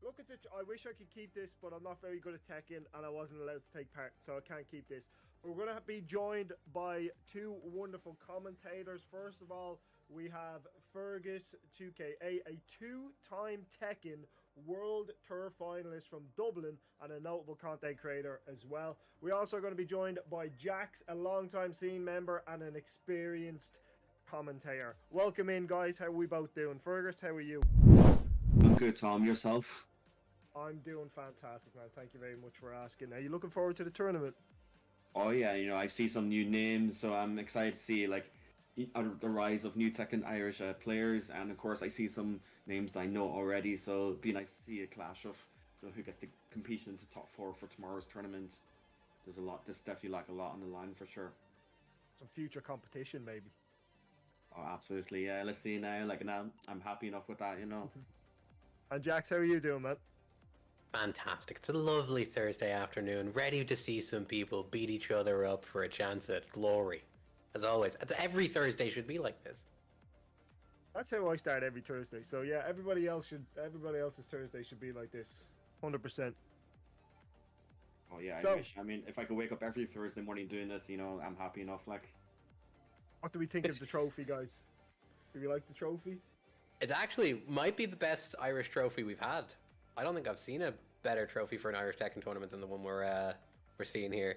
Look at it. I wish I could keep this, but I'm not very good at Tekken, and I wasn't allowed to take part, so I can't keep this. We're going to be joined by two wonderful commentators. First of all, we have Fergus 2K8, a two-time Tekken World Tour finalist from Dublin and a notable content creator as well. We also are going to be joined by Jax, a long-time scene member and an experienced commentator. Welcome in, guys. How are we both doing? Fergus, how are you? I'm good, Tom. Yourself? I'm doing fantastic, man. Thank you very much for asking. Are you looking forward to the tournament? Oh yeah, I see some new names, so I'm excited to see the rise of new Tekken Irish players, and of course I see some names that I know already. So it'd be nice to see a clash of who gets to compete into the top four for tomorrow's tournament. There's definitely a lot on the line for sure. Some future competition, maybe. Oh, absolutely. Yeah, let's see now. Now I'm happy enough with that. And Jax, how are you doing, man? Fantastic. It's a lovely Thursday afternoon, ready to see some people beat each other up for a chance at glory. As always, every Thursday should be like this. That's how I start every Thursday. So yeah, everybody else's Thursday should be like this. 100%. Oh yeah, I wish. I mean, if I could wake up every Thursday morning doing this, I'm happy enough. What do we think of the trophy, guys? Do we like the trophy? It actually might be the best Irish trophy we've had. I don't think I've seen a better trophy for an Irish Tekken tournament than the one we're seeing here.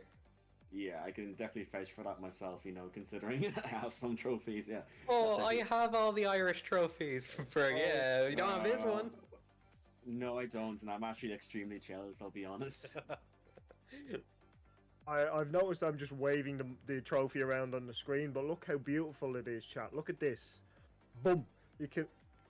Yeah, I can definitely vouch for that myself, considering I have some trophies, yeah. Oh, I have all the Irish trophies for you don't have this one? No, I don't, and I'm actually extremely jealous, I'll be honest. I've noticed I'm just waving the trophy around on the screen, but look how beautiful it is, chat. Look at this. Boom. You can...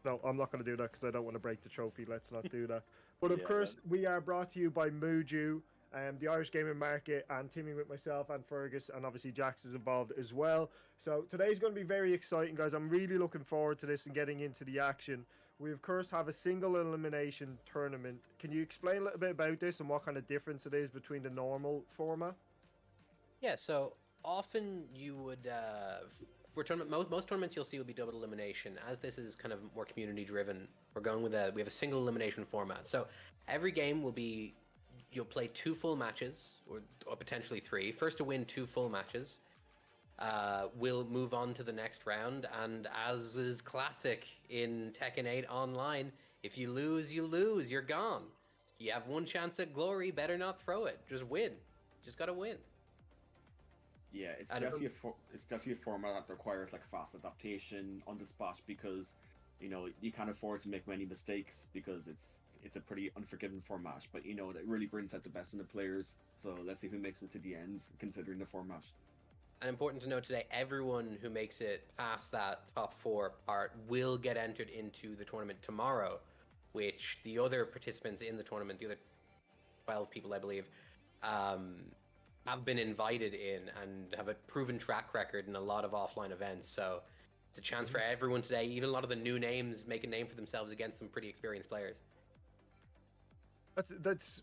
No, I'm not going to do that because I don't want to break the trophy. Let's not do that. But of course, we are brought to you by Mooju, the Irish gaming market, and teaming with myself and Fergus, and obviously Jax is involved as well. So today's going to be very exciting, guys. I'm really looking forward to this and getting into the action. We, of course, have a single elimination tournament. Can you explain a little bit about this and what kind of difference it is between the normal format? Yeah, so often you would... most tournaments you'll see will be double elimination. As this is kind of more community driven, we have a single elimination format. So every game will be, you'll play 2 full matches or potentially 3. First to win 2 full matches will move on to the next round. And as is classic in Tekken 8 Online, if you lose, you lose. You're gone. You have one chance at glory. Better not throw it. Just win. Just gotta win. Yeah, it's definitely a format that requires fast adaptation on the spot because you can't afford to make many mistakes because it's a pretty unforgiving format. But it really brings out the best in the players. So let's see who makes it to the end, considering the format. And important to note today, everyone who makes it past that top 4 part will get entered into the tournament tomorrow, which the other participants in the tournament, the other 12 people, I believe, have been invited in and have a proven track record in a lot of offline events. So it's a chance for everyone today, even a lot of the new names, make a name for themselves against some pretty experienced players. That's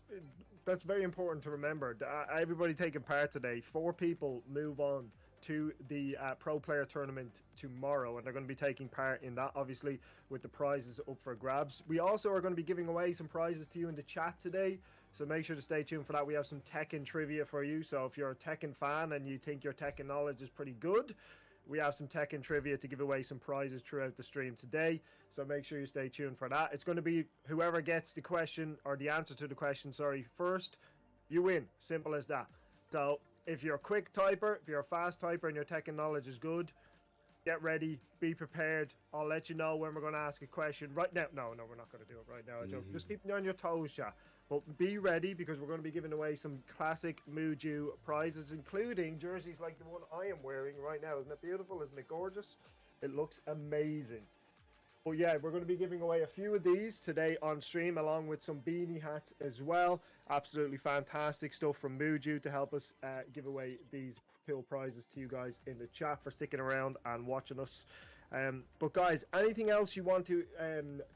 very important to remember. Everybody taking part today, 4 people move on to the pro player tournament tomorrow, and they're going to be taking part in that, obviously, with the prizes up for grabs. We also are going to be giving away some prizes to you in the chat today, so make sure to stay tuned for that. We have some Tekken trivia for you, so if you're a Tekken fan and you think your Tekken knowledge is pretty good, we have some Tekken trivia to give away some prizes throughout the stream today, so make sure you stay tuned for that. It's going to be whoever gets the question, or the answer to the question, first, you win. Simple as that. So if you're a quick typer, if you're a fast typer and your Tekken knowledge is good, get ready, be prepared. I'll let you know when we're going to ask a question right now. No, we're not going to do it right now. Just keep me on your toes, chat. But be ready because we're going to be giving away some classic Mooju prizes, including jerseys like the one I am wearing right now. Isn't it beautiful? Isn't it gorgeous? It looks amazing. But yeah, we're going to be giving away a few of these today on stream, along with some beanie hats as well. Absolutely fantastic stuff from Mooju to help us give away these cool prizes to you guys in the chat for sticking around and watching us. But guys, anything else you want to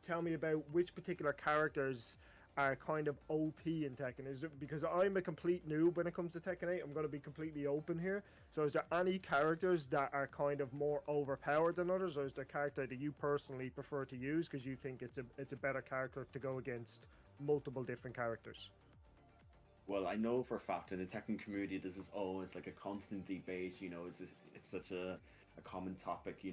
tell me about which particular characters are kind of OP in Tekken? Is it because I'm a complete noob when it comes to Tekken 8? I'm going to be completely open here. So is there any characters that are kind of more overpowered than others, or is there a character that you personally prefer to use because you think it's a better character to go against multiple different characters? Well, I know for a fact in the Tekken community, this is always like a constant debate. It's such a common topic.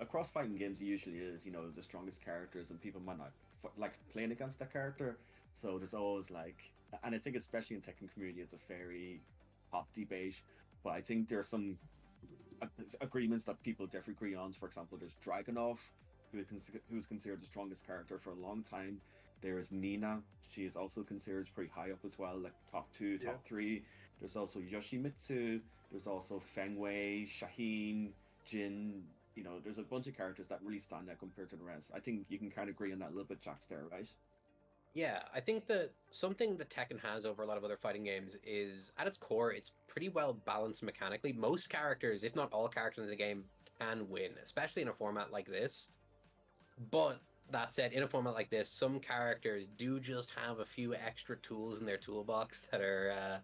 Across fighting games, it usually is the strongest characters, and people might not like playing against that character. So there's always and I think especially in Tekken community, it's a very hot debate. But I think there are some agreements that people definitely agree on. For example, there's Dragunov, who's considered the strongest character for a long time. There is Nina. She is also considered pretty high up as well, like top 2, top 3. There's also Yoshimitsu. There's also Feng Wei, Shaheen, Jin. There's a bunch of characters that really stand out compared to the rest. I think you can kind of agree on that a little bit, Jax, there, right? Yeah, I think that something that Tekken has over a lot of other fighting games is, at its core, it's pretty well balanced mechanically. Most characters, if not all characters in the game, can win, especially in a format like this. But that said, in a format like this, some characters do just have a few extra tools in their toolbox that are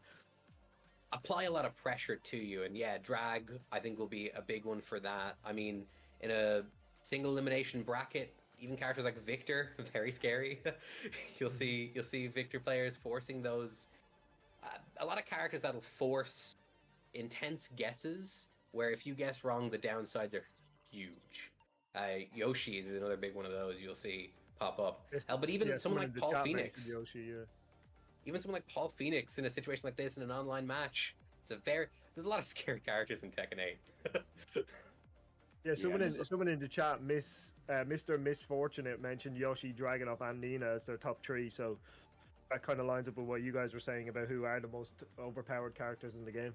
apply a lot of pressure to you. And yeah, drag, I think, will be a big one for that. I mean, in a single elimination bracket, even characters like Victor, very scary. You'll see Victor players forcing those. A lot of characters that'll force intense guesses, where if you guess wrong, the downsides are huge. Yoshi is another big one of those you'll see pop up. But even someone like Paul Phoenix, Yoshi, even someone like Paul Phoenix in a situation like this in an online match, there's a lot of scary characters in Tekken 8. Yeah, someone in the chat, Mr. Misfortunate, mentioned Yoshi, Dragunov, and Nina as their top 3. So that kind of lines up with what you guys were saying about who are the most overpowered characters in the game.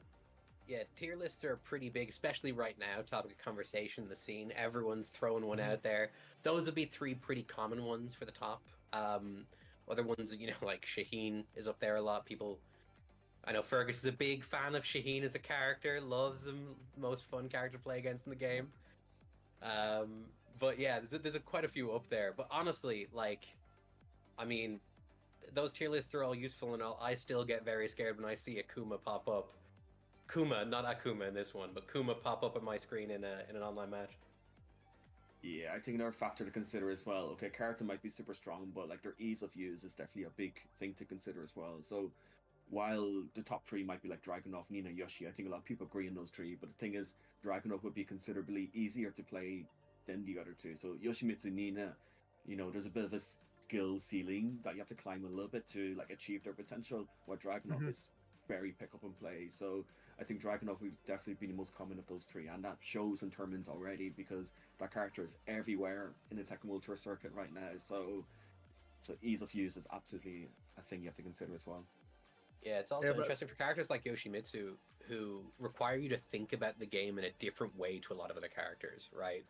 Yeah, tier lists are pretty big, especially right now. Topic of conversation in the scene. Everyone's throwing one out there. Those would be 3 pretty common ones for the top. Other ones, like Shaheen is up there a lot. I know Fergus is a big fan of Shaheen as a character. Loves him. Most fun character to play against in the game. But yeah, there's quite a few up there. But honestly, those tier lists are all useful and all. I still get very scared when I see Akuma pop up. Kuma, not Akuma in this one, but Kuma pop up on my screen in an online match. Yeah, I think another factor to consider as well. Okay, character might be super strong, but their ease of use is definitely a big thing to consider as well. So while the top 3 might be like Dragunov, Nina, Yoshi, I think a lot of people agree on those 3. But the thing is, Dragunov would be considerably easier to play than the other 2. So Yoshimitsu, Nina, there's a bit of a skill ceiling that you have to climb a little bit to achieve their potential. While Dragunov is very pick up and play. So I think Dragunov would definitely be the most common of those 3, and that shows in tournaments already because that character is everywhere in the Tekken World Tour circuit right now. So ease of use is absolutely a thing you have to consider as well. Yeah, it's also interesting for characters like Yoshimitsu who require you to think about the game in a different way to a lot of other characters, right?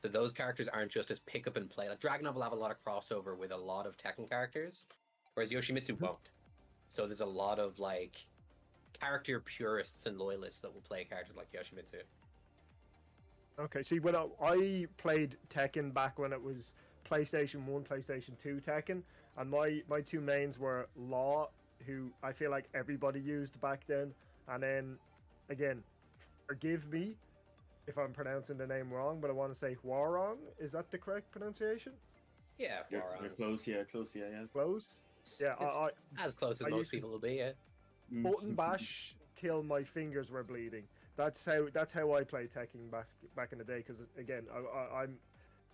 So those characters aren't just as pick up and play. Like Dragunov will have a lot of crossover with a lot of Tekken characters, whereas Yoshimitsu won't. So there's a lot of character purists and loyalists that will play characters like Yoshimitsu. Okay, see, when I played Tekken back when it was PlayStation 1, PlayStation 2 Tekken, and my 2 mains were Law, who I feel like everybody used back then, and then, again, forgive me if I'm pronouncing the name wrong, but I want to say Hwoarang. Is that the correct pronunciation? Yeah, Hwoarang. You're close, yeah. Close? Yeah, I as close as most people will be, yeah. Button bash till my fingers were bleeding. That's how I played Tekken back in the day. Because again, I'm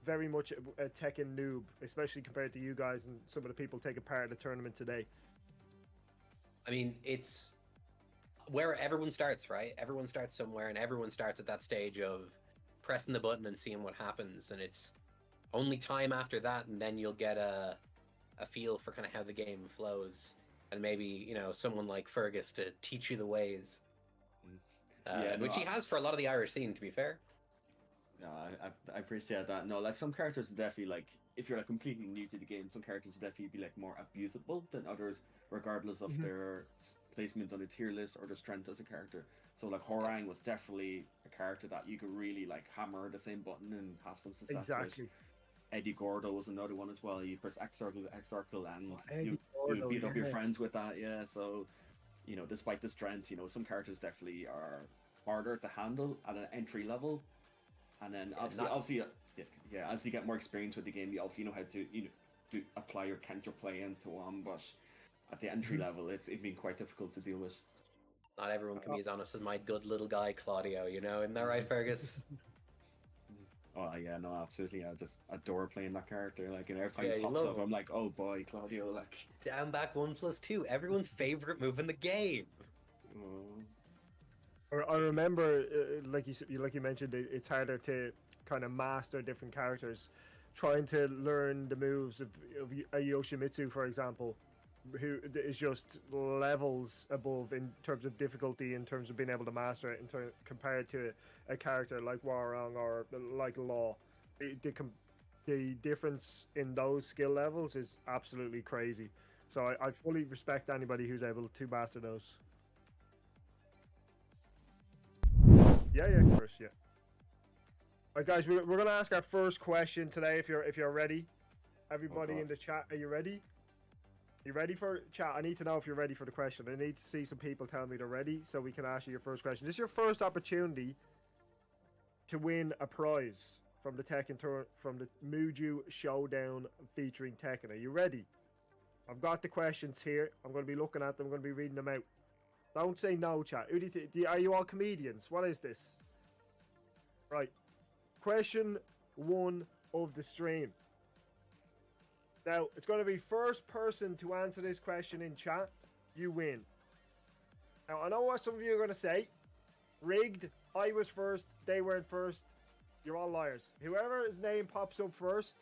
very much a Tekken noob, especially compared to you guys and some of the people taking part in the tournament today. I mean, it's where everyone starts, right? Everyone starts somewhere, and everyone starts at that stage of pressing the button and seeing what happens. And it's only time after that, and then you'll get a feel for kind of how the game flows. And maybe, someone like Fergus to teach you the ways. Which he has for a lot of the Irish scene, to be fair. No, I appreciate that. No, some characters are definitely, if you're completely new to the game, some characters will definitely be more abusable than others, regardless of their placement on the tier list or their strength as a character. So Hwoarang was definitely a character that you could really hammer the same button and have some success Exactly. with. Eddie Gordo was another one as well. You press X circle, and Eddie you Gordo, beat up your yeah. friends with that. Yeah, so despite the strength, some characters definitely are harder to handle at an entry level, and then obviously, as you get more experience with the game, you obviously know how to to apply your counterplay and so on. But at the entry level, it's been quite difficult to deal with. Not everyone can be as honest as my good little guy Claudio, isn't that right, Fergus? Oh yeah, no, absolutely. I just adore playing that character. Like, every time Yeah, it you pops love up, him. I'm like, oh boy, Claudio. Like, Down back 1+2, everyone's favorite move in the game. I remember, like you mentioned, it's harder to kind of master different characters. Trying to learn the moves of a Yoshimitsu, for example, who is just levels above in terms of difficulty, in terms of being able to master it, compared to a character like Warong or like Law. The difference in those skill levels is absolutely crazy. So I fully respect anybody who's able to master those. Yeah, Chris, yeah. All right, guys, we're gonna ask our first question today. If you're ready, everybody in the chat, are you ready? You ready for chat? I need to know if you're ready for the question. I need to see some people tell me they're ready, so we can ask you your first question. This is your first opportunity to win a prize from the from the Mooju Showdown featuring Tekken. Are you ready? I've got the questions here. I'm going to be looking at them. I'm going to be reading them out. Don't say no, chat. Are you all comedians? What is this? Right. Question 1 of the stream. Now, it's going to be first person to answer this question in chat. You win. Now, I know what some of you are going to say. Rigged. I was first. They weren't first. You're all liars. Whoever's name pops up first,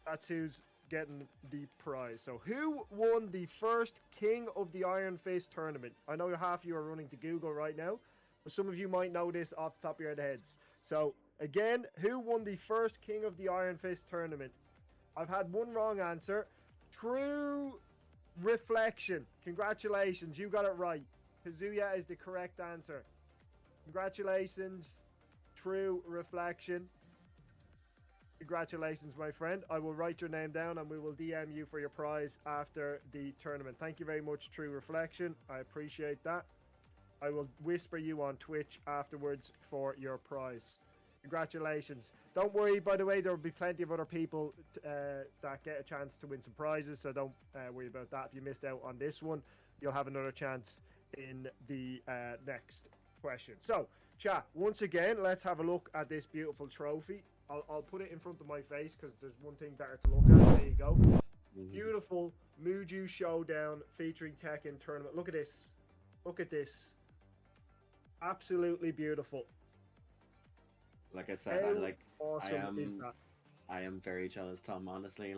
that's who's getting the prize. So, who won the first King of the Iron Fist tournament? I know half of you are running to Google right now, but some of you might know this off the top of your heads. So, again, who won the first King of the Iron Fist tournament? I've had one wrong answer. True Reflection. Congratulations, you got it right. Kazuya is the correct answer. Congratulations, True Reflection. Congratulations, my friend. I will write your name down and we will DM you for your prize after the tournament. Thank you very much, True Reflection. I appreciate that. I will whisper you on Twitch afterwards for your prize. Congratulations. Don't worry, by the way, there will be plenty of other people that get a chance to win some prizes, so don't worry about that. If you missed out on this one, you'll have another chance in the next question. So, chat, once again, let's have a look at this beautiful trophy. I'll put it in front of my face because there's one thing better to look at. There you go. Beautiful Mooju Showdown featuring Tekken tournament. Look at this. Look at this. Absolutely beautiful. Like I said, awesome is that? I am very jealous, Tom. Honestly,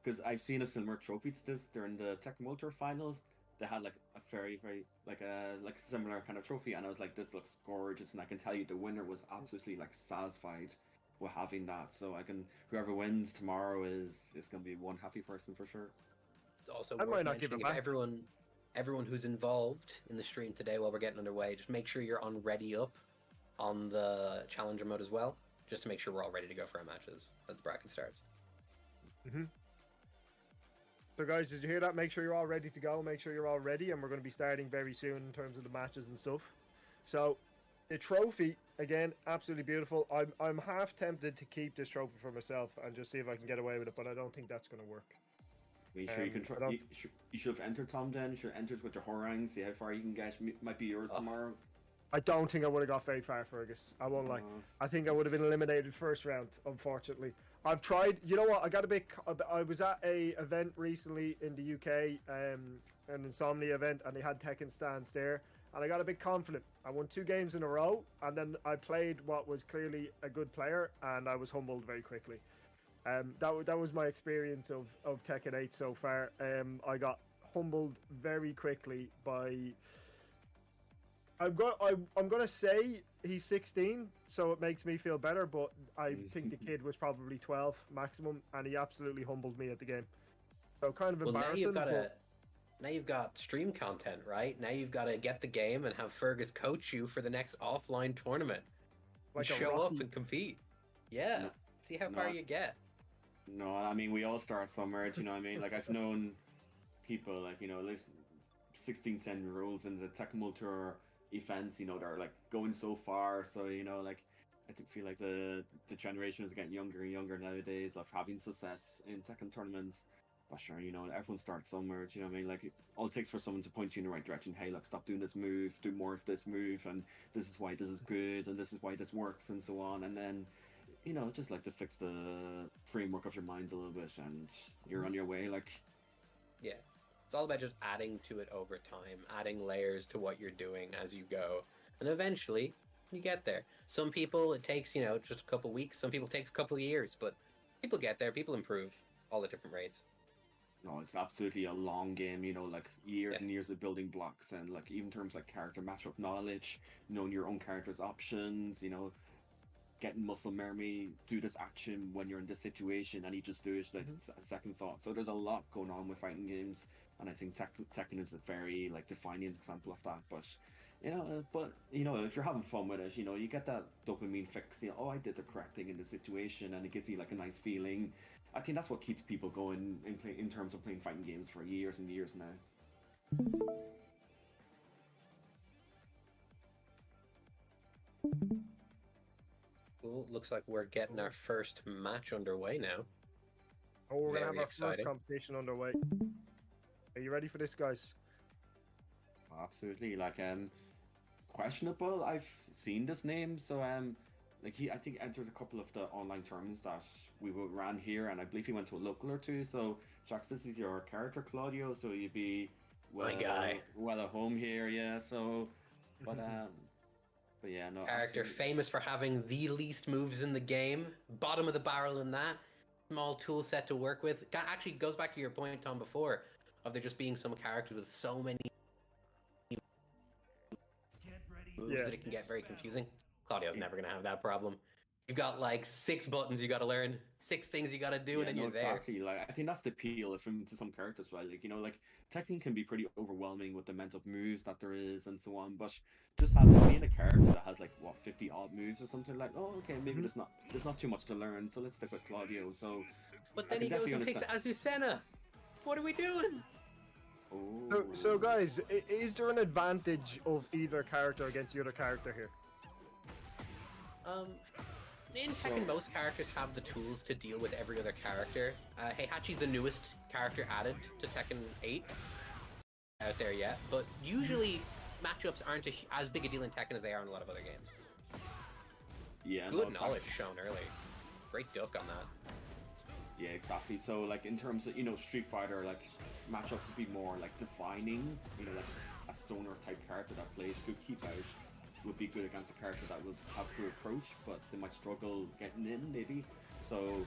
because I've seen a similar trophy to this during the Tekken World Tour finals. They had like a very, very similar kind of trophy, and I was like, this looks gorgeous, and I can tell you the winner was absolutely satisfied with having that. So whoever wins tomorrow is going to be one happy person for sure. It's also worth mentioning everyone who's involved in the stream today while we're getting underway, just make sure you're on ready up on the challenger mode as well, just to make sure we're all ready to go for our matches as the bracket starts. So guys, did you hear that? Make sure you're all ready to go. Make sure you're all ready, and we're going to be starting very soon in terms of the matches and stuff. So the trophy, again, absolutely beautiful. I'm half tempted to keep this trophy for myself and just see if I can get away with it, but I don't think that's going to work. Are you sure you can try? You should have entered, Tom. Then you should have entered with your Horang. See how far you can get. Might be yours tomorrow. I don't think I would have got very far, Fergus. I won't lie. I think I would have been eliminated first round, unfortunately. I've tried. You know what? I was at a event recently in the UK, an Insomnia event, and they had Tekken stands there, and I got a bit confident. I won 2 games in a row, and then I played what was clearly a good player, and I was humbled very quickly. That was my experience of Tekken 8 so far. I got humbled very quickly by. I'm gonna say he's 16, so it makes me feel better. But I think the kid was probably 12 maximum, and he absolutely humbled me at the game. So kind of embarrassing. Now you've got stream content, right? Now you've got to get the game and have Fergus coach you for the next offline tournament. Show up and compete. Yeah, see how far you get. No, I mean we all start somewhere. Do you know what I mean? Like I've known people like there's 16, 10-year-olds in the Tekken Tour events. They're like going so far. So like I feel like the generation is getting younger and younger nowadays of having success in Tekken tournaments. But sure, everyone starts somewhere. Do you know what I mean? Like all it takes for someone to point you in the right direction. Hey, look, stop doing this move. Do more of this move, and this is why this is good, and this is why this works, and so on. And then just like to fix the framework of your mind a little bit, and you're on your way. Like, Yeah. It's all about just adding to it over time, adding layers to what you're doing as you go. And eventually, you get there. Some people, it takes, just a couple weeks. Some people, it takes a couple of years. But people get there. People improve all at different rates. no, it's absolutely a long game. Like years Yeah. and years of building blocks, and like even in terms like character matchup knowledge, knowing your own character's options. Getting muscle memory, do this action when you're in this situation, and you just do it like a second thought. So there's a lot going on with fighting games, and I think Tekken is a very like defining example of that. But if you're having fun with it, you get that dopamine fix. Oh, I did the correct thing in the situation, and it gives you like a nice feeling. I think that's what keeps people going in terms of playing fighting games for years and years now. Cool. Looks like we're getting our first match underway now. Oh, we're gonna have Very our exciting. first competition underway. Are you ready for this, guys? Absolutely, like questionable. I've seen this name, so like I think entered a couple of the online tournaments that we ran here, and I believe he went to a local or two. So, Jax, this is your character, Claudio. So you'd be My guy. well at home here, yeah. So, but yeah, no. Character absolutely. famous for having the least moves in the game. Bottom of the barrel in that. Small tool set to work with. That actually goes back to your point, Tom, before, of there just being some characters with so many moves Yeah. that it can get very confusing. Claudio's never going to have that problem. You've got like 6 buttons you got to learn, 6 things you got to do, and then you're there. Exactly. Like I think that's the appeal to some characters, right? Like like Tekken can be pretty overwhelming with the amount of moves that there is and so on. But just seeing a character that has like 50 odd moves or something, like okay, maybe there's not too much to learn, so let's stick with Claudio. So, But then he goes and picks Azucena. What are we doing? So guys, is there an advantage of either character against the other character here? In Tekken, most characters have the tools to deal with every other character. Heihachi's the newest character added to Tekken 8 out there yet, but usually matchups aren't as big a deal in Tekken as they are in a lot of other games. Yeah, Good knowledge shown early. Great duck on that. Yeah, exactly. So like in terms of Street Fighter, like matchups would be more like defining. Like a stoner type character that plays good keep out would be good against a character that would have good approach, but they might struggle getting in maybe. So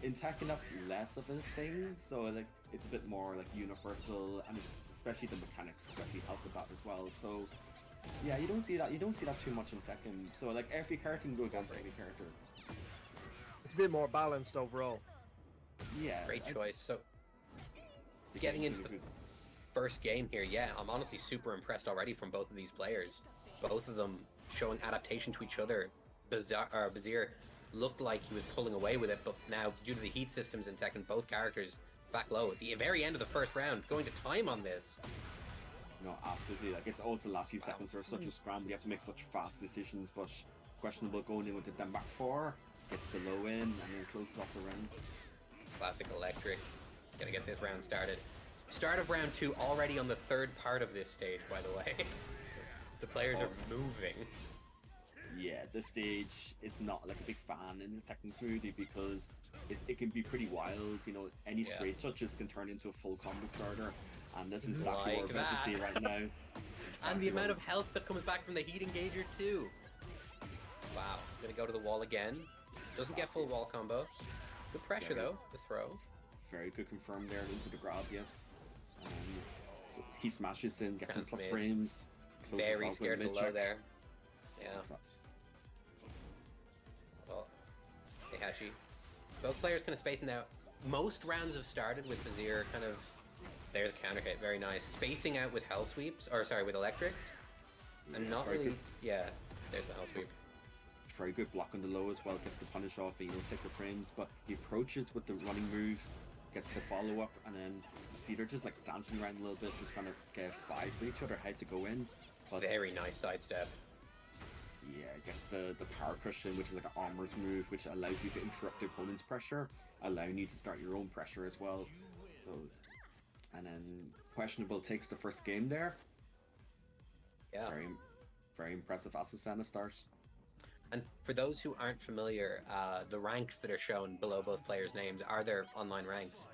in Tekken that's less of a thing. So like it's a bit more like universal, and especially the mechanics definitely help with that as well. So yeah, you don't see that too much in Tekken. So like every character can go against every character. It's a bit more balanced overall. Yeah. Great choice. So getting into the first game here, yeah, I'm honestly super impressed already from both of these players. Both of them showing adaptation to each other. Bazir looked like he was pulling away with it, but now due to the heat systems in Tekken, both characters back low at the very end of the first round, going to time on this. No, absolutely. Like it's also the last few seconds. There's such a scramble. You have to make such fast decisions, but questionable going in with the them back 4, gets the low in, and then closes off the round. Classic electric. Gonna get this round started. Start of round 2 already on the 3rd part of this stage, by the way. The players are moving. Yeah, this stage is not like a big fan in the Tekken community because it can be pretty wild. Any straight touches can turn into a full combo starter, and this is exactly what we're about to see right now. And the amount of health that comes back from the heat engager too. Wow, gonna go to the wall again. Doesn't get full wall combo. Good pressure though, the throw. Very good confirm there into the grab, yes. So he smashes in, gets some plus Transmit. frames. Very scared of the low there. Yeah. Well, Heihachi. Both players kind of spacing out. Most rounds have started with Bazir kind of... There's a counter hit, very nice. Spacing out with hell sweeps, or sorry, with electrics. And not really... Good. Yeah, there's the hell sweep. very good block on the low as well, gets the punish off, and, take the frames, but he approaches with the running move, gets the follow up, and then see they're just like dancing around a little bit, just trying to get 5 for each other, head to go in. But very nice sidestep. yeah, gets the power cushion, which is like an armored move, which allows you to interrupt the opponent's pressure, allowing you to start your own pressure as well. So, and then Questionable takes the first game there. Yeah. Very, very impressive Azucena start. And for those who aren't familiar, the ranks that are shown below both players' names are their online ranks.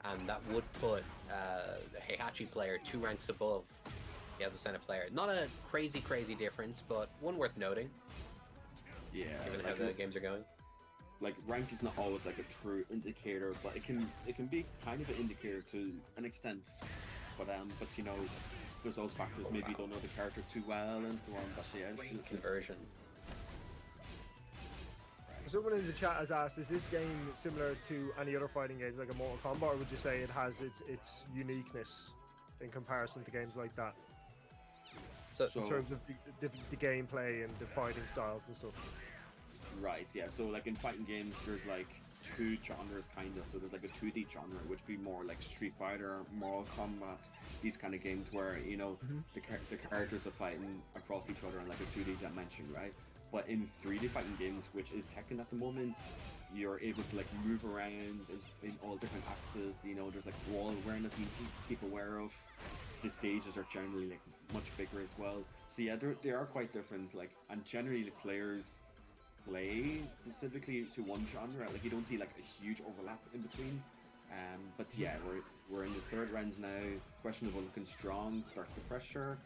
And that would put the Heihachi player 2 ranks above the Azucena player. Not a crazy difference, but one worth noting. Yeah. Given how the games are going. Like, rank is not always like a true indicator, but it can be kind of an indicator to an extent. But there's those factors. Maybe you don't know the character too well and so on. But yeah, Great conversion. Someone in the chat has asked, is this game similar to any other fighting games like a Mortal Kombat, or would you say it has its uniqueness in comparison to games like that? So in terms of the gameplay and the fighting styles and stuff. Right, yeah. So like in fighting games, there's like 2 genres kind of. So there's like a 2D genre, which would be more like Street Fighter, Mortal Kombat, these kind of games where the characters are fighting across each other in like a 2D dimension, right? But in 3D fighting games, which is Tekken at the moment, you're able to like move around in all different axes. There's like wall awareness you need to keep aware of. The stages are generally like much bigger as well. So yeah, they are quite different. Like, and generally the players play specifically to one genre. Like, you don't see like a huge overlap in between. But yeah, we're in the 3rd round now. Questionable looking strong, starts the pressure.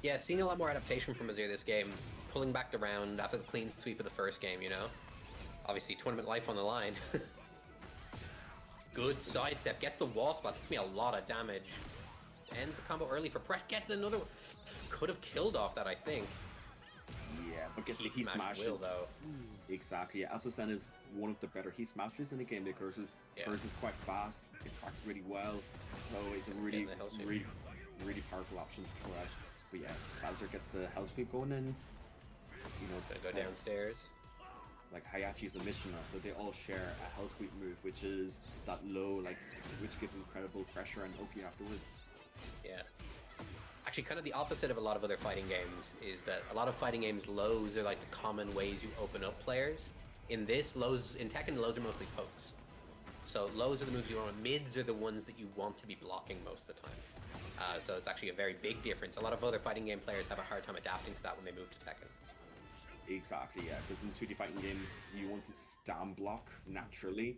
yeah, seeing a lot more adaptation from Azir this game, pulling back the round after the clean sweep of the first game. Obviously tournament life on the line. Good sidestep, gets the wall spot, gives me a lot of damage. Ends the combo early for press, gets another one. Could have killed off that, I think. Yeah, but gets the Heat Smash. Will, though. Exactly, yeah. Azucena is one of the better Heat Smashers in the game because hers is quite fast, it tracks really well, so it's a really powerful option for us. But yeah, Bowser gets the Hell Sweep going in. Gonna go downstairs. Like Heihachi's a missioner, so they all share a Hell Sweep move, which is that low, which gives incredible pressure and OP afterwards. Yeah. Actually, kind of the opposite of a lot of other fighting games is that a lot of fighting games, lows are like the common ways you open up players. In Tekken, lows are mostly pokes. So lows are the moves you want. Mids are the ones that you want to be blocking most of the time. So it's actually a very big difference. A lot of other fighting game players have a hard time adapting to that when they move to Tekken. Exactly, yeah, because in 2D fighting games, you want to stand block naturally.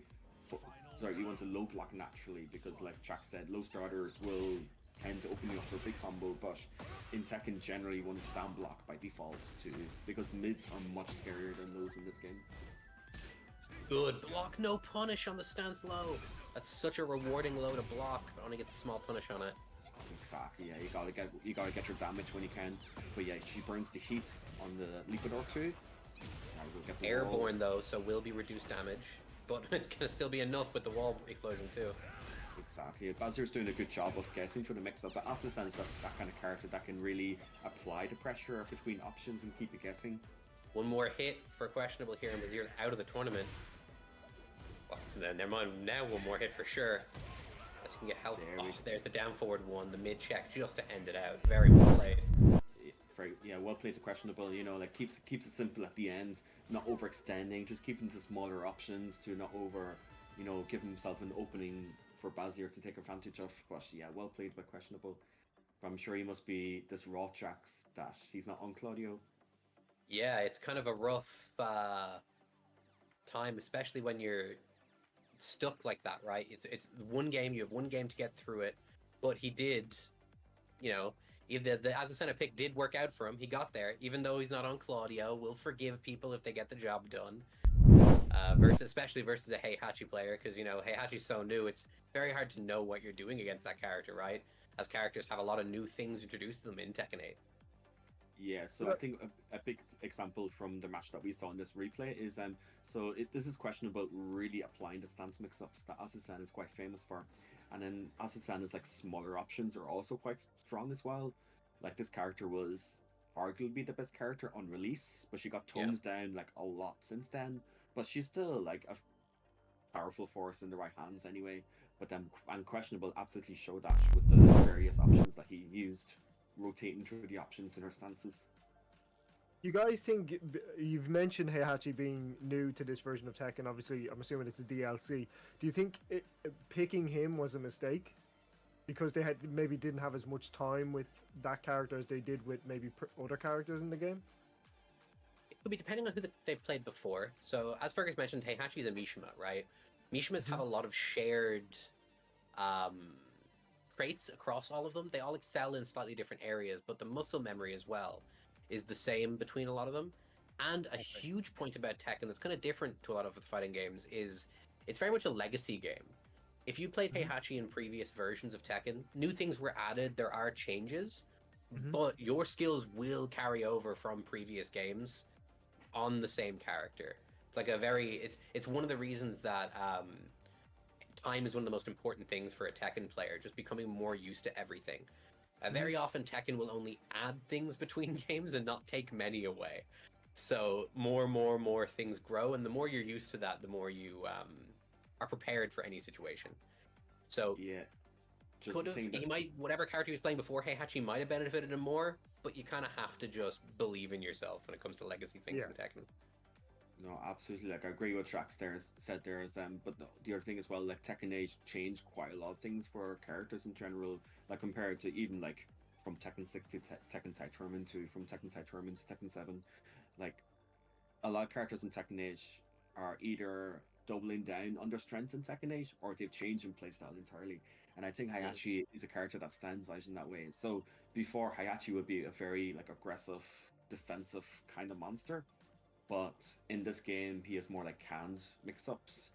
You want to low block naturally because, like Jack said, low starters will tend to open you up for a big combo, but in Tekken, generally you want to stand block by default too, because mids are much scarier than those in this game. Good block, no punish on the stance low. That's such a rewarding low to block, but only gets a small punish on it. Exactly, yeah, you gotta get your damage when you can. But yeah, she burns the heat on the Liquidor too. Airborne though, so will be reduced damage, but it's gonna still be enough with the wall explosion too. Exactly, Bazir's doing a good job of guessing through the mix-up, but Azucena is that kind of character that can really apply the pressure between options and keep it guessing. One more hit for Questionable here, and Bazir's out of the tournament. Well, never mind, now one more hit for sure. As you can get health. There's the down forward one, the mid check just to end it out. Very well played. Well played to Questionable. Keeps it simple at the end, not overextending, just keeping to smaller options to not give himself an opening for Bazir to take advantage of. But yeah, well played by Questionable. But I'm sure he must be this raw tracks that he's not on Claudio. Yeah, it's kind of a rough time, especially when you're stuck like that, right? It's one game, you have one game to get through it, but he did, if the Azucena pick did work out for him, he got there, even though he's not on Claudio. We'll forgive people if they get the job done, especially versus a Heihachi player, because Heihachi's so new, it's very hard to know what you're doing against that character, right? As characters have a lot of new things introduced to them in Tekken 8. Yeah, so I think a big example from the match that we saw in this replay is this is Questionable really applying the stance mix-ups that Azucena is quite famous for, and then Azucena's like smaller options are also quite strong as well. Like this character was arguably the best character on release, but she got toned down like a lot since then. But she's still like a powerful force in the right hands anyway. But then unquestionable, absolutely show dash with the various options that he used, rotating through the options in her stances. You guys think you've mentioned Heihachi being new to this version of Tekken? Obviously, I'm assuming it's a DLC. Do you think picking him was a mistake because they maybe didn't have as much time with that character as they did with maybe other characters in the game? It could be depending on who they've played before. So, as Fergus mentioned, Heihachi's a Mishima, right? Mishimas have a lot of shared traits across all of them. They all excel in slightly different areas, but the muscle memory as well is the same between a lot of them. And a huge point about Tekken that's kind of different to a lot of the fighting games is it's very much a legacy game. If you played Heihachi in previous versions of Tekken, new things were added, there are changes, but your skills will carry over from previous games on the same character. It's like it's one of the reasons that time is one of the most important things for a Tekken player, just becoming more used to everything. Very often, Tekken will only add things between games and not take many away. So more things grow, and the more you're used to that, the more you are prepared for any situation. So yeah, whatever character he was playing before Heihachi might have benefited him more, but you kind of have to just believe in yourself when it comes to legacy things in Tekken. No, absolutely. Like I agree with Trax said there is but the other thing as well, like Tekken 8 changed quite a lot of things for characters in general, like compared to even like from Tekken 6 to Tekken Tag Tournament to from Tekken Tag Tournament to Tekken 7. Like a lot of characters in Tekken 8 are either doubling down on their strengths in Tekken 8 or they've changed in playstyle entirely. And I think Heihachi is a character that stands out in that way. So before, Heihachi would be a very like aggressive, defensive kind of monster. But in this game, he is more like canned mix-ups.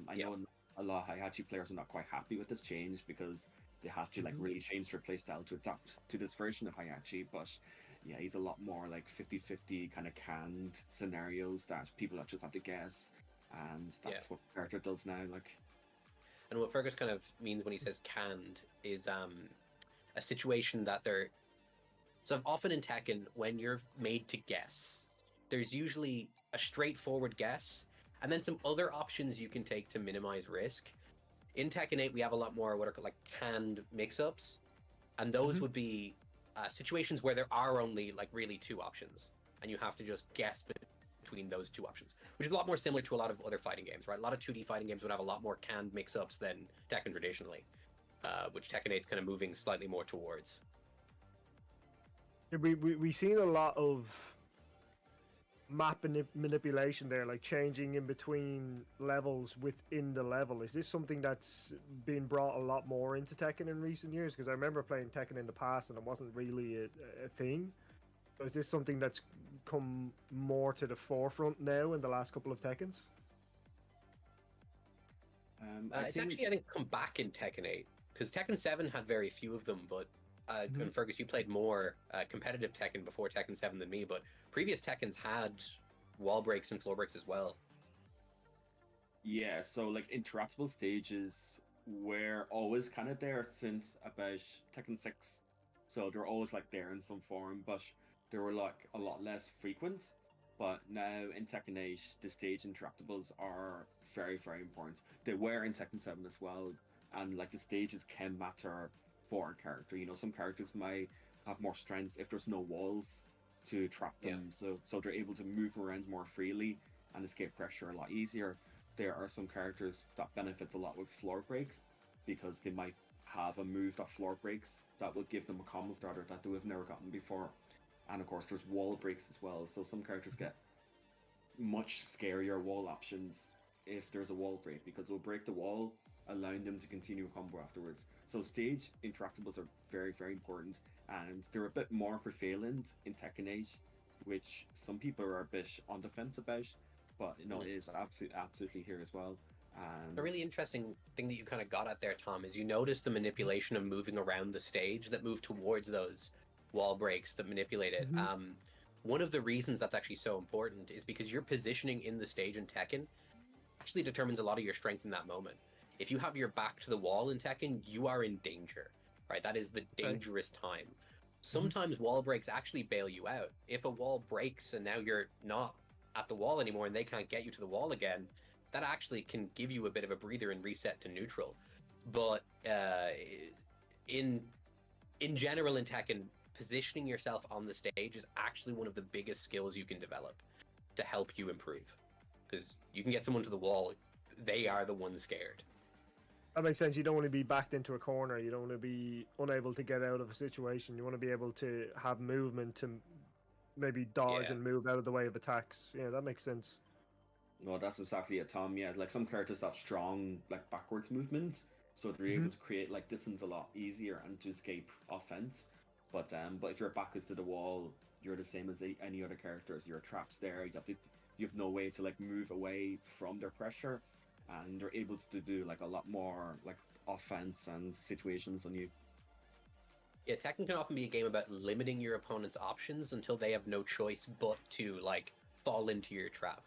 I know a lot of Heihachi players are not quite happy with this change because they have to like really change their playstyle to adapt to this version of Heihachi. But yeah, he's a lot more like 50-50 kind of canned scenarios that people just have to guess, and that's what the character does now. Like, and what Fergus kind of means when he says canned is a situation that they're so often in Tekken when you're made to guess. There's usually a straightforward guess, and then some other options you can take to minimize risk. In Tekken 8, we have a lot more what are called like canned mix-ups, and those would be situations where there are only like really two options, and you have to just guess between those two options, which is a lot more similar to a lot of other fighting games, right? A lot of 2D fighting games would have a lot more canned mix-ups than Tekken traditionally, which Tekken 8 is kind of moving slightly more towards. We've seen a lot of map manipulation there, like changing in between levels within the level. Is this something that's been brought a lot more into Tekken in recent years? Because I remember playing Tekken in the past and it wasn't really a thing. So is this something that's come more to the forefront now in the last couple of Tekkens? It's actually, I think, come back in Tekken 8, because Tekken 7 had very few of them, but and Fergus, you played more competitive Tekken before Tekken 7 than me, but previous Tekkens had wall breaks and floor breaks as well. Yeah, so like interruptible stages were always kind of there since about Tekken 6. So they're always like there in some form, but they were like a lot less frequent. But now in Tekken 8, the stage interruptibles are very, very important. They were in Tekken 7 as well, and like the stages can matter for a character. You know, some characters might have more strengths if there's no walls to trap them, so they're able to move around more freely and escape pressure a lot easier. There are some characters that benefits a lot with floor breaks because they might have a move that floor breaks that would give them a combo starter that they would have never gotten before. And of course there's wall breaks as well, so some characters get much scarier wall options if there's a wall break, because it will break the wall, allowing them to continue a combo afterwards. So stage interactables are very, very important, and they're a bit more prevalent in Tekken 8, which some people are a bit on defense about, but you know, it is absolutely here as well. And a really interesting thing that you kind of got at there, Tom, is you notice the manipulation of moving around the stage that move towards those wall breaks that manipulate it. One of the reasons that's actually so important is because your positioning in the stage in Tekken actually determines a lot of your strength in that moment. If you have your back to the wall in Tekken, you are in danger, right? That is the dangerous time. Sometimes wall breaks actually bail you out. If a wall breaks and now you're not at the wall anymore and they can't get you to the wall again, that actually can give you a bit of a breather and reset to neutral. But in general in Tekken, positioning yourself on the stage is actually one of the biggest skills you can develop to help you improve. Because you can get someone to the wall, they are the ones scared. That makes sense. You don't want to be backed into a corner. You don't want to be unable to get out of a situation. You want to be able to have movement to maybe dodge and move out of the way of attacks. Yeah, that makes sense. No, that's exactly it, Tom. Yeah, like some characters have strong like backwards movements, so they're able to create like distance a lot easier and to escape offense. But if your back is to the wall, you're the same as any other characters. You're trapped there. You have no way to like move away from their pressure, and they're able to do like a lot more like offense and situations on you. Yeah, Tekken can often be a game about limiting your opponent's options until they have no choice but to like fall into your trap.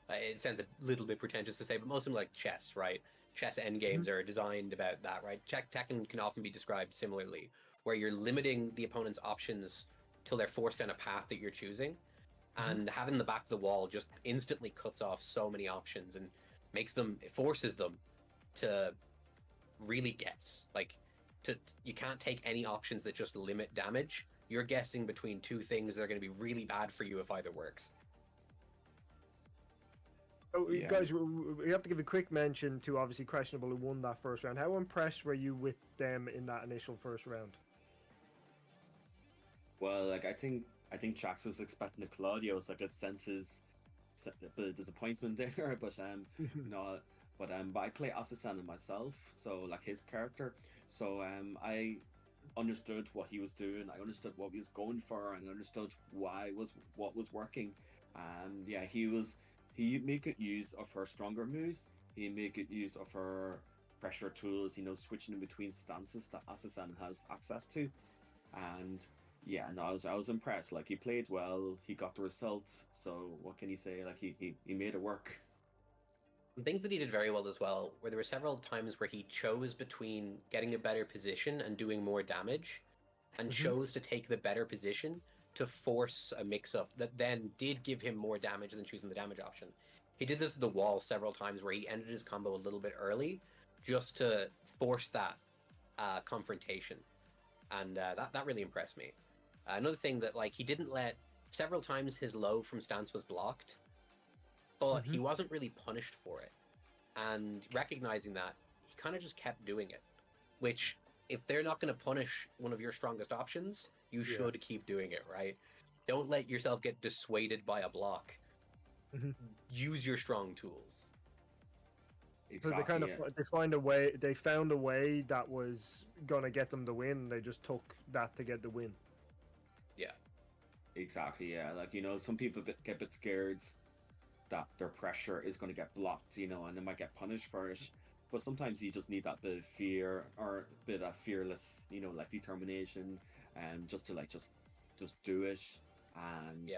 It sounds a little bit pretentious to say, but most of them like chess, right? Chess endgames are designed about that, right? Tekken can often be described similarly, where you're limiting the opponent's options till they're forced down a path that you're choosing, and having the back of the wall just instantly cuts off so many options and forces them to really guess. You can't take any options that just limit damage. You're guessing between two things that are going to be really bad for you if either works. So, guys, we have to give a quick mention to obviously Questionable, who won that first round. How impressed were you with them in that initial first round? Well, like I think Jax was expecting the Claudio, so I could sense his a bit of disappointment there. But but I play Asasan myself, so like his character. So I understood what he was doing. I understood what he was going for, and understood what was working. And yeah, he made good use of her stronger moves. He made good use of her pressure tools. Switching in between stances that Asasan has access to, and yeah, no, I was impressed. Like he played well, he got the results. So what can you say? Like he made it work. Things that he did very well as well, where there were several times where he chose between getting a better position and doing more damage, and chose to take the better position to force a mix-up that then did give him more damage than choosing the damage option. He did this at the wall several times where he ended his combo a little bit early just to force that confrontation. And that really impressed me. Another thing that he didn't let several times his low from stance was blocked, but he wasn't really punished for it. And recognizing that, he kind of just kept doing it. Which, if they're not going to punish one of your strongest options, you should keep doing it, right? Don't let yourself get dissuaded by a block. Use your strong tools. Exactly, so they found a way that was gonna get them the win. They just took that to get the win. Yeah. Exactly, yeah. Some people get a bit scared that their pressure is going to get blocked, and they might get punished for it. But sometimes you just need that bit of fear or a bit of fearless, determination, and just to just do it and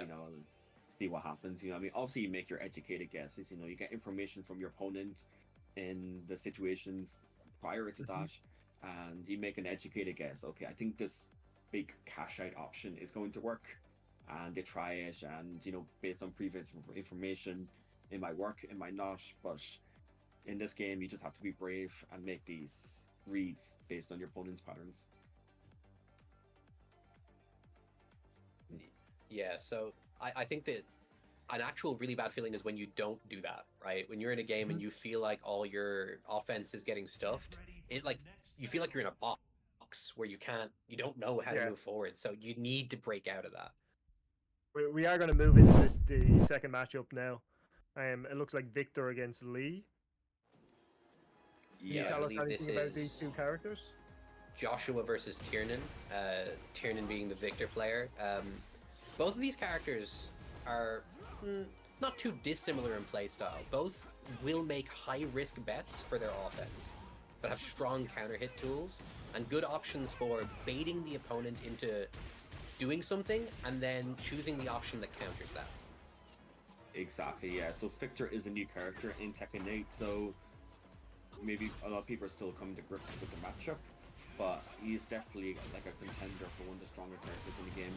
see what happens. Obviously you make your educated guesses. You get information from your opponent in the situations prior to that, and you make an educated guess. Okay, I think this big cash out option is going to work, and they try it, and based on previous information, it might work, it might not. But in this game, you just have to be brave and make these reads based on your opponent's patterns. Yeah, so I think that an actual really bad feeling is when you don't do that, right? When you're in a game and you feel like all your offense is getting stuffed, you feel like you're in a box where you don't know how to move forward. So you need to break out of that. We are going to move into the second matchup now. It looks like Victor against Lee. Can you tell us anything about these two characters? Joshua versus Tiernan. Tiernan being the Victor player. Both of these characters are not too dissimilar in playstyle. Both will make high-risk bets for their offense, but have strong counter-hit tools and good options for baiting the opponent into doing something and then choosing the option that counters that. Exactly, yeah. So Victor is a new character in Tekken 8, so maybe a lot of people are still coming to grips with the matchup. but he's definitely like a contender for one of the stronger characters in the game.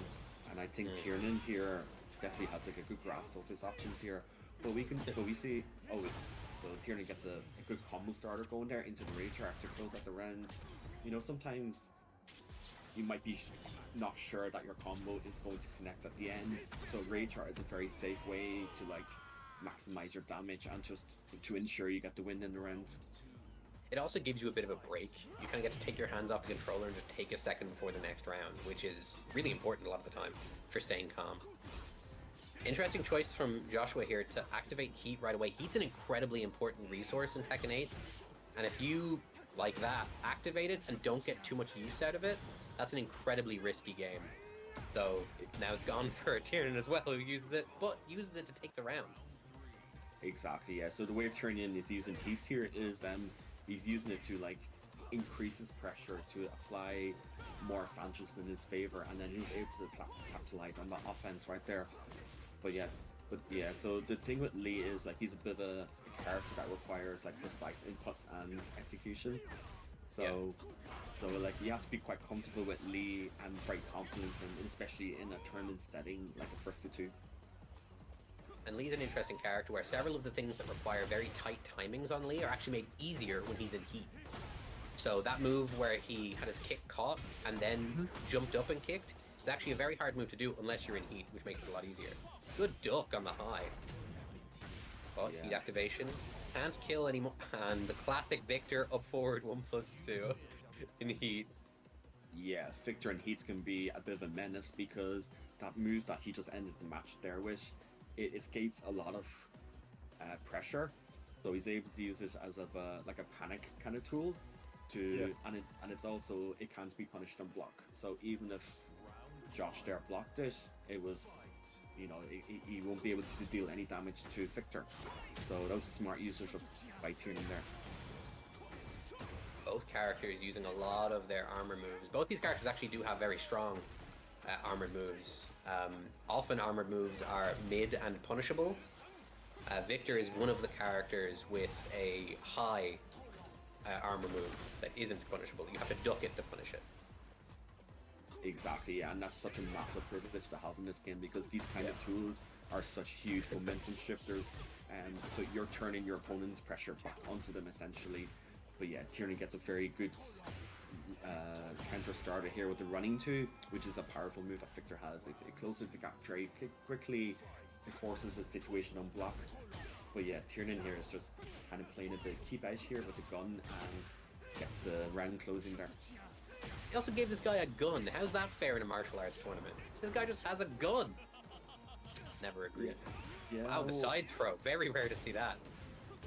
And I think Tiernan here definitely has like a good grasp of his options here. But we see, so Tiernan gets a good combo starter going there into the Rage Arc to close out the round. You know, sometimes you might be not sure that your combo is going to connect at the end, so Rage Art is a very safe way to like maximize your damage and just to ensure you get the win in the round. It also gives you a bit of a break. You kind of get to take your hands off the controller and just take a second before the next round, which is really important a lot of the time for staying calm. Interesting choice from Joshua here to activate Heat right away. Heat's an incredibly important resource in Tekken 8, and if you, like that, activate it and don't get too much use out of it, that's an incredibly risky game. So now it's gone for Tiernan as well, who uses it, but uses it to take the round. Exactly, yeah. So the way Tiernan is using Heat here is he's using it to like increase his pressure, to apply more advantages in his favor, and then he's able to capitalize on that offense right there. But yeah, so the thing with Lee is like he's a bit of a character that requires like precise inputs and execution. So like you have to be quite comfortable with Lee and very confident, and especially in a tournament setting like a first to two. And Lee's an interesting character where several of the things that require very tight timings on Lee are actually made easier when he's in Heat. So that move where he had his kick caught and then jumped up and kicked is actually a very hard move to do unless you're in Heat, which makes it a lot easier. Good duck on the high. But Heat activation. Can't kill anymore. And the classic Victor up forward 1+2 in Heat. Yeah, Victor in Heats can be a bit of a menace because that move that he just ended the match there with, it escapes a lot of pressure. So he's able to use it as a panic kind of tool and it's also, it can't be punished on block. So even if Josh there blocked it, it was, you know, he won't be able to deal any damage to Victor. So that was a smart usage by Tiernan there. Both characters using a lot of their armor moves. Both these characters actually do have very strong armored moves. Often armored moves are mid and punishable. Victor is one of the characters with a high armor move that isn't punishable. You have to duck it to punish it. Exactly, yeah, and that's such a massive privilege to have in this game because these kind of tools are such huge momentum shifters, and so you're turning your opponent's pressure back onto them essentially. But yeah, Tiernan gets a very good counter starter here with the running to, which is a powerful move that Victor has. It closes the gap very quickly, it forces a situation on block. But yeah, Tiernan here is just kind of playing a bit keep edge here with the gun and gets the round closing there. He also gave this guy a gun. How's that fair in a martial arts tournament? This guy just has a gun. Never agreed. Yeah, wow, the side throw. Very rare to see that.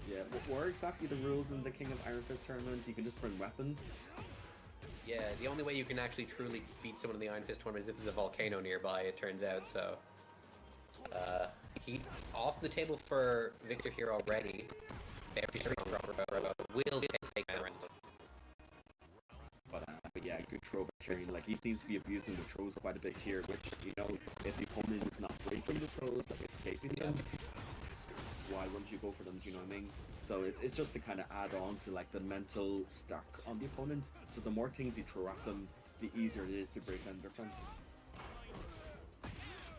Yeah, what are exactly the rules in the King of Iron Fist tournament? You can just bring weapons. Yeah, the only way you can actually truly beat someone in the Iron Fist tournament is if there's a volcano nearby, it turns out, so... Heat off the table for Victor here already. Very strong will take that round. But yeah, good throw by Tiernan. Like, he seems to be abusing the throws quite a bit here, which, you know, if the opponent is not breaking the throws, like escaping them, why wouldn't you go for them, do you know what I mean? So it's just to kind of add on to like the mental stack on the opponent. So the more things you throw at them, the easier it is to break down their defense.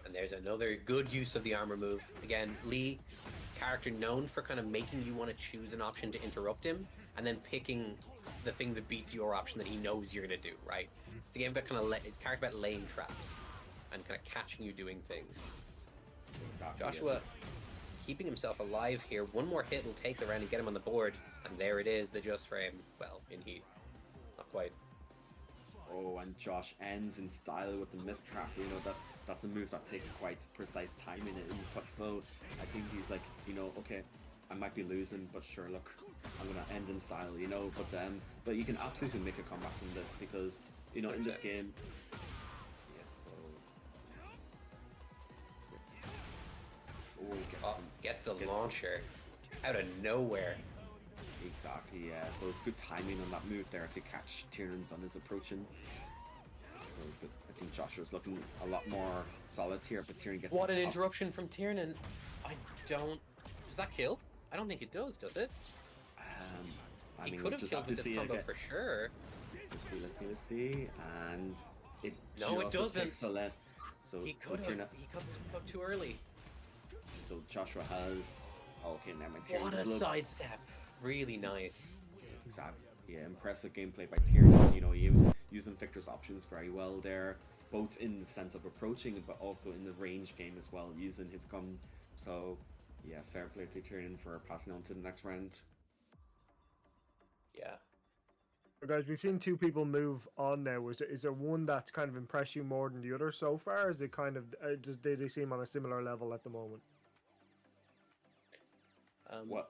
And there's another good use of the armor move. Again, Lee, character known for kind of making you want to choose an option to interrupt him, and then picking the thing that beats your option that he knows you're going to do, right? It's a game about character about laying traps and kind of catching you doing things. Exactly, Joshua keeping himself alive here. One more hit will take the round and get him on the board. And there it is, the just frame. Well, in Heat. Not quite. Oh, and Josh ends in style with the mistrap. You know, that's a move that takes quite precise timing and input. So I think he's like, you know, okay, I might be losing, but sure, look, I'm gonna end in style, you know. But you can absolutely make a comeback from this because, you know, in this game. Gets the launcher out of nowhere. Exactly, yeah. So it's good timing on that move there to catch Tiernan's on his approaching. So, I think Joshua's looking a lot more solid here, but Tiernan gets... What an interruption from Tiernan. Does that kill? I don't think it does it? I He mean, could have just killed have to with see this combo again. for sure. Let's see. And it No, it just doesn't. pixel it. So He could have. He could have up too early. So Joshua has. Okay, now my Tyrion. What a sidestep! Really nice. Exactly. Yeah, impressive gameplay by Tyrion. You know, he was using Victor's options very well there, both in the sense of approaching, but also in the range game as well, using his gun. So, yeah, fair play to Tyrion for passing on to the next round. Yeah. So guys, we've seen two people move on now. Is there one that's kind of impressed you more than the other so far? Is it kind of just do they seem on a similar level at the moment?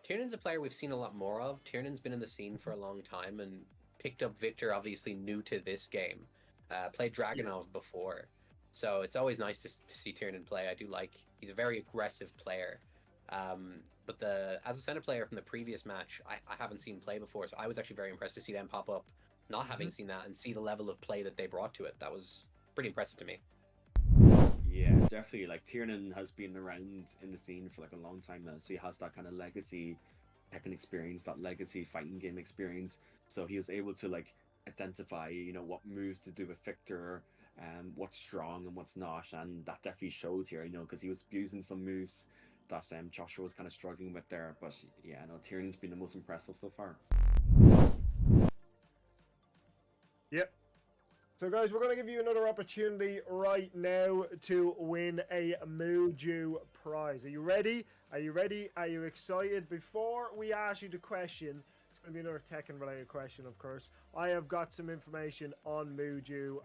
Tiernan's a player we've seen a lot more of. Tiernan's been in the scene for a long time and picked up Victor, obviously new to this game. Played Dragunov before. So it's always nice to see Tiernan play. I do like, he's a very aggressive player. But as a center player from the previous match, I haven't seen play before, so I was actually very impressed to see them pop up, not having seen that, and see the level of play that they brought to it. That was pretty impressive to me. Yeah, definitely. Like, Tiernan has been around in the scene for like a long time now, so he has that kind of legacy Tekken experience, that legacy fighting game experience. So he was able to like identify, you know, what moves to do with Victor, what's strong and what's not, and that definitely showed here, you know, because he was using some moves that Joshua was kind of struggling with there. But yeah, no, Tiernan's been the most impressive so far. Yep. So guys, we're going to give you another opportunity right now to win a Mooju prize. Are you ready? Are you ready? Are you excited? Before we ask you the question, it's going to be another Tekken related question, of course. I have got some information on Mooju,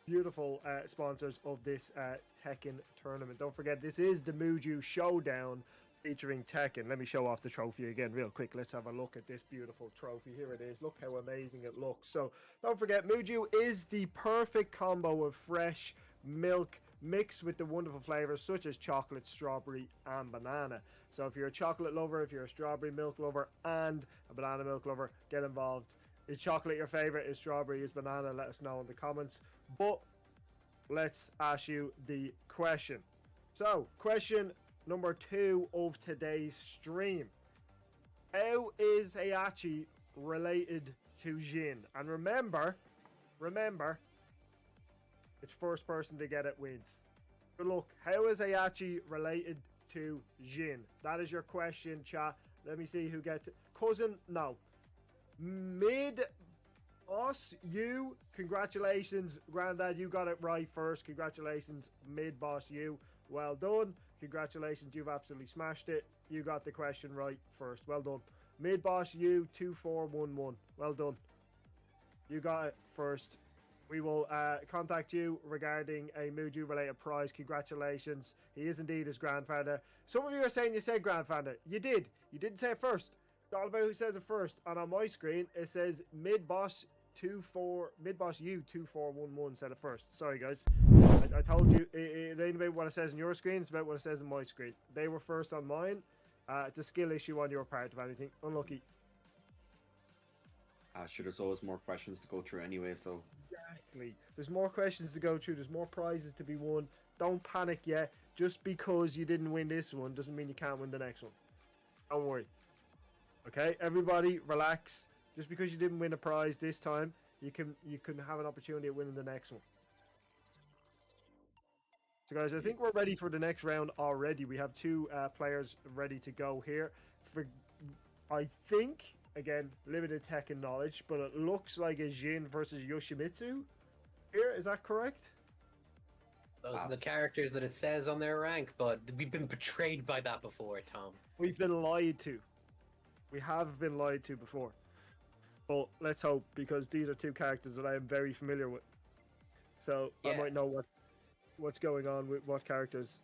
beautiful sponsors of this Tekken tournament. Don't forget, this is the Mooju Showdown featuring Tekken. Let me show off the trophy again real quick. Let's have a look at this beautiful trophy. Here it is. Look how amazing it looks. So don't forget, Mooju is the perfect combo of fresh milk mixed with the wonderful flavors such as chocolate, strawberry, and banana. So if you're a chocolate lover, if you're a strawberry milk lover, and a banana milk lover, get involved. Is chocolate your favorite? Is strawberry? Is banana? Let us know in the comments. But let's ask you the question. So, question number 2 of today's stream. How is Heihachi related to Jin? And remember, it's first person to get it wins. Good luck. How is Heihachi related to Jin? That is your question, chat. Let me see who gets it. Cousin, no. Mid Boss, you, congratulations, Grandad, you got it right first. Congratulations, Mid Boss, you. Well done. Congratulations, you've absolutely smashed it. You got the question right first. Well done. Mid Boss, you, 2411. Well done. You got it first. We will contact you regarding a Mooju related prize. Congratulations. He is indeed his grandfather. Some of you are saying you said grandfather. You did. You didn't say it first. It's all about who says it first. And on my screen, it says Midboss you 2411 said it first. Sorry, guys. I told you it ain't about what it says on your screen. It's about what it says on my screen. They were first on mine. It's a skill issue on your part, if anything. Unlucky. Sure, there's always more questions to go through anyway, so... Exactly. There's more questions to go through. There's more prizes to be won. Don't panic yet. Just because you didn't win this one doesn't mean you can't win the next one. Don't worry. Okay, everybody, relax. Just because you didn't win a prize this time, you can have an opportunity of winning the next one. So, guys, I think we're ready for the next round already. We have 2 players ready to go here. I think, again, limited Tekken knowledge, but it looks like a Jin versus Yoshimitsu here. Is that correct? Those are the characters that it says on their rank, but we've been betrayed by that before, Tom. We've been lied to. We have been lied to before. But let's hope, because these are 2 characters that I am very familiar with. So yeah. I might know what's going on with what characters.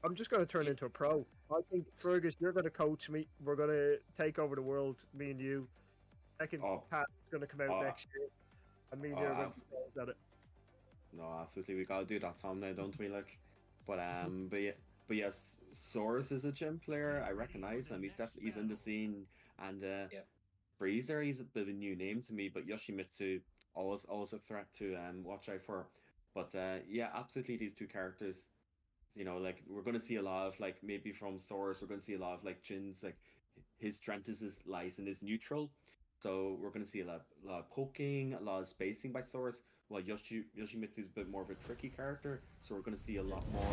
I'm just going to turn into a pro. I think, Fergus, you're going to coach me. We're going to take over the world, me and you. Tekken Pat's going to come out next year. And me and you are going to be pros at it. No, absolutely. We got to do that, Tom, now, don't we? Like, but yes, Source is a gym player. I recognize him. He's in the scene. And Breezer, he's a bit of a new name to me, but Yoshimitsu, always a threat to watch out for. But yeah, absolutely, these 2 characters, you know, like, we're going to see a lot of, like, maybe from Source, we're going to see a lot of, like, Jin's, like, his strength lies in his neutral. So we're going to see a lot of poking, a lot of spacing by Source. While Yoshimitsu's a bit more of a tricky character, so we're going to see a lot more,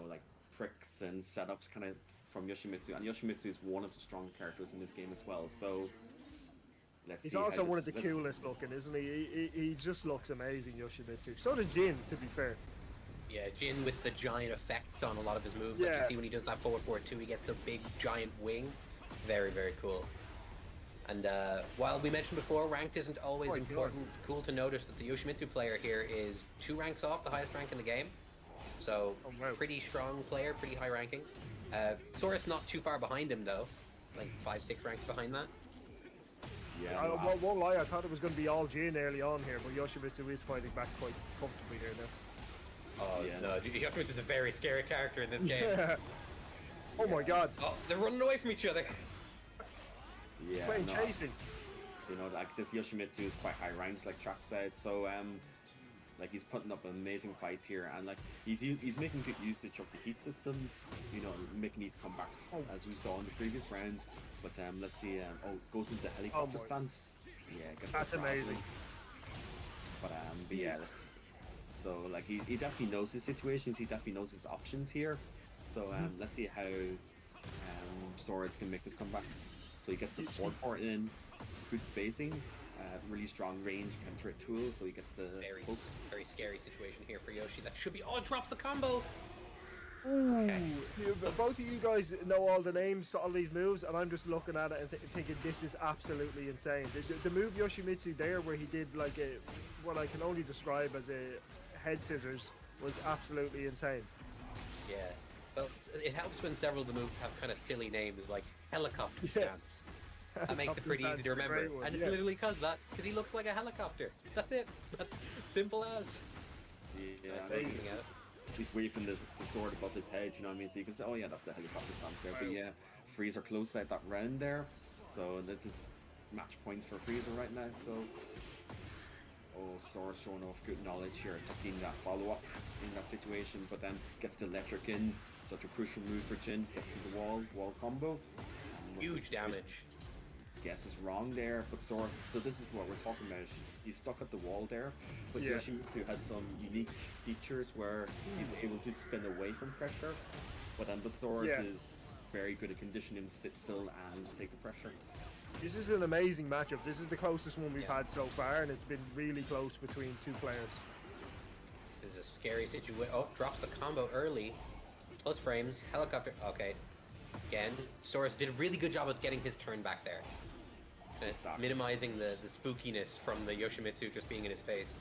like tricks and setups kind of from Yoshimitsu. And Yoshimitsu is one of the strong characters in this game as well. So let's He's see. also one of the coolest looking, isn't he? He just looks amazing, Yoshimitsu. So did Jin, to be fair. Yeah, Jin with the giant effects on a lot of his moves. Like you see when he does that forward 4-2, he gets the big giant wing. Very, very cool. And while we mentioned before, ranked isn't always important, cool to notice that the Yoshimitsu player here is 2 ranks off the highest rank in the game. So, pretty strong player, pretty high ranking. Sora's not too far behind him though, like 5-6 ranks behind that. Yeah, I won't lie, I thought it was going to be all Jin early on here, but Yoshimitsu is fighting back quite comfortably here now. Oh, yeah. No, Yoshimitsu is a very scary character in this game. Yeah. Oh my god. Oh, they're running away from each other. Yeah, playing chasing. Like this Yoshimitsu is quite high ranked, like Track said. So, like he's putting up an amazing fight here, and like he's making good usage of the heat system. Making these comebacks as we saw in the previous round. But let's see. Goes into helicopter stance. Yeah, I guess that's amazing. But yeah, so like he definitely knows his situations. He definitely knows his options here. So let's see how Soros can make this comeback. So he gets the forward port in, good spacing, really strong range counter tool, so he gets the very scary situation here for Yoshi. That should be drops the combo. Ooh, okay. Both of you guys know all the names to all these moves, and I'm just looking at it and thinking this is absolutely insane. The move Yoshimitsu there, where he did like what I can only describe as a head scissors, was absolutely insane. Yeah. Well, it helps when several of the moves have kind of silly names like helicopter stance. That makes it pretty easy to remember. And it's literally because he looks like a helicopter. That's it. That's simple as. Yeah, he's waving the sword above his head, you know what I mean? So you can say, oh yeah, that's the helicopter stance there. But yeah, Freezer closed out that round there. So this is match points for Freezer right now. So, Sora's showing off good knowledge here, taking that follow-up in that situation, but then gets the electric in. Such a crucial move for Jin. Gets to the wall combo. Huge damage. Guess is wrong there, but Sora. So this is what we're talking about. He's stuck at the wall there, but Yoshimitsu has some unique features where he's able to spin away from pressure. But then the Soros is very good at conditioning him to sit still and take the pressure. This is an amazing matchup. This is the closest one we've had so far, and it's been really close between 2 players. This is a scary situation. Oh, drops the combo early. Plus frames, helicopter. Okay. Again, Soros did a really good job of getting his turn back there. Minimizing the spookiness from the Yoshimitsu just being in his face.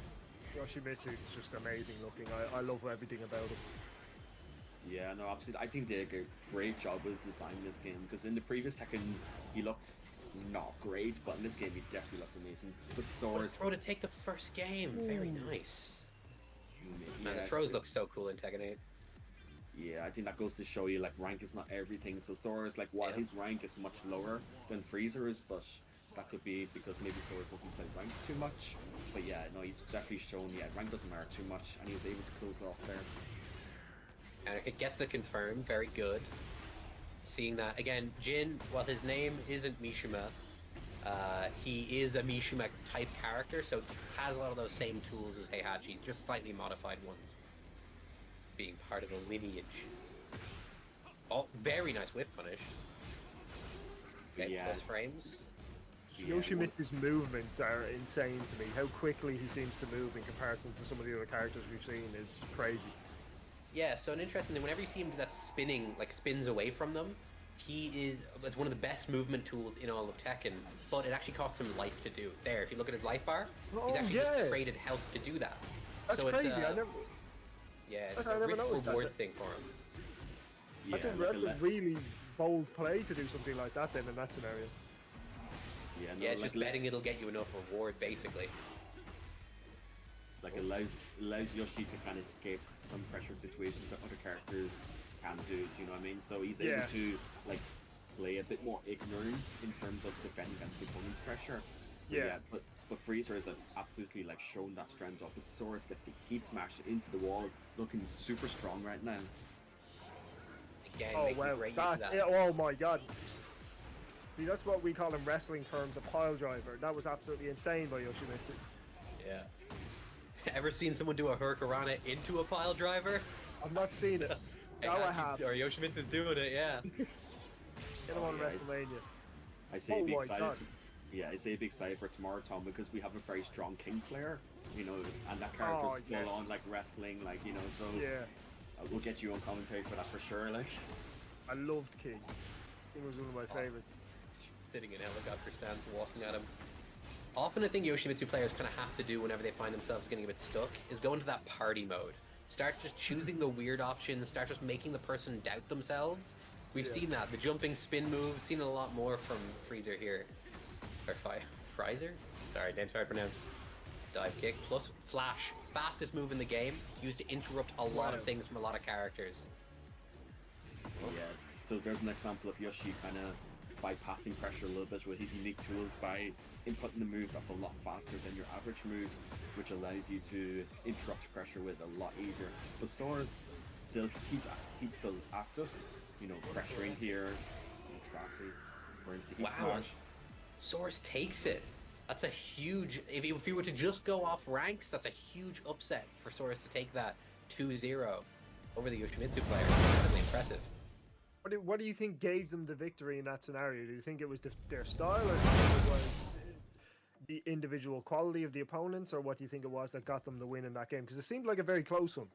Yoshimitsu is just amazing looking. I love everything about him. Yeah, no, absolutely. I think they did a great job with designing this game, because in the previous Tekken, he looks not great, but in this game, he definitely looks amazing. The Soros throw to take the first game. Very nice. Man, Yeah, the throws look so cool in Tekken 8. Yeah, I think that goes to show you, like, rank is not everything. So Sora's, like, while his rank is much lower than Freezer's, but that could be because maybe Sora's doesn't play ranks too much. But yeah, no, he's definitely shown, rank doesn't matter too much, and he was able to close it off there. And it gets the confirm, very good. Seeing that, again, Jin, while his name isn't Mishima, he is a Mishima type character, so has a lot of those same tools as Heihachi, just slightly modified ones. Being part of the lineage. Oh, very nice whip punish. Okay, plus frames. Yoshimitsu's movements are insane to me. How quickly he seems to move in comparison to some of the other characters we've seen is crazy. Yeah, so an interesting thing, whenever you see him do that spinning, like spins away from them, it's one of the best movement tools in all of Tekken, but it actually costs him life to do. There, if you look at his life bar, he's actually just traded health to do that. That's so crazy, it's, I never... Yeah, it's a risk-reward thing for him. Yeah, that's a really bold play to do something like that then in that scenario. Yeah, just betting it'll get you enough reward, basically. Like, allows Yoshi to kind of escape some pressure situations that other characters can't do, do you know what I mean? So he's able to, like, play a bit more ignorant in terms of defending against the opponent's pressure. But Freezer has absolutely like shown that strength off. His Soros gets the heat smash into the wall, looking super strong right now. Again, oh wow! Oh my god! See, that's what we call in wrestling terms a pile driver. That was absolutely insane by Yoshimitsu. Yeah. Ever seen someone do a Hurricanrana into a pile driver? I've not seen it. Now I have. Or Yoshimitsu's doing it, yeah. Get him on WrestleMania. I say Oh be my excited. God. Yeah, I say be excited for tomorrow, Tom, because we have a very strong King player, you know, and that character's yes. full on like wrestling, like, you know. So Yeah, we'll get you on commentary for that for sure. Like, I loved King. King was one of my favorites. Sitting in helicopter stands, walking at him. Often a thing Yoshimitsu players kind of have to do whenever they find themselves getting a bit stuck is go into that party mode. Start just choosing the weird options, start just making the person doubt themselves. We've seen that, the jumping spin moves, seen it a lot more from Freezer here. Or Frizer? Sorry, name's hard to pronounce. Dive kick plus flash. Fastest move in the game, used to interrupt a lot of things from a lot of characters. yeah. So there's an example of Yoshi kind of bypassing pressure a little bit with his unique tools by inputting the move that's a lot faster than your average move, which allows you to interrupt pressure with a lot easier. But Sora's still he's still active, you know, pressuring here. Exactly. Burns the heat smash. Source takes it. That's a huge... If he were to just go off ranks, that's a huge upset for Source to take that 2-0 over the Yoshimitsu player. Incredibly impressive. What do you think gave them the victory in that scenario? Do you think it was their style, or do you think it was the individual quality of the opponents, or what do you think it was that got them the win in that game? Because it seemed like a very close one.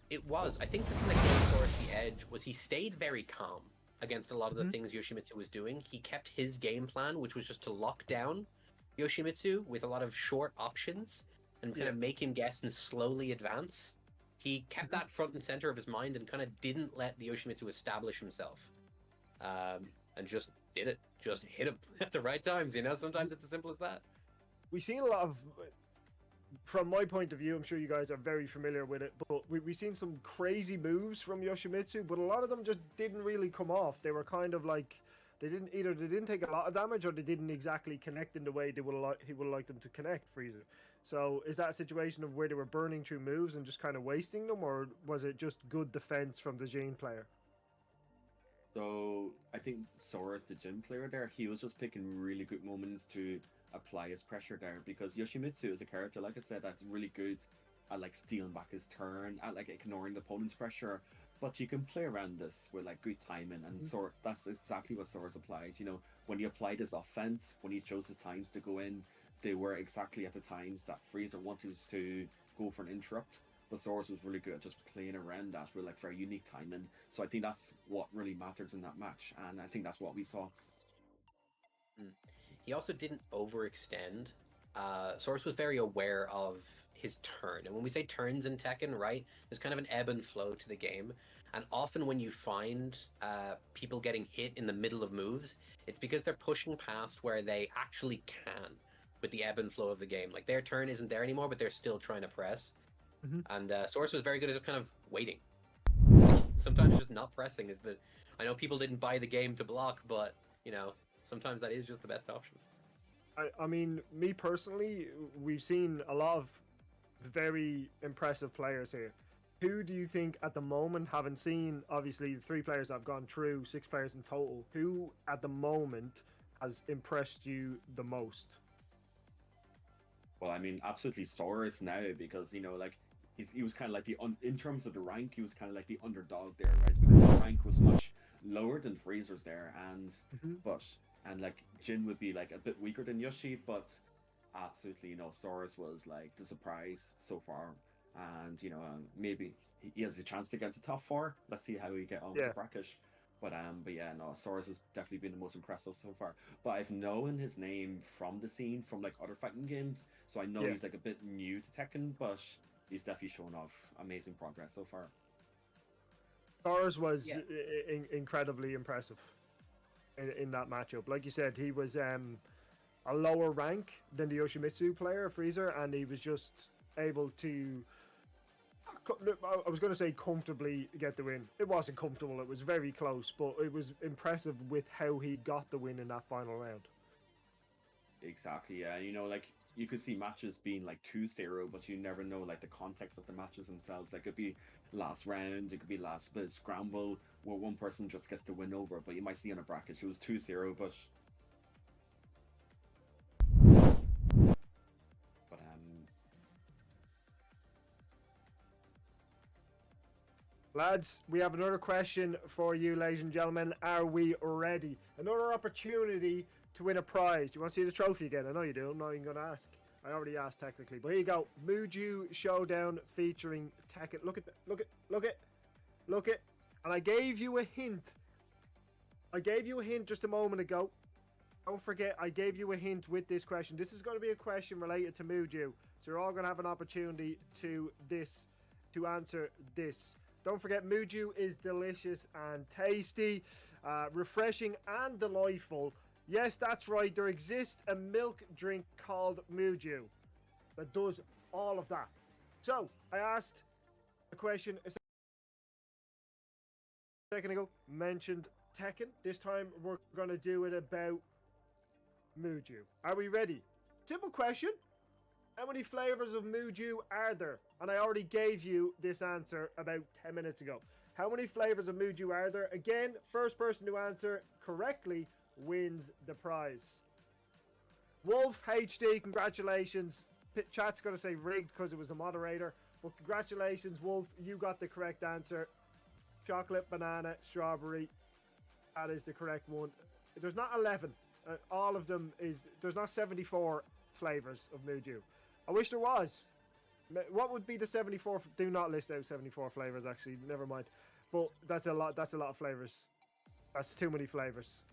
It was. I think the thing that gave Source the edge was he stayed very calm against a lot of the things Yoshimitsu was doing. He kept his game plan, which was just to lock down Yoshimitsu with a lot of short options and kind of make him guess and slowly advance. He kept that front and center of his mind and kind of didn't let the Yoshimitsu establish himself. And just did it. Just hit him at the right times, you know? Sometimes it's as simple as that. We've seen a lot of, from my point of view, I'm sure you guys are very familiar with it, but we've seen some crazy moves from Yoshimitsu, but a lot of them just didn't really come off. They were kind of like, they didn't take a lot of damage, or they didn't exactly connect in the way he would have liked them to connect, Freezer. So is that a situation of where they were burning through moves and just kind of wasting them, or was it just good defense from the Jin player? So I think Sora's the Jin player there. He was just picking really good moments to apply his pressure there, because Yoshimitsu is a character, like I said, that's really good at like stealing back his turn, at like ignoring the opponent's pressure. But you can play around this with like good timing, and Sora, that's exactly what Sora's applied. You know, when he applied his offense, when he chose his times to go in, they were exactly at the times that Freezer wanted to go for an interrupt. But Soros was really good at just playing around that with like very unique timing. So I think that's what really mattered in that match, and I think that's what we saw. He also didn't overextend. Source was very aware of his turn. And when we say turns in Tekken, right, there's kind of an ebb and flow to the game. And often when you find people getting hit in the middle of moves, it's because they're pushing past where they actually can with the ebb and flow of the game. Like their turn isn't there anymore, but they're still trying to press. And Source was very good at just kind of waiting. Sometimes just not pressing is the... I know people didn't buy the game to block, but, you know, sometimes that is just the best option. I mean, me personally, we've seen a lot of very impressive players here. Who do you think at the moment, having seen obviously the 3 players that have gone through, 6 players in total, who at the moment has impressed you the most? Well, I mean, absolutely Soros now, because, you know, like, he was kind of like in terms of the rank, he was kind of like the underdog there, right? Because the rank was much lower than Freezer's there, and and like Jin would be like a bit weaker than Yoshi, but absolutely, you know, Soros was like the surprise so far, and you know, maybe he has a chance to get into top 4. Let's see how we get on with the bracket. But yeah, no, Soros has definitely been the most impressive so far. But I've known his name from the scene, from like other fighting games, so I know he's like a bit new to Tekken, but he's definitely shown off amazing progress so far. Soros was incredibly impressive in that matchup. Like you said, he was a lower rank than the Yoshimitsu player, Freezer, and he was just able to, I was going to say comfortably get the win. It wasn't comfortable, it was very close, but it was impressive with how he got the win in that final round. Exactly, yeah. You know, like, you could see matches being like 2-0, but you never know like the context of the matches themselves. Like, it could be last round, it could be last bit scramble, where one person just gets the win over. But you might see on a bracket it was 2-0, but Lads, we have another question for you, ladies and gentlemen. Are we ready? Another opportunity to win a prize. Do you want to see the trophy again? I know you do. I'm not even going to ask. I already asked technically. But here you go. Mooju Showdown featuring Tekken. Look at. And I gave you a hint. Just a moment ago. Don't forget, I gave you a hint with this question. This is going to be a question related to Mooju. So you're all going to have an opportunity to answer this. Don't forget, Mooju is delicious and tasty, refreshing and delightful. Yes, that's right. There exists a milk drink called Mooju that does all of that. So, I asked a question a second ago, mentioned Tekken. This time, we're going to do it about Mooju. Are we ready? Simple question. How many flavors of Mooju are there? And I already gave you this answer about 10 minutes ago. How many flavors of Mooju are there? Again, first person to answer correctly wins the prize. Wolf HD, congratulations. Chat's going to say rigged because it was the moderator. But congratulations, Wolf. You got the correct answer. Chocolate, banana, strawberry. That is the correct one. There's not 11. All of them is... There's not 74 flavors of Mooju. I wish there was. What would be the 74? Do not list out 74 flavors, actually. Never mind. But that's a lot. That's a lot of flavors. That's too many flavors.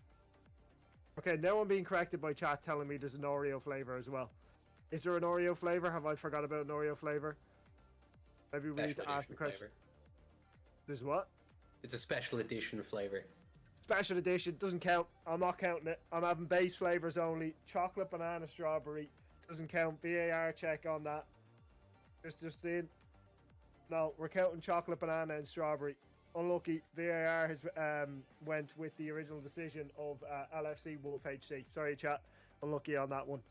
Okay, now I'm being corrected by chat telling me there's an Oreo flavor as well. Is there an Oreo flavor? Have I forgot about an Oreo flavor? Maybe we need to ask the question. There's what? It's a special edition flavor. Special edition doesn't count. I'm not counting it. I'm having base flavors only. Chocolate, banana, strawberry. Doesn't count. VAR check on that. Just in. No, we're counting chocolate, banana, and strawberry. Unlucky. VAR has went with the original decision of LFC Wolf HD. Sorry, chat. Unlucky on that one.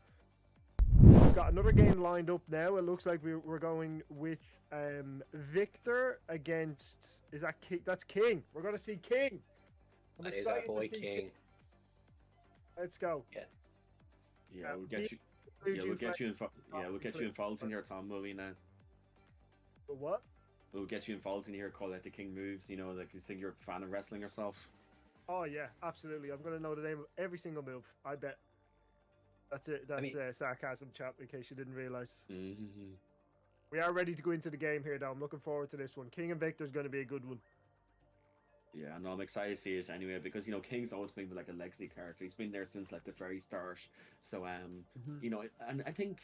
We've got another game lined up now. It looks like we're going with Victor against... Is that King? That's King. We're going to see King. That is our boy King. Let's go. Yeah. Yeah, we'll get you. Yeah, we'll get you involved in here, Tom. Will we now? But what? We'll get you involved in here. Call out the King moves. You know, like you think you're a fan of wrestling yourself. Oh yeah, absolutely. I'm gonna know the name of every single move. I bet. That's it. That's sarcasm, chap. In case you didn't realize. Mm-hmm. We are ready to go into the game here, though. I'm looking forward to this one. King and Victor's going to be a good one. Yeah, no, I'm excited to see it anyway because you know King's always been like a legacy character. He's been there since like the very start. So you know, and I think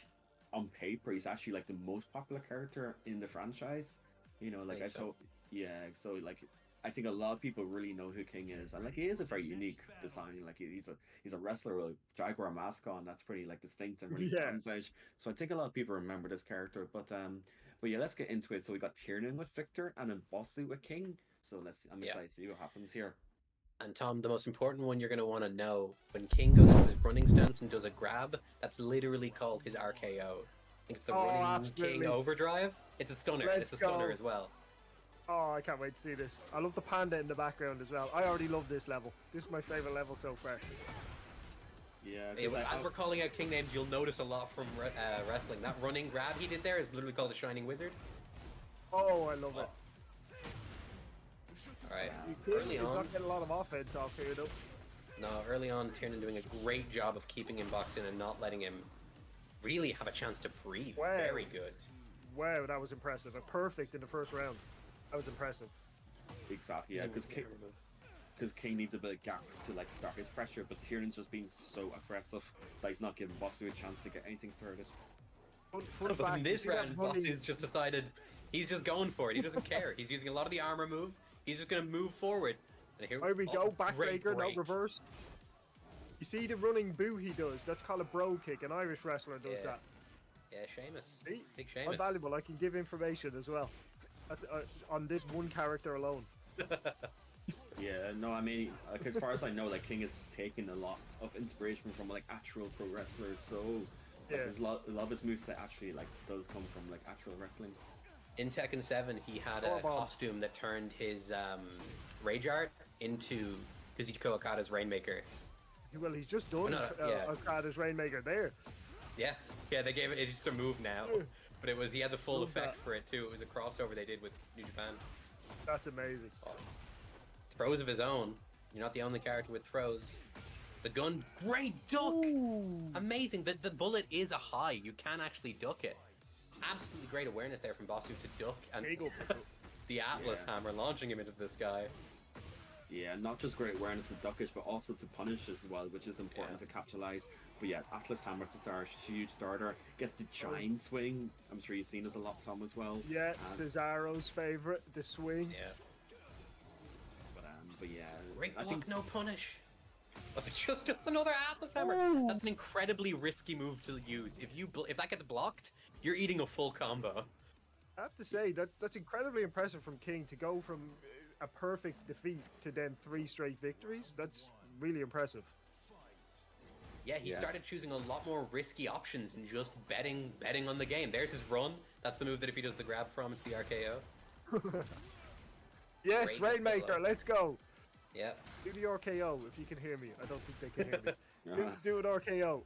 on paper he's actually like the most popular character in the franchise. You know, like so like I think a lot of people really know who King is, and like he is a very unique design. Like he's a wrestler with a Jaguar mask on. That's pretty like distinct and really stands out. So I think a lot of people remember this character. But yeah, let's get into it. So we got Tiernan with Victor and then Bossy with King. So I'm excited to see what happens here. And Tom, the most important one you're going to want to know, when King goes into his running stance and does a grab, that's literally called his RKO. I think it's the running absolutely. King overdrive. It's a stunner. It's a stunner as well. Oh, I can't wait to see this. I love the panda in the background as well. I already love this level. This is my favorite level so far. Yeah. As we're calling out King names, you'll notice a lot from wrestling. That running grab he did there is literally called the Shining Wizard. Oh, I love it. Alright, early on... He's not getting a lot of offense off here, though. No, early on, Tiernan doing a great job of keeping him boxed in and not letting him really have a chance to breathe. Wow. Very good. Wow, that was impressive. A perfect in the first round. That was impressive. Exactly, yeah, because King needs a bit of gap to like start his pressure, but Tiernan's just being so aggressive that he's not giving Bossy a chance to get anything started. But in this round, Bossy's just decided he's just going for it. He doesn't care. He's using a lot of the armor move. He's just going to move forward. And here we go. Backbreaker, not reversed. You see the running boo he does? That's called a bro kick. An Irish wrestler does that. Yeah, Sheamus. See? Big Sheamus. I'm valuable. I can give information as well. On this one character alone. Yeah, no, I mean, like, as far as I know, like King has taken a lot of inspiration from like actual pro wrestlers. So there's a lot of his moves that actually like does come from like actual wrestling. In Tekken 7, he had a costume that turned his Rage Art into Kazuchika Okada's Rainmaker. Well, he's just done Okada's Rainmaker there. Yeah, they gave it. It's just a move now, but he had the full effect for it too. It was a crossover they did with New Japan. That's amazing. Throws of his own. You're not the only character with throws. The gun, great duck! Ooh. Amazing. The bullet is a high. You can actually duck it. Absolutely great awareness there from Basu to duck and the Atlas Hammer launching him into the sky. Yeah, not just great awareness of duckish, but also to punish as well, which is important to capitalize. But yeah, Atlas Hammer to start, huge starter. Gets the giant swing. I'm sure you've seen this a lot, Tom, as well. Yeah, Cesaro's favorite, the swing. Yeah. But yeah, great block, no punish. Just another Atlas Hammer. Ooh. That's an incredibly risky move to use. If that gets blocked, you're eating a full combo. I have to say that's incredibly impressive from King to go from a perfect defeat to then 3 straight victories. That's really impressive. Yeah, he started choosing a lot more risky options and just betting on the game. There's his run. That's the move that if he does the grab from, it's the RKO. Yes, great Rainmaker, let's go. Yeah. Do the RKO if you can hear me. I don't think they can hear me. Do an RKO.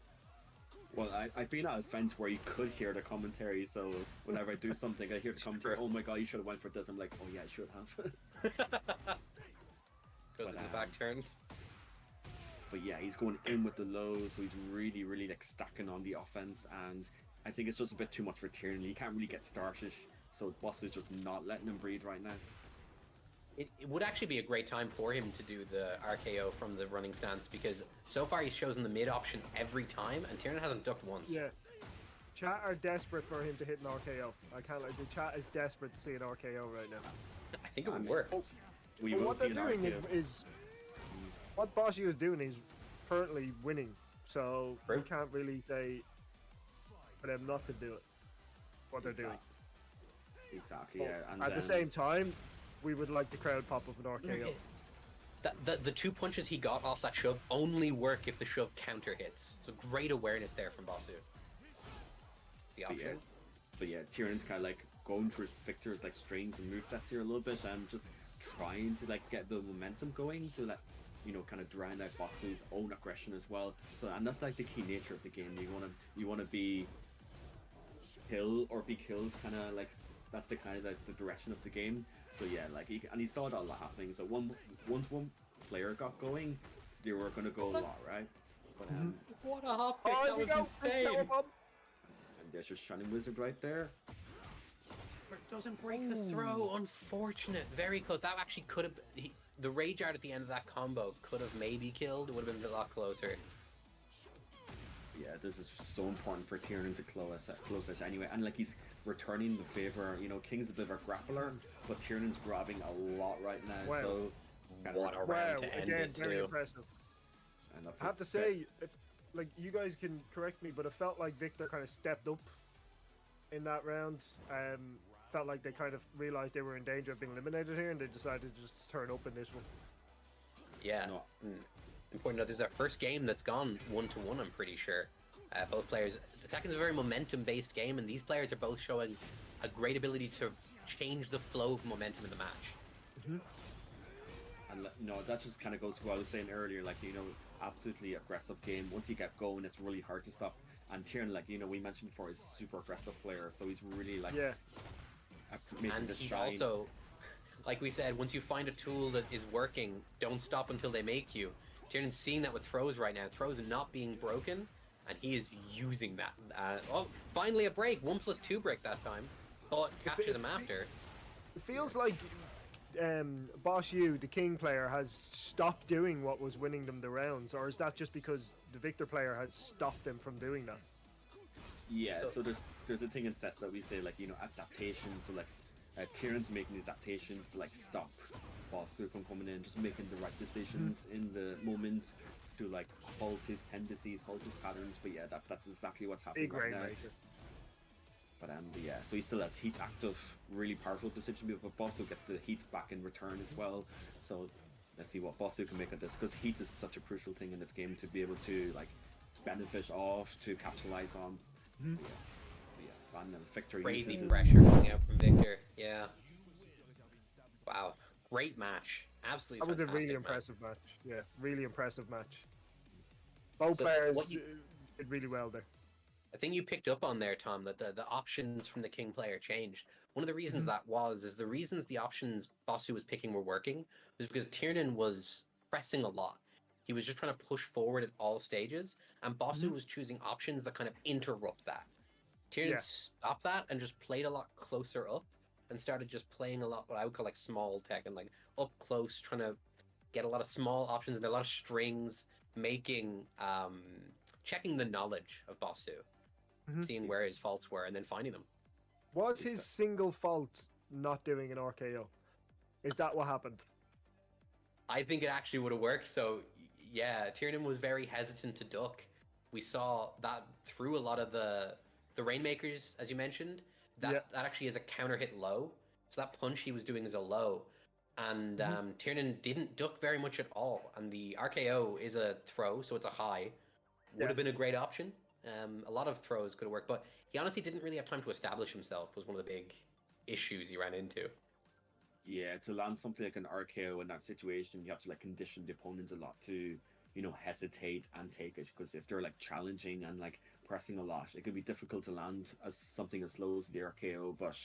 Well, I've been at a fence where you could hear the commentary, so whenever I do something, I hear the commentary, oh my god, you should have went for this. I'm like, oh yeah, I should have. Goes in the back turn. But yeah, he's going in with the lows, so he's really, really like stacking on the offense, and I think it's just a bit too much for Tierney. He can't really get started, so Boss is just not letting him breathe right now. It would actually be a great time for him to do the RKO from the running stance, because so far he's chosen the mid option every time, and Tiernan hasn't ducked once. Yeah. Chat are desperate for him to hit an RKO. I can't like, the chat is desperate to see an RKO right now. I think it would work. What they're doing is what Bossy is doing is currently winning, so we can't really say for them not to do it. What they're doing. Exactly. Yeah. And at the same time, we would like the crowd pop of an RKO. The 2 punches he got off that shove only work if the shove counter hits. So great awareness there from Basu. The option. But yeah, Tiernan's kind of like going through Victor's like strings and movesets here a little bit, and just trying to like get the momentum going to like, you know, kind of drown out Basu's own aggression as well. So, and that's like the key nature of the game. You wanna be kill or be killed, kind of like that's the kind of like the direction of the game. So yeah, like he saw it all happening. So once one player got going, they were gonna go a lot, right? But what a hop kick! That was insane. And there's your Shining Wizard right there. Doesn't break the throw. Unfortunate. Very close. That actually could have. The Rage Art at the end of that combo could have maybe killed. It would have been a lot closer. Yeah, this is so important for Tiernan to close it anyway, and like he's returning the favor. You know, King's a bit of a grappler, but Tiernan's grabbing a lot right now. Wow. So what a round to end it very too. Impressive. And that's I have to say, like you guys can correct me, but it felt like Victor kind of stepped up in that round. Felt like they kind of realized they were in danger of being eliminated here, and they decided to just turn up in this one. Yeah. No. Important to note, this is our first game that's gone 1-1, I'm pretty sure. Both players. The Tekken's a very momentum-based game, and these players are both showing a great ability to change the flow of momentum in the match. And no, that just kind of goes to what I was saying earlier. Like, you know, absolutely aggressive game. Once you get going, it's really hard to stop. And Tiernan, like, you know, we mentioned before, is a super aggressive player, so he's really like and he's also, like we said, once you find a tool that is working, don't stop until they make you. Tiernan's seeing that with throws right now. Throws are not being broken, and he is using that. Finally a break. 1+2 break that time. But captures him after. It feels like Boss U, the King player, has stopped doing what was winning them the rounds, or is that just because the Victor player has stopped them from doing that? Yeah, so there's a thing in sets that we say, like, you know, adaptations. So like Tiernan's making these adaptations to like stop Boss U from coming in, just making the right decisions in the moment to like halt his tendencies, halt his patterns. But yeah, that's exactly what's happening right now. But yeah, so he still has heat active, really powerful position, but Bosu gets the heat back in return as well. So let's see what Bosu can make of this, because heat is such a crucial thing in this game to be able to like benefit off, to capitalize on. And Victor crazy pressure coming out from Victor. Yeah. Wow, great match. Absolutely That was a fantastic, really man. impressive match. Yeah, really impressive match. Both So players what you did really well there. I think you picked up on there, Tom, that the options from the King player changed. One of the reasons Mhm. that is the reasons the options Bossu was picking were working was because Tiernan was pressing a lot. He was just trying to push forward at all stages, and Bossu Mhm. was choosing options that kind of interrupt that. Tiernan Yeah. stopped that and just played a lot closer up and started just playing a lot what I would call like small tech and like up close, trying to get a lot of small options and a lot of strings, making checking the knowledge of Bossu, Mhm. seeing where his faults were, and then finding them. Was his single fault not doing an RKO? Is that what happened? I think it actually would have worked. So yeah, Tiernan was very hesitant to duck. We saw that through a lot of the Rainmakers, as you mentioned. Yeah. That actually is a counter hit low. So that punch he was doing is a low. And Mhm. Tiernan didn't duck very much at all. And the RKO is a throw, so it's a high. Would Yeah. have been a great option. A lot of throws could have worked, but he honestly didn't really have time to establish himself. Was one of the big issues he ran into. Yeah, to land something like an RKO in that situation, you have to like condition the opponent a lot to, hesitate and take it. Because if they're like challenging and like pressing a lot, it could be difficult to land as something as slow as the RKO. But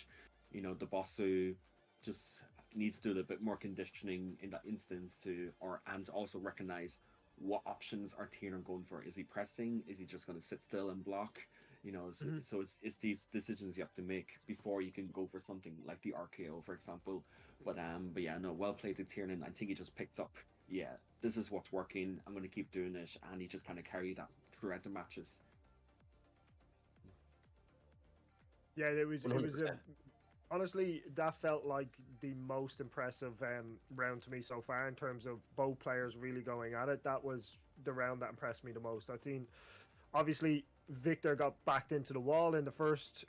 the Bossu just needs to do a bit more conditioning in that instance and also recognize what options are Tiernan going for. Is he pressing? Is he just going to sit still and block? Mhm. So it's these decisions you have to make before you can go for something like the RKO, for example. But yeah, no, well played to Tiernan. I think he just picked up. Yeah, this is what's working. I'm going to keep doing it, and he just kind of carried that throughout the matches. Yeah, it was. It was a 100%. honestly, that felt like the most impressive round to me so far in terms of both players really going at it. That was the round that impressed me the most. I think, obviously, Victor got backed into the wall in the first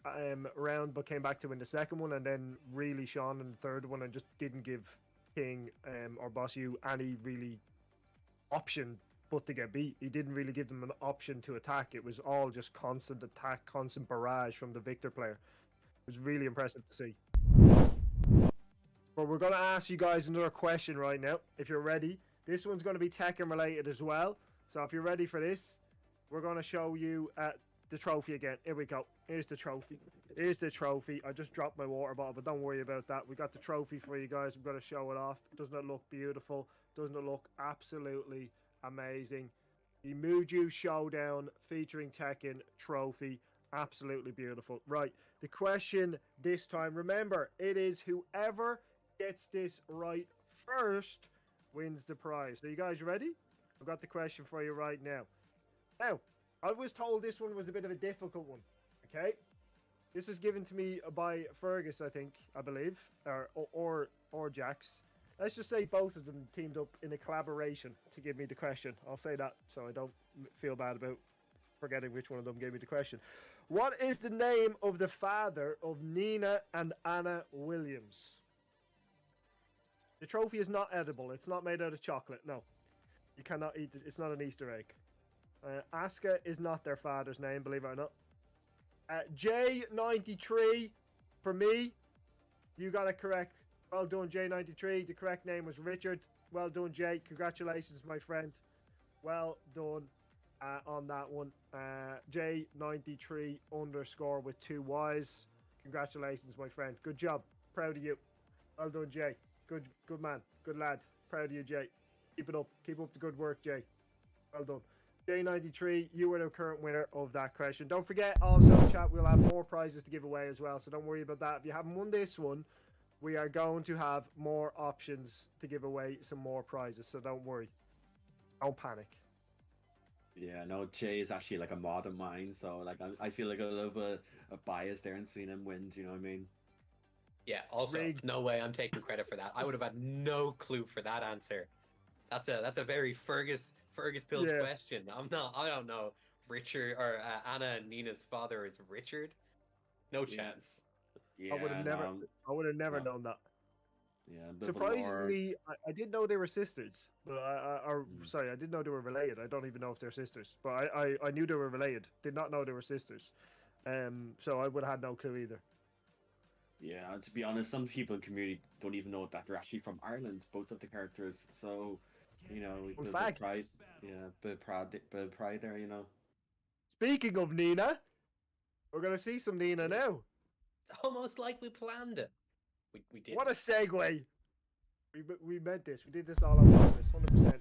round, but came back to win the second one, and then really shone in the third one and just didn't give King or Bossu any really option but to get beat. He didn't really give them an option to attack. It was all just constant attack, constant barrage from the Victor player. It was really impressive to see. But we're going to ask you guys another question right now, if you're ready. This one's going to be Tekken related as well. So if you're ready for this, we're going to show you the trophy again. Here we go. Here's the trophy. Here's the trophy. I just dropped my water bottle, but don't worry about that. We got the trophy for you guys. We're going to show it off. Doesn't it look beautiful? Doesn't it look absolutely amazing? The Mooju Showdown featuring Tekken trophy. Absolutely beautiful. Right. The question this time, remember, it is whoever gets this right first wins the prize. Are you guys ready? I've got the question for you right now. Now, I was told this one was a bit of a difficult one. Okay, this was given to me by Fergus, I believe, or Jax. Let's just say both of them teamed up in a collaboration to give me the question. I'll say that so I don't feel bad about forgetting which one of them gave me the question. What is the name of the father of Nina and Anna Williams? The trophy is not edible. It's not made out of chocolate. No, you cannot eat it. It's not an Easter egg. Asuka is not their father's name, believe it or not. J93, for me, you got it correct. Well done, J93. The correct name was Richard. Well done, Jay. Congratulations, my friend. Well done on that one. J93 underscore with 2 Y's. Congratulations, my friend. Good job. Proud of you. Well done, Jay. Good man. Good lad. Proud of you, Jay. Keep it up. Keep up the good work, Jay. Well done. J93, you were the current winner of that question. Don't forget, also, chat, we'll have more prizes to give away as well, so don't worry about that. If you haven't won this one, we are going to have more options to give away some more prizes, so don't worry. Don't panic. Yeah, no, Jay is actually like a mod of mine, so like I feel like a little bit of bias there and seeing him win. Do you know what I mean? Yeah. Also, Rigged. no way I'm taking credit for that. I would have had no clue for that answer. That's a very Fergus built question. I don't know. Richard or Anna and Nina's father is Richard. No chance. Yeah, I would have never. no, I would have never no, known that. yeah, a bit of a lore. Surprisingly, I did know they were sisters, but Mm. sorry, I did know they were related. I don't even know if they're sisters, but I knew they were related. Did not know they were sisters. So I would have had no clue either. Yeah, to be honest, some people in the community don't even know that they're actually from Ireland, both of the characters. So, you know, In bit of fact, pride, yeah, bit of pride there, you know. speaking of Nina, we're gonna see some Nina now. It's almost like we planned it. We did. What a segue! We meant this. We did this all on purpose, 100%.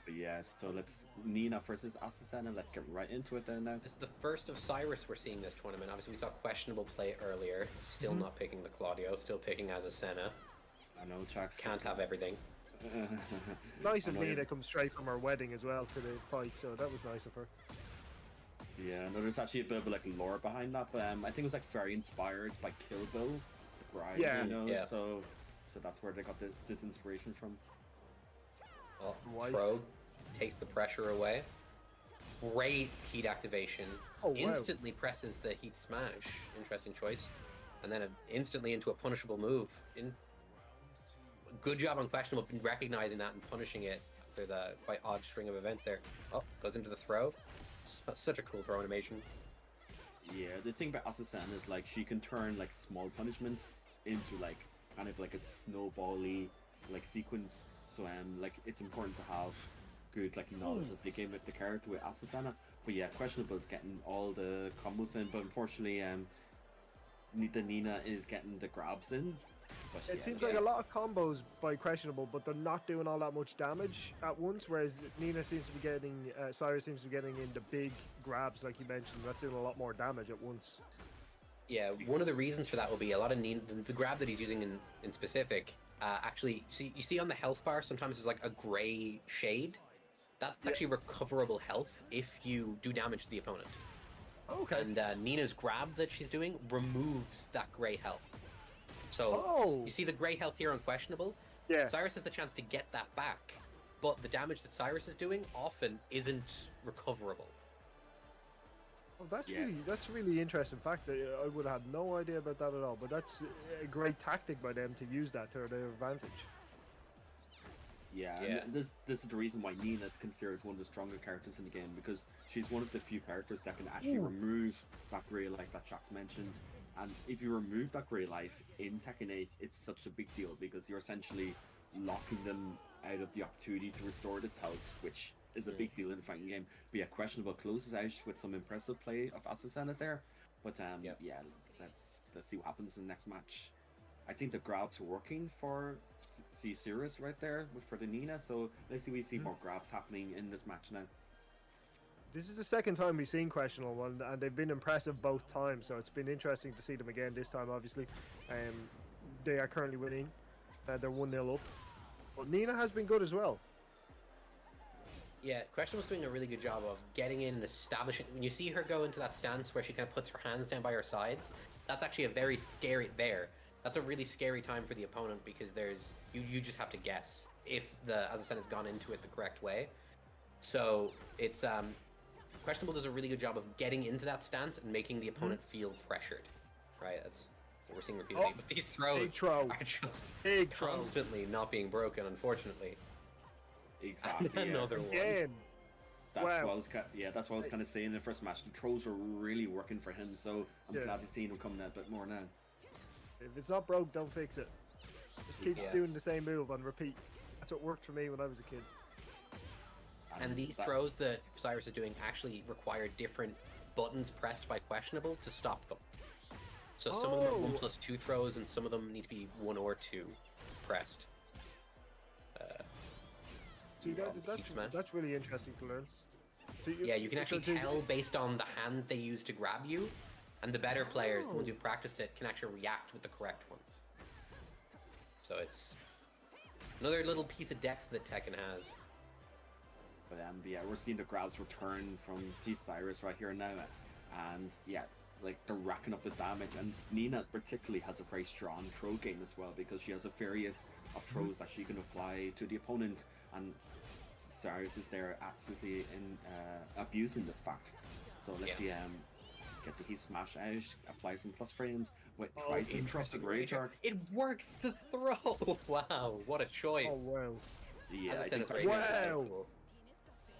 But yeah, so let's Nina versus Azucena. Let's get right into it then now. This is the first of Cyrus we're seeing this tournament. Obviously, we saw questionable play earlier. Still not picking the Claudio. Still picking Azucena. I know, Jax. Can't have everything. Nice of Nina come straight from her wedding as well to the fight, so that was nice of her. Yeah, no, there's actually a bit of like lore behind that, but I think it was like very inspired by Kill Bill, the bride, Yeah. you know. Yeah. So that's where they got this inspiration from. Well, Wife. Throw takes the pressure away. Great heat activation. Oh, wow. Instantly presses the heat smash. Interesting choice. And then instantly into a punishable move. Good job on questionable recognizing that and punishing it after the quite odd string of events there. Oh, goes into the throw. Such a cool throw animation. Yeah, the thing about Azucena is like she can turn like small punishment into like kind of like a snowbally like sequence. So like it's important to have good like knowledge of the game with the character with Azucena. But yeah, questionable is getting all the combos in, but unfortunately the Nina is getting the grabs in. But It seems like a lot of combos by questionable, but they're not doing all that much damage at once. Whereas Nina seems to be getting, Cyrus seems to be getting into big grabs, like you mentioned. That's doing a lot more damage at once. Yeah, one of the reasons for that will be a lot of the grab that he's using in specific. Actually, you see on the health bar sometimes there's like a gray shade. That's actually recoverable health if you do damage to the opponent. Okay. And Nina's grab that she's doing removes that gray health. So you see the gray health here on questionable. Yeah. Cyrus has the chance to get that back, but the damage that Cyrus is doing often isn't recoverable. Oh, that's really interesting fact. I would have had no idea about that at all. But that's a great tactic by them to use that to their advantage. Yeah, and this is the reason why Nina is considered one of the stronger characters in the game, because she's one of the few characters that can actually remove that grey life that Jax mentioned. And if you remove that grey life in Tekken 8, it's such a big deal because you're essentially locking them out of the opportunity to restore this health, which is a big deal in the fighting game. But yeah, questionable closes out with some impressive play of Azucena there. But yeah, let's see what happens in the next match. I think the grabs are working for Sirius right there for the Nina, so let's see we see more grabs happening in this match now. This is the second time we've seen questionable one, and they've been impressive both times. So it's been interesting to see them again this time. Obviously, they are currently winning. They're 1-0 up, but Nina has been good as well. Yeah, Questionable's doing a really good job of getting in and establishing. When you see her go into that stance where she kind of puts her hands down by her sides, that's actually a very scary That's a really scary time for the opponent because you just have to guess if the Azucena has gone into it the correct way. So it's Questionable does a really good job of getting into that stance and making the opponent feel pressured. Right, that's what we're seeing repeatedly. But these throws are just constantly not being broken, unfortunately. Exactly. Another one. That's what I was that's what I was kind of saying in the first match. The throws were really working for him, so I'm glad to see him coming out a bit more now. If it's not broke, don't fix it. Just keep doing the same move on repeat. That's what worked for me when I was a kid. And these throws that Cyrus is doing actually require different buttons pressed by questionable to stop them. So some of them are 1+2 throws, and some of them need to be 1 or 2 pressed. See, that's really interesting to learn. So you can actually tell based on the hands they use to grab you, and the better players, the ones who practiced it, can actually react with the correct ones. So it's another little piece of depth that Tekken has. But yeah, we're seeing the grabs return from Cyrus right here now, and yeah, like they're racking up the damage. And Nina particularly has a very strong throw game as well because she has a various of throws that she can apply to the opponent, and Cyrus is there absolutely abusing this fact. So let's see get the heat smash out, apply some plus frames. Wait, tries the interesting rage art. It works to throw. Wow, what a choice. Oh wow. Yeah, I think wow.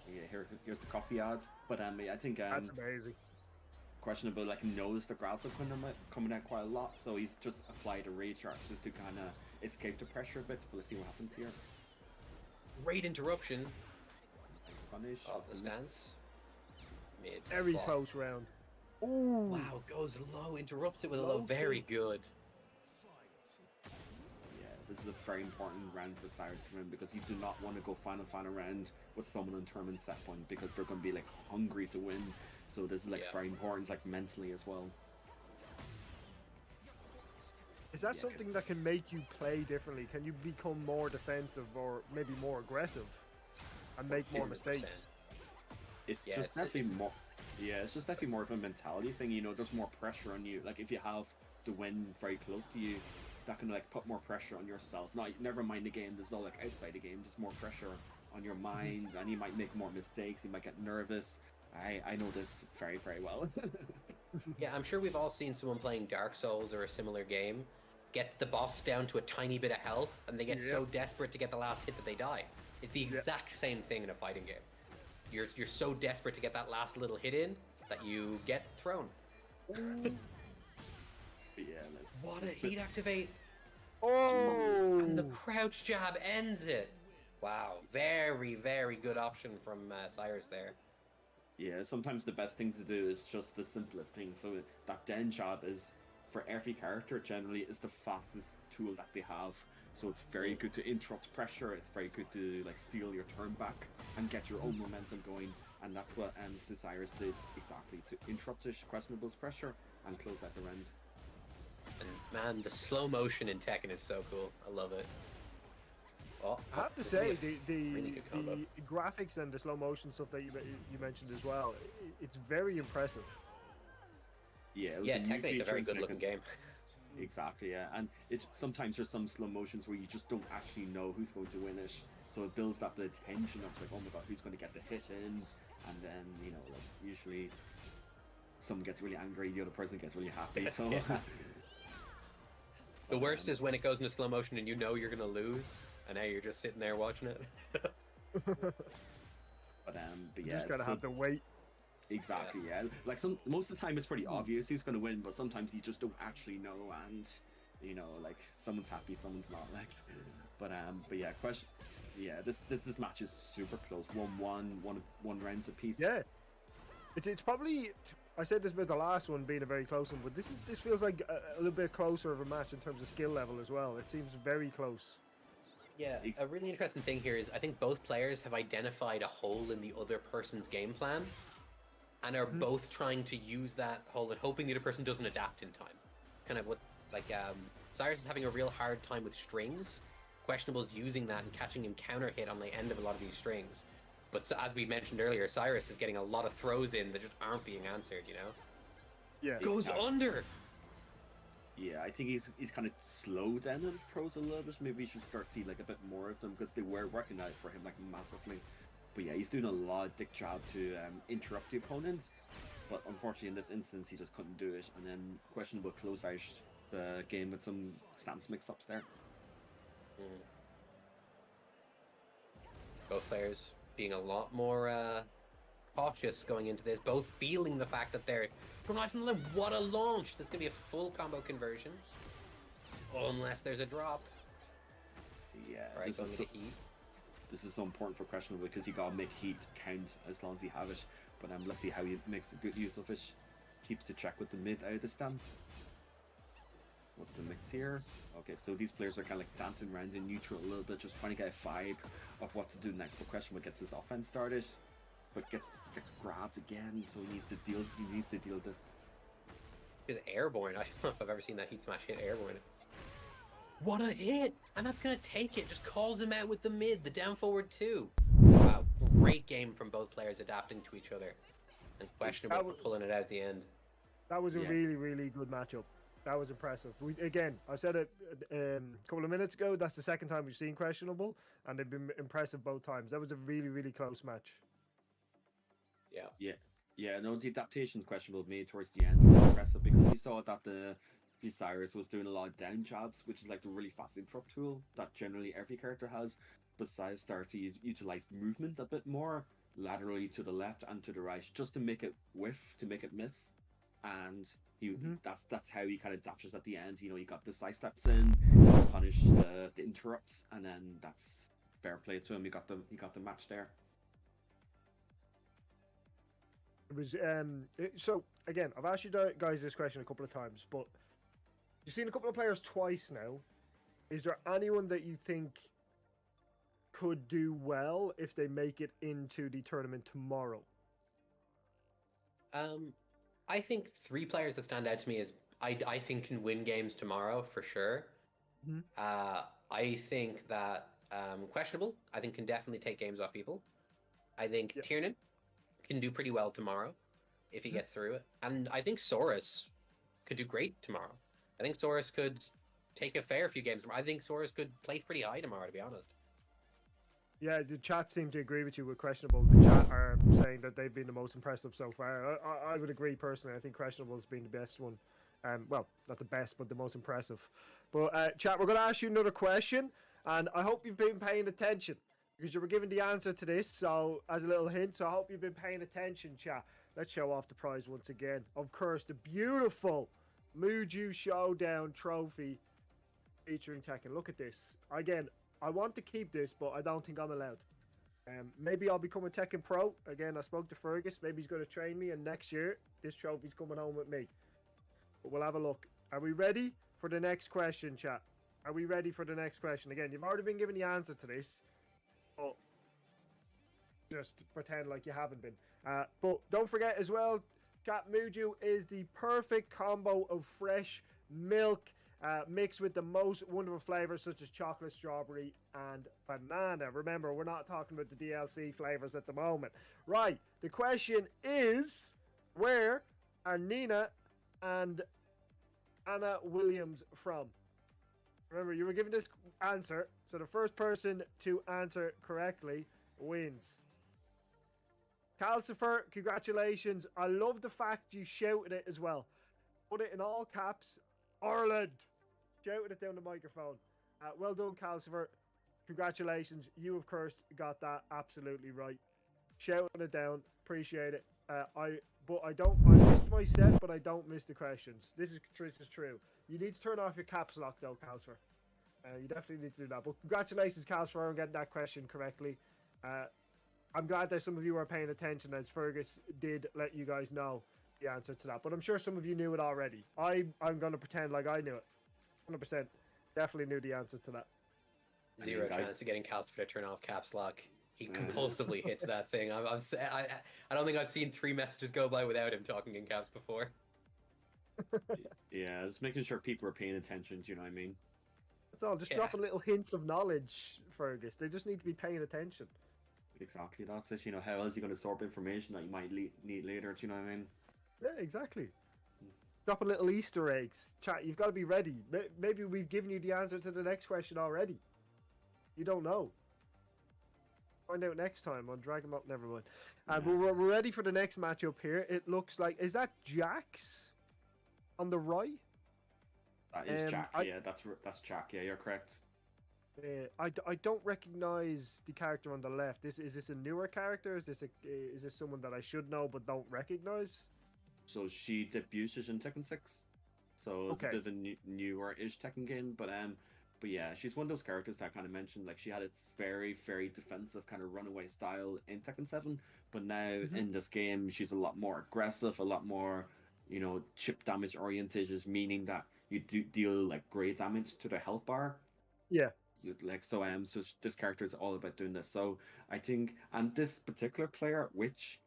Yeah, here's the coffee odds. But I think that's amazing. questionable like knows the grabs are coming out quite a lot, so he's just applied a rage charge just to kind of escape the pressure a bit. But let's see what happens here. Great interruption. Nice punish. Off the stance. Mid. Very block. close round. Ooh. Wow, goes low, interrupts it with a low. Very good. Yeah, this is a very important round for Cyrus to win, because you do not want to go final round with someone on tournament set point, because they're going to be like hungry to win. So this is like very important, like mentally as well. Is that something that can make you play differently? Can you become more defensive or maybe more aggressive and make more 100%. mistakes? It's just definitely more. Yeah, it's just definitely more of a mentality thing. You know, there's more pressure on you. Like if you have the win very close to you, that can like put more pressure on yourself. No, never mind the game. There's no like outside the game. Just more pressure on your mind, and you might make more mistakes. You might get nervous. I know this very well. Yeah, I'm sure we've all seen someone playing Dark Souls or a similar game get the boss down to a tiny bit of health, and they get so desperate to get the last hit that they die. It's the exact same thing in a fighting game. You're so desperate to get that last little hit in that you get thrown. What a heat activate! Oh! And the crouch jab ends it. Wow, very good option from Cyrus there. Yeah, sometimes the best thing to do is just the simplest thing. So that den jab is, for every character, generally is the fastest tool that they have. So it's very good to interrupt pressure. It's very good to like steal your turn back and get your own momentum going. And that's what Cyrus did exactly, to interrupt Questionable's pressure and close out the round. And man, the slow motion in Tekken is so cool. I love it. Oh, I have to say, really good combo. the graphics and the slow motion stuff that you mentioned as well, it's very impressive. Yeah, Tekken is a very good looking game. Exactly, yeah, and sometimes there's some slow motions where you just don't actually know who's going to win it, so it builds up the tension of like, oh my god, who's going to get the hit in, and then like usually someone gets really angry, the other person gets really happy. So the worst is when it goes into slow motion and you know you're going to lose, and now you're just sitting there watching it. but yeah, You just gotta have to wait. Exactly, yeah. Like most of the time it's pretty obvious who's going to win, but sometimes you just don't actually know, and like someone's happy, someone's not. Like, but yeah, this match is super close. 1-1 rounds apiece. Yeah, it's probably. I said this about the last one being a very close one, but this feels like a little bit closer of a match in terms of skill level as well. It seems very close. Yeah, a really interesting thing here is I think both players have identified a hole in the other person's game plan, and are both trying to use that hole and hoping the other person doesn't adapt in time. Kind of what, like, Cyrus is having a real hard time with strings. Questionable's using that and catching him counter hit on the end of a lot of these strings. But as we mentioned earlier, Cyrus is getting a lot of throws in that just aren't being answered, Yeah. Goes under! Yeah, I think he's kind of slowed down on throws a little bit. Maybe we should start seeing like a bit more of them, because they were working out for him like massively. But yeah, he's doing a lot of dick job to interrupt the opponent. But unfortunately in this instance he just couldn't do it, and then Questionable close out the game with some stance mix-ups there. Both players being a lot more cautious going into this, both feeling the fact that they're nice and low. What a launch! This is going to be a full combo conversion. Unless there's a drop. Yeah, Alright, going to heat. This is so important for Questionable, because you gotta make heat count as long as you have it. But let's see how he makes a good use of it. Keeps the check with the mid out of the stance. What's the mix here? Okay, so these players are kind of like dancing around in neutral a little bit, just trying to get a vibe of what to do next. But Questionable gets his offense started, but gets grabbed again, so he needs to deal this. It's airborne. I don't know if I've ever seen that heat smash hit airborne. What a hit! And that's gonna take it. Just calls him out with the mid, the down forward 2. Wow, great game from both players adapting to each other. And Questionable for pulling it out at the end. That was a really good matchup. That was impressive. I said it a couple of minutes ago, that's the second time we've seen Questionable, and they've been impressive both times. That was a really close match. Yeah, no, the adaptations Questionable made towards the end was impressive, because he saw that the Cyrus was doing a lot of down jabs, which is like the really fast interrupt tool that generally every character has. But Cyrus started to utilize movement a bit more laterally to the left and to the right, just to make it whiff, to make it miss. and Mhm. that's how he kind of dashes at the end. You know, he got the side steps in, punish the interrupts, and then that's fair play to him. He got the match there. It was so again, I've asked you guys this question a couple of times, but you've seen a couple of players twice now. Is there anyone that you think could do well if they make it into the tournament tomorrow? I think three players that stand out to me is I think can win games tomorrow for sure. Mhm. I think that questionable. I think can definitely take games off people. I think Yeah. Tiernan can do pretty well tomorrow if he Mhm. gets through it, and I think Saurus could do great tomorrow. I think Saurus could take a fair few games tomorrow. I think Saurus could place pretty high tomorrow, to be honest. Yeah, the chat seem to agree with you with questionable. The chat are saying that they've been the most impressive so far. I would agree personally. I think questionable has been the best one. Well, not the best, but the most impressive. But chat, we're going to ask you another question, and I hope you've been paying attention because you were given the answer to this. So, as a little hint, so I hope you've been paying attention, chat. Let's show off the prize once again. Of course, the beautiful Mooju Showdown trophy featuring Tekken. Look at this. Again, I want to keep this, but I don't think I'm allowed. Maybe I'll become a Tekken Pro. Again, I spoke to Fergus. Maybe he's going to train me, and next year, this trophy's coming home with me. But we'll have a look. Are we ready for the next question, chat? Are we ready for the next question? Again, you've already been given the answer to this, but just pretend like you haven't been. But don't forget as well, chat, Mooju is the perfect combo of fresh milk mixed with the most wonderful flavors such as chocolate, strawberry, and banana. Remember, we're not talking about the DLC flavors at the moment. Right, the question is, where are Nina and Anna Williams from? Remember, you were given this answer, so the first person to answer correctly wins. Calcifer, congratulations. I love the fact you shouted it as well. Put it in all caps, Ireland. Shouted it down the microphone. Well done, Calcifer. Congratulations. You, of course, got that absolutely right. Shouting it down. Appreciate it. I missed my set, but I don't miss the questions. This is true. You need to turn off your caps lock, though, Calcifer. You definitely need to do that. But congratulations, Calcifer, on getting that question correctly. I'm glad that some of you are paying attention, as Fergus did let you guys know the answer to that. But I'm sure some of you knew it already. I'm going to pretend like I knew it. 100%. Definitely knew the answer to that. Zero chance of getting Calcifer to turn off caps lock. He compulsively hits that thing. I don't think I've seen 3 messages go by without him talking in caps before. Yeah, just making sure people are paying attention. Do you know what I mean? That's all. Just dropping little hints of knowledge, Fergus. They just need to be paying attention. Exactly, that's it. You know, how else are you going to absorb information that you might need later? Do you know what I mean? Yeah, exactly. Dropping little Easter eggs. Chat, you've got to be ready. Maybe we've given you the answer to the next question already. You don't know. Find out next time on Dragon Ball. Never mind. And we're ready for the next matchup here. It looks like, is that Jax on the right? That is Jack. Yeah, that's Jack. Yeah, you're correct. I don't recognize the character on the left. Is this a newer character? Is this someone that I should know but don't recognize? So she debuted in Tekken 6. So it's a bit of a newer-ish Tekken game, but yeah, she's one of those characters that I kind of mentioned. Like, she had a very, very defensive kind of runaway style in Tekken 7, but now in this game, she's a lot more aggressive, a lot more, you know, chip damage oriented, just meaning that you do deal like great damage to the health bar. Yeah. So this character is all about doing this. So I think, and this particular player, which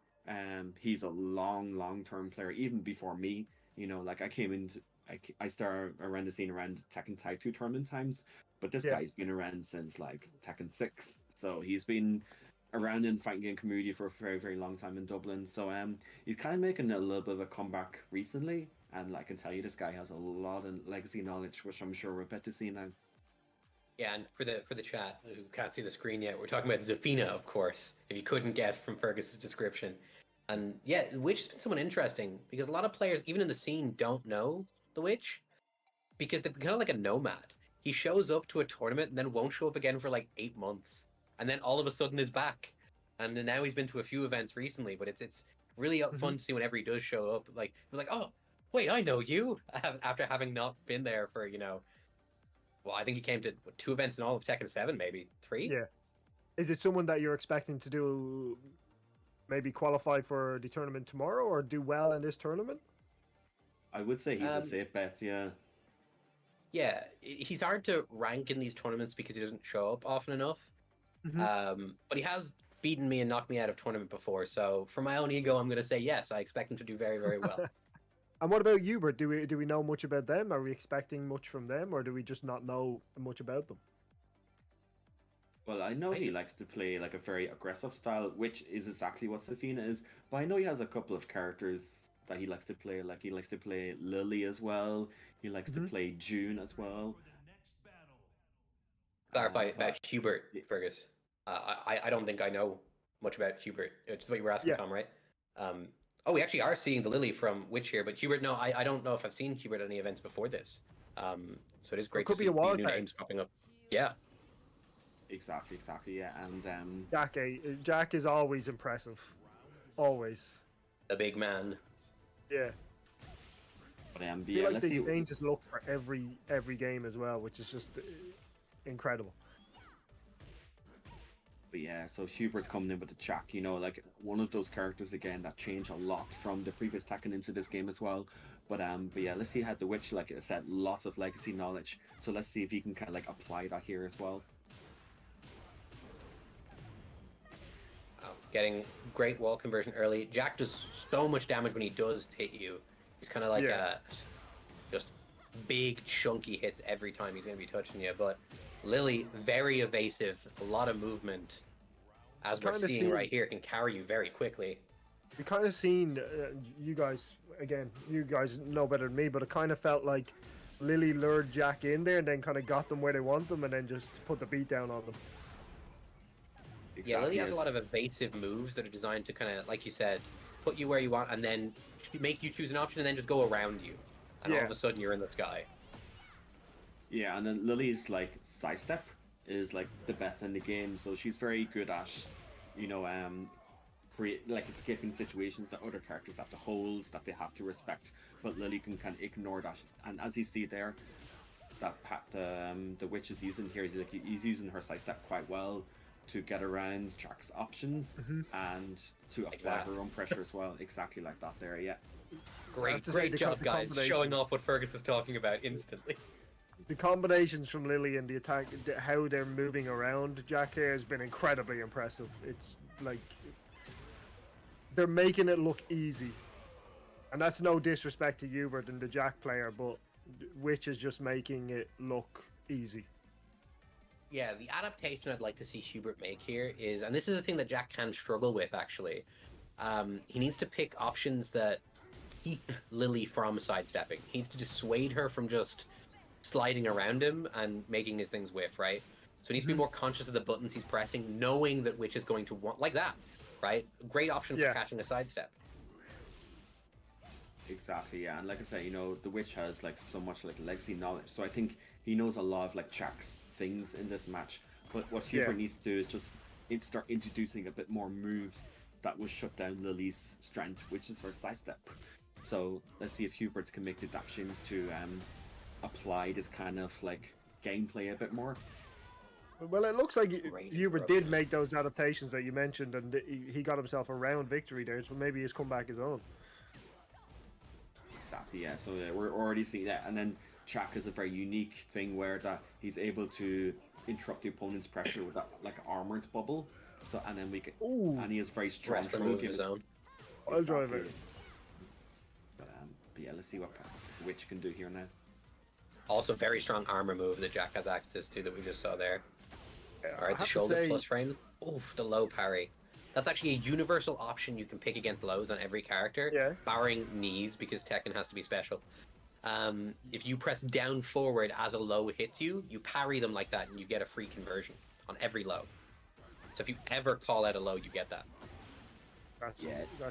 he's a long-term player, even before me. You know, like I started around the scene around Tekken Tag 2 tournament times, but this guy's been around since like Tekken 6. So he's been around in fighting game community for a very, very long time in Dublin. So he's kind of making a little bit of a comeback recently, and I can tell you this guy has a lot of legacy knowledge, which I'm sure we're about to see now. Yeah, and for the chat who can't see the screen yet, we're talking about Zafina, of course, if you couldn't guess from Fergus's description. And yeah, the Witch has been someone interesting, because a lot of players, even in the scene, don't know the Witch, because they're kind of like a nomad. He shows up to a tournament and then won't show up again for like 8 months, and then all of a sudden is back. And then now he's been to a few events recently, but it's really fun to see whenever he does show up. Like, we're like, oh, wait, I know you. After having not been there for, well, I think he came to 2 events in all of Tekken 7, maybe 3. Yeah. Is it someone that you're expecting to do maybe qualify for the tournament tomorrow or do well in this tournament? I would say he's a safe bet, yeah. Yeah, he's hard to rank in these tournaments because he doesn't show up often enough. But he has beaten me and knocked me out of tournament before, so for my own ego, I'm going to say yes. I expect him to do very, very well. And what about Hubert? Do we know much about them? Are we expecting much from them, or do we just not know much about them? Well, I know he likes to play like a very aggressive style, which is exactly what Safina is. But I know he has a couple of characters that he likes to play. Like he likes to play Lily as well. He likes to play June as well. Clarify about Hubert, Fergus. I don't think I know much about Hubert. It's what you were asking, Tom, right? We actually are seeing the Lily from Witch here, but Hubert, no, I don't know if I've seen Hubert at any events before this. So it is great to see new names popping up. Yeah. Exactly, yeah. And Jack is always impressive. Always. The big man. Yeah. But I feel like they change look for every game as well, which is just incredible. But yeah, so Hubert's coming in with the Jack, like one of those characters again that changed a lot from the previous Tekken into this game as well. But yeah, let's see how the Witch, like I said, lots of legacy knowledge. So let's see if he can kind of like apply that here as well. Getting great wall conversion early. Jack does so much damage when he does hit you. He's kind of like just big chunky hits every time he's going to be touching you. But Lily, very evasive, a lot of movement, as we're seeing right here, can carry you very quickly. We kind of seen, you guys know better than me, but it kind of felt like Lily lured Jack in there and then kind of got them where they want them and then just put the beat down on them. Exactly. Yeah, Lily has a lot of evasive moves that are designed to kind of, like you said, put you where you want and then make you choose an option and then just go around you. And all of a sudden you're in the sky. Yeah, and then Lily's like sidestep is like the best in the game, so she's very good at, escaping situations that other characters have to hold, that they have to respect. But Lily can kind of ignore that, and as you see there, that the Witch is using here, he's using her sidestep quite well to get around Jack's options and to apply her own pressure as well. Exactly like that there, yeah. Great job, guys, showing off what Fergus is talking about instantly. The combinations from Lily and the attack, how they're moving around Jack here has been incredibly impressive. It's like they're making it look easy, and that's no disrespect to Hubert and the Jack player, but Witch is just making it look easy. Yeah, the adaptation I'd like to see Hubert make here is, and this is a thing that Jack can struggle with actually, he needs to pick options that keep Lily from sidestepping. He needs to dissuade her from just sliding around him and making his things whiff, right? So he needs to be more conscious of the buttons he's pressing, knowing that Witch is going to want, like that, right? Great option for catching a sidestep. Exactly, yeah. And like I say, the Witch has like so much like legacy knowledge, so I think he knows a lot of like Jack's things in this match. But what Hubert needs to do is just start introducing a bit more moves that will shut down Lily's strength, which is her sidestep. So let's see if Hubert can make the adaptations to apply this kind of like gameplay a bit more. Well, it looks like Hubert did make those adaptations that you mentioned, and he got himself a round victory there, so maybe his comeback is on. Exactly, yeah. So we're already seeing that. And then Jack is a very unique thing where that he's able to interrupt the opponent's pressure with that like armored bubble. So and then we can, and he has very strong throw of his own. I'll drive it. But yeah, let's see what Witch can do here now. Also, very strong armor move that Jack has access to that we just saw there. Alright, the shoulder plus frame. Oof, the low parry. That's actually a universal option you can pick against lows on every character, barring knees because Tekken has to be special. If you press down forward as a low hits you, you parry them like that and you get a free conversion on every low. So if you ever call out a low, you get that. That's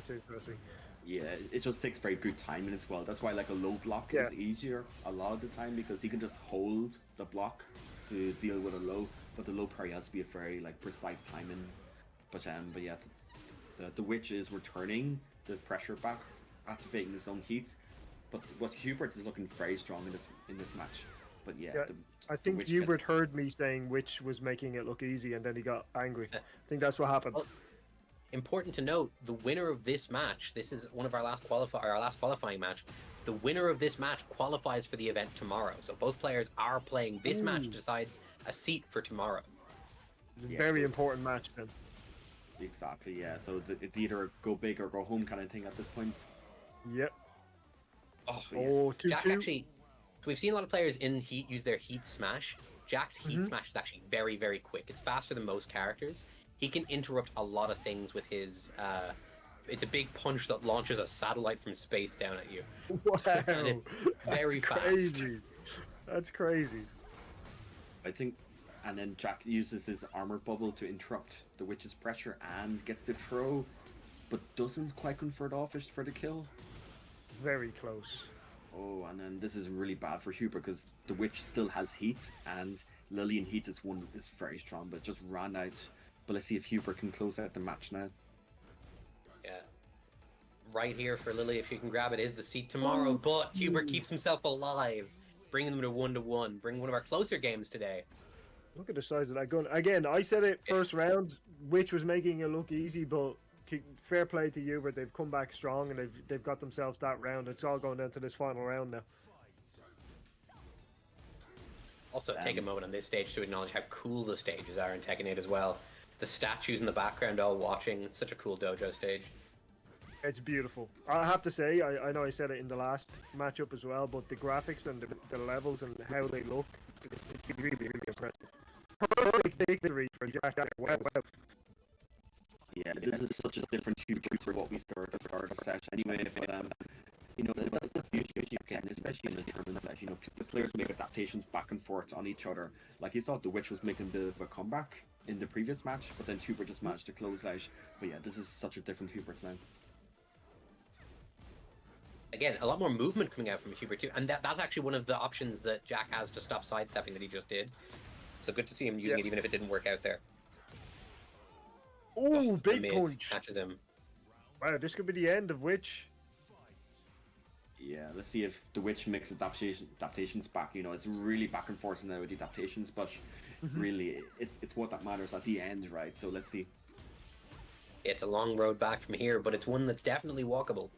interesting. Yeah, it just takes very good timing as well. That's why like a low block is easier a lot of the time because he can just hold the block to deal with a low, but the low parry has to be a very like precise timing. But yeah, the Witch is returning the pressure back, activating his own heat, But what Hubert is looking very strong in this match. But yeah, Yeah, I the think Witch Hubert gets- heard me saying which was making it look easy, and then he got angry. I think that's what happened. Well, important to note, the winner of this match, this is one of our last qualifying match. The winner of this match qualifies for the event tomorrow. So both players are playing. This match decides a seat for tomorrow. Yeah, Very so- important match then. Exactly, yeah. So it's either go big or go home kind of thing at this point. Yep. Oh, But yeah. Oh, 2-2. Jack actually. So we've seen a lot of players in Heat use their Heat Smash. Jack's Heat Smash is actually very, very quick. It's faster than most characters. He can interrupt a lot of things with his. It's a big punch that launches a satellite from space down at you. Wow. And it's very That's fast. crazy. That's crazy. I think, and then Jack uses his armor bubble to interrupt the Witch's pressure and gets the throw, but doesn't quite convert off it for the kill. Very close. Oh, and then this is really bad for Hubert because the Witch still has heat, and Lillian Heat is very strong, but it just ran out. But let's see if Hubert can close out the match now. Yeah. Right here for Lily, if she can grab it, is the seat tomorrow. But Hubert keeps himself alive, bringing them to 1-1. Bringing one of our closer games today. Look at the size of that gun. Again, I said it first round, which was making it look easy, but fair play to Hubert. They've come back strong and they've got themselves that round. It's all going down to this final round now. Also, take a moment on this stage to acknowledge how cool the stages are in Tekken 8 as well. The statues in the background all watching. It's such a cool dojo stage. It's beautiful. I have to say, I know I said it in the last matchup as well, but the graphics and the levels and how they look, it's really, really impressive. Perfect victory for Jack. Wow. Yeah, this is such a different Hubert for what we saw at the start of the set anyway, but you know, that's the issue again, especially in the tournament set. You know, the players make adaptations back and forth on each other. Like you thought the Witch was making a bit of a comeback in the previous match, but then Hubert just managed to close out. But yeah, this is such a different Hubert now. Again, a lot more movement coming out from Hubert too, and that's actually one of the options that Jack has to stop sidestepping that he just did. So good to see him using it, even if it didn't work out there. Oh, The big mid punch. catches him. Wow, this could be the end of Witch. Yeah, let's see if the Witch makes adaptations back. You know, it's really back and forth now with the adaptations, but really, it's what that matters at the end, right? So let's see. It's a long road back from here, but it's one that's definitely walkable.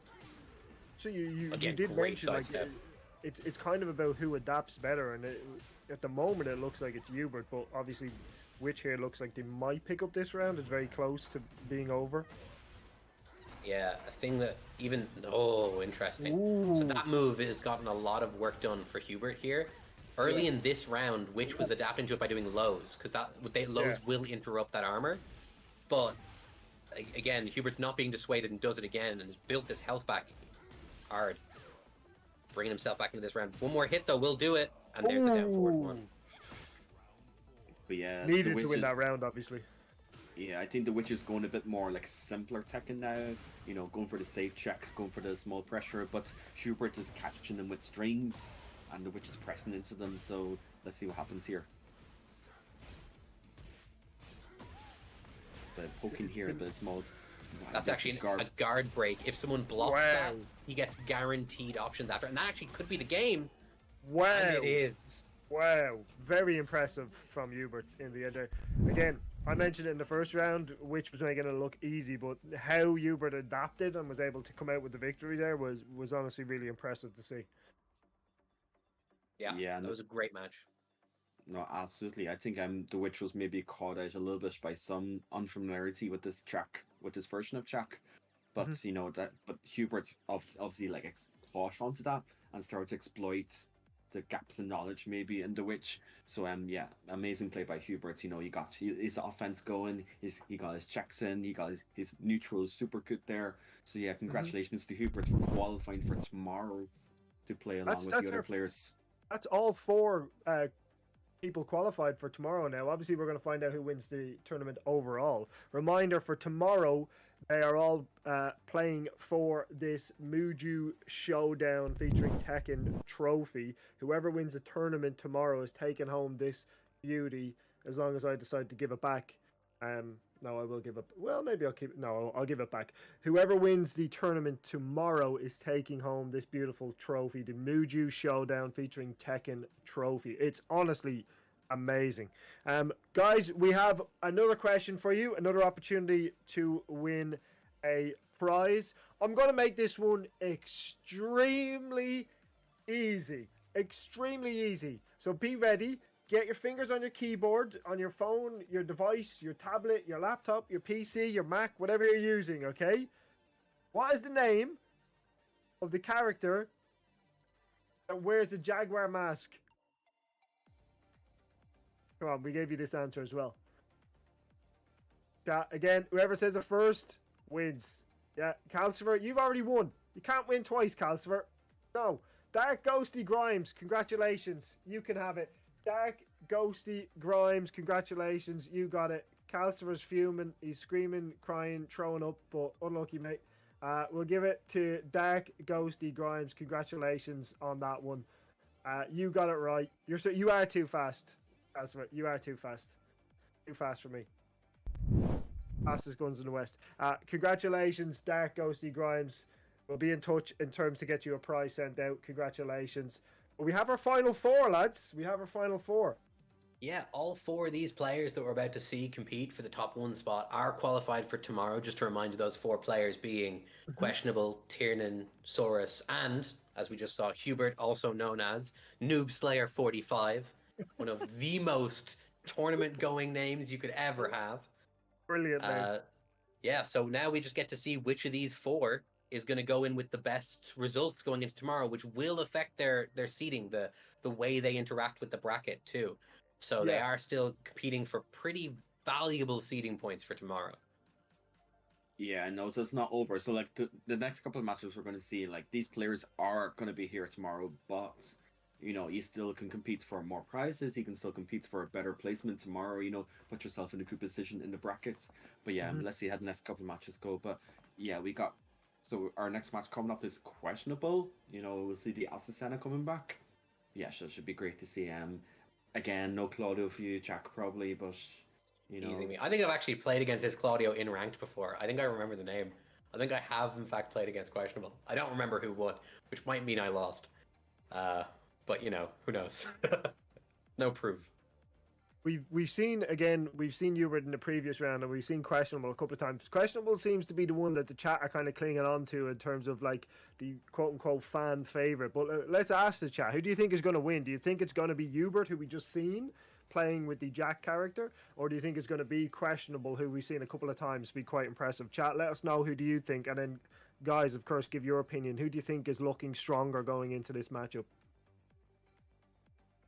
So you Again, did great mention like sidestep. it's kind of about who adapts better, and at the moment it looks like it's Hubert, but obviously Witch here looks like they might pick up this round. It's very close to being over. Yeah, a thing that even... Oh, interesting. So that move has gotten a lot of work done for Hubert here. Early in this round, Witch was adapting to it by doing lows, because lows will interrupt that armor. But, again, Hubert's not being dissuaded and does it again, and has built this health back hard. Bringing himself back into this round. One more hit, though, will do it. And there's the down forward one. But yeah, Needed to win that round, obviously. Yeah, I think the Witch is going a bit more like simpler Tekken now. You know, going for the safe checks, going for the small pressure, but Hubert is catching them with strings, and the Witch is pressing into them, so let's see what happens here. The poking here, but it's small. That's actually a guard break. If someone blocks that, he gets guaranteed options after. And that actually could be the game. Wow. And it is. Wow. Very impressive from Hubert in the end there. Again, I mentioned it in the first round, which was making it look easy, but how Hubert adapted and was able to come out with the victory there was honestly really impressive to see. Yeah, that was a great match. No, absolutely. I think the Witch was maybe caught out a little bit by some unfamiliarity with this Jack, with this version of Jack. But you know but Hubert obviously like caught onto that and started to exploit the gaps in knowledge maybe in the Witch. So yeah, amazing play by Hubert. You know, he got his offense going, he got his checks in, he got his neutrals super good there. So yeah, congratulations to Hubert for qualifying for tomorrow to play along with the other players. That's all four people qualified for tomorrow now. Obviously, we're going to find out who wins the tournament overall. Reminder for tomorrow, they are all playing for this Mooju Showdown featuring Tekken trophy. Whoever wins the tournament tomorrow is taking home this beauty, as long as I decide to give it back. No, I will give it. Well, maybe I'll keep. No, I'll give it back. Whoever wins the tournament tomorrow is taking home this beautiful trophy, the Mooju Showdown featuring Tekken trophy. It's honestly amazing. Guys, we have another question for you. Another opportunity to win a prize. I'm gonna make this one extremely easy. Extremely easy. So be ready. Get your fingers on your keyboard, on your phone, your device, your tablet, your laptop, your PC, your Mac, whatever you're using, okay? What is the name of the character that wears the jaguar mask? Come on, we gave you this answer as well. Again, whoever says it first wins. Yeah, Calcifer, you've already won. You can't win twice, Calcifer. No. Dark Ghosty Grimes, congratulations. You can have it. Dark Ghosty Grimes, congratulations. You got it. Calcifer's fuming. He's screaming, crying, throwing up, but unlucky, mate. We'll give it to Dark Ghosty Grimes. Congratulations on that one. You got it right. You are too fast. Calcifer, you are too fast. Too fast for me. Fastest guns in the West. Congratulations, Dark Ghosty Grimes. We'll be in touch in terms to get you a prize sent out. Congratulations. We have our final four, lads. We have our final four. Yeah, all four of these players that we're about to see compete for the top one spot are qualified for tomorrow. Just to remind you, those four players being Questionable, Tiernan, Saurus, and, as we just saw, Hubert, also known as Noob Slayer 45, one of the most tournament-going names you could ever have. Brilliant, man. Yeah, so now we just get to see which of these four is going to go in with the best results going into tomorrow, which will affect their seeding, the way they interact with the bracket too. So they are still competing for pretty valuable seeding points for tomorrow. Yeah, no, so it's not over. So like the next couple of matches we're going to see, like these players are going to be here tomorrow, but you know, you still can compete for more prizes. You can still compete for a better placement tomorrow. You know, put yourself in a good position in the brackets. But yeah, let's see how the next couple of matches go. But yeah, so our next match coming up is Questionable. You know, we'll see the Asusana coming back. Yeah, so it should be great to see. Again, no Claudio for you, Jack, probably, but you know. I think I've actually played against his Claudio in ranked before. I think I remember the name. I think I have in fact played against Questionable. I don't remember who won, which might mean I lost. But you know, who knows? No proof. We've seen Hubert in the previous round, and we've seen Questionable a couple of times. Questionable seems to be the one that the chat are kind of clinging on to in terms of like the quote unquote fan favorite. But let's ask the chat: who do you think is going to win? Do you think it's going to be Hubert, who we just seen playing with the Jack character, or do you think it's going to be Questionable, who we've seen a couple of times be quite impressive? Chat, let us know, who do you think, and then guys, of course, give your opinion. Who do you think is looking stronger going into this matchup?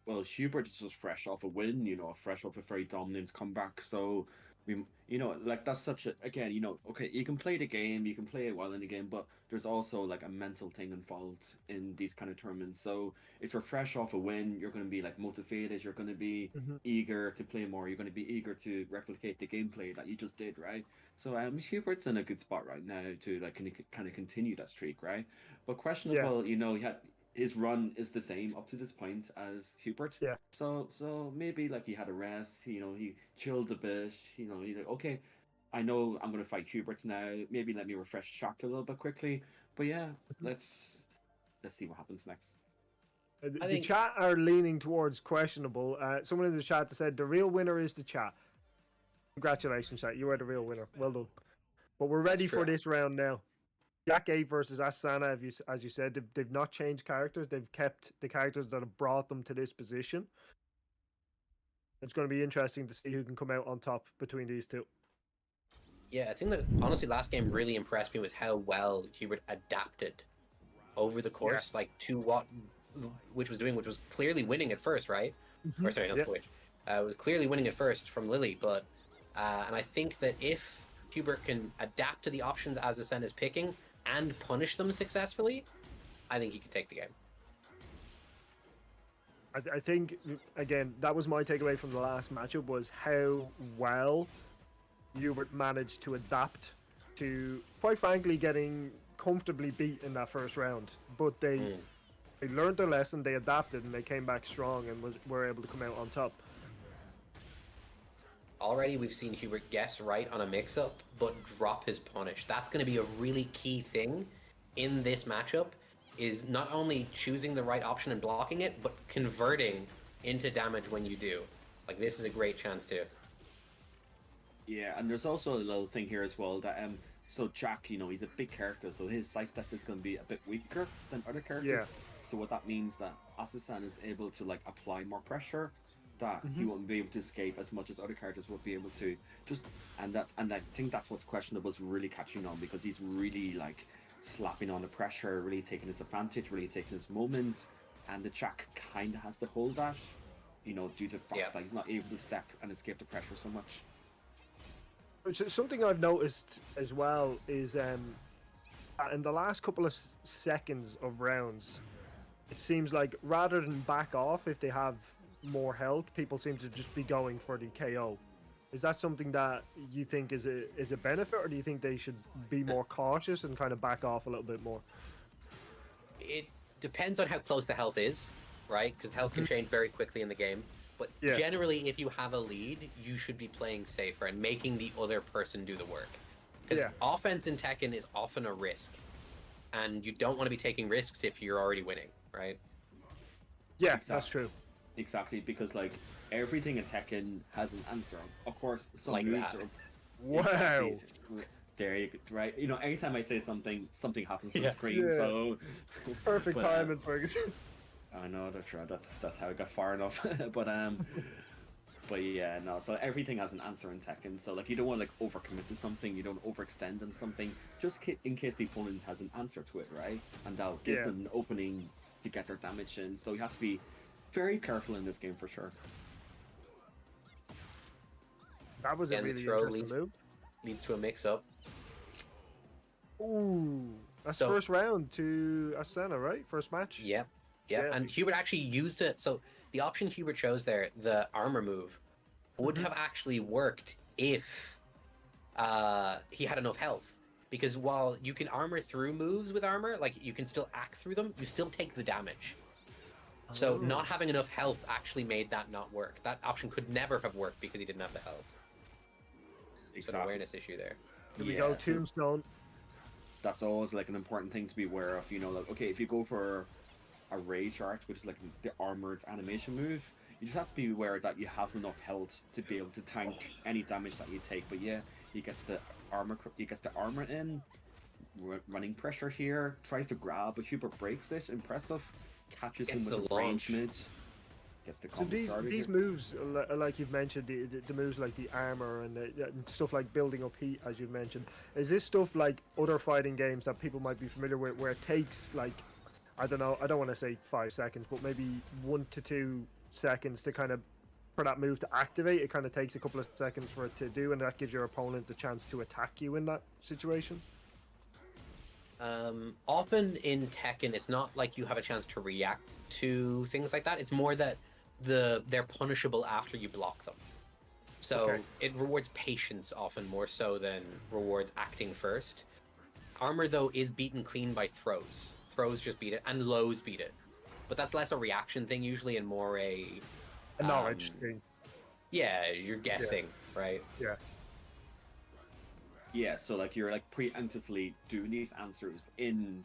Well, Hubert is just fresh off a win, you know, fresh off a very dominant comeback. So, you know, like that's such a, again, you know, okay, you can play the game, you can play it well in the game, but there's also like a mental thing involved in these kind of tournaments. So if you're fresh off a win, you're going to be like motivated, you're going to be eager to play more, you're going to be eager to replicate the gameplay that you just did, right? So Hubert's in a good spot right now to like kind of continue that streak, right? But Questionable, you know, his run is the same up to this point as Hubert. Yeah. So maybe like he had a rest, you know, he chilled a bit, you know, he's like, okay, I know I'm gonna fight Hubert now. Maybe let me refresh shock a little bit quickly. But yeah, let's see what happens next. The chat are leaning towards Questionable. Someone in the chat said the real winner is the chat. Congratulations, chat. You are the real winner. Well done. But we're ready for this round now. Jack 8 versus Asana, as you said, they've not changed characters. They've kept the characters that have brought them to this position. It's going to be interesting to see who can come out on top between these two. Yeah, I think that honestly last game really impressed me with how well Hubert adapted over the course, like to what which was clearly winning at first, right? Or sorry, not Twitch. Was clearly winning at first from Lily, but and I think that if Hubert can adapt to the options Azucena is picking and punish them successfully, I think he can take the game. I think, again, that was my takeaway from the last matchup, was how well Hubert managed to adapt to, quite frankly, getting comfortably beat in that first round. But they learned their lesson, they adapted, and they came back strong and were able to come out on top. already we've seen Hubert guess right on a mix-up, but drop his punish. That's going to be a really key thing in this matchup, is not only choosing the right option and blocking it, but converting into damage when you do. Like, this is a great chance too. Yeah, and there's also a little thing here as well that so Jack, he's a big character, so his sidestep is going to be a bit weaker than other characters. Yeah. So what that means that Asasan is able to like apply more pressure, that he won't be able to escape as much as other characters would be able to. And I think that's what's questionable is really catching on, because he's really like slapping on the pressure, really taking his advantage, really taking his moments, and the Jack kind of has to hold that, due to the fact that he's not able to step and escape the pressure so much. Something I've noticed as well is in the last couple of seconds of rounds, it seems like rather than back off if they have more health, people seem to just be going for the KO. Is that something that you think is a benefit, or do you think they should be more cautious and kind of back off a little bit more? It depends on how close the health is, right? Because health can change very quickly in the game. But generally, if you have a lead, you should be playing safer and making the other person do the work. Because offense in Tekken is often a risk, and you don't want to be taking risks if you're already winning, right? Yeah, that's true. Exactly, because like everything in Tekken has an answer. Of course, some like moves that. are. Wow. Exactly. There you go, right? Anytime I say something happens on the screen. Yeah. So Perfect timing, Ferguson. I know that's right. That's how I got far enough. but yeah, no. So everything has an answer in Tekken. So like you don't want to like overcommit to something. You don't overextend on something. Just in case the opponent has an answer to it, right? And that'll give them an opening to get their damage in. So you have to be very careful in this game for sure. That was a really interesting move. Leads to a mix-up. Ooh, that's first round to Asana, right? First match. Yeah. And Hubert actually used it. So the option Hubert chose there, the armor move, would have actually worked if he had enough health. Because while you can armor through moves with armor, like you can still act through them, you still take the damage. So not having enough health actually made that not work. That option could never have worked because he didn't have the health. It's an awareness issue there. Here we go, Tombstone. That's always like an important thing to be aware of. Like, okay, if you go for a Rage Art, which is like the armored animation move, you just have to be aware that you have enough health to be able to tank any damage that you take. But yeah, he gets the armor in, running pressure here, tries to grab, but Hubert breaks it. Impressive. Catches him with the range mid. Gets the combo started. These moves, like you've mentioned, the moves like the armor and stuff like building up heat, as you've mentioned, is this stuff like other fighting games that people might be familiar with, where it takes like, I don't know, I don't want to say 5 seconds, but maybe 1 to 2 seconds to kind of, for that move to activate? It kind of takes a couple of seconds for it to do, and that gives your opponent the chance to attack you in that situation. Often in Tekken, it's not like you have a chance to react to things like that. It's more that they're punishable after you block them. So it rewards patience often more so than rewards acting first. Armor, though, is beaten clean by throws. Throws just beat it, and lows beat it. But that's less a reaction thing usually and more a knowledge thing. Yeah, you're guessing, right? Yeah. Yeah, so like you're like preemptively doing these answers in,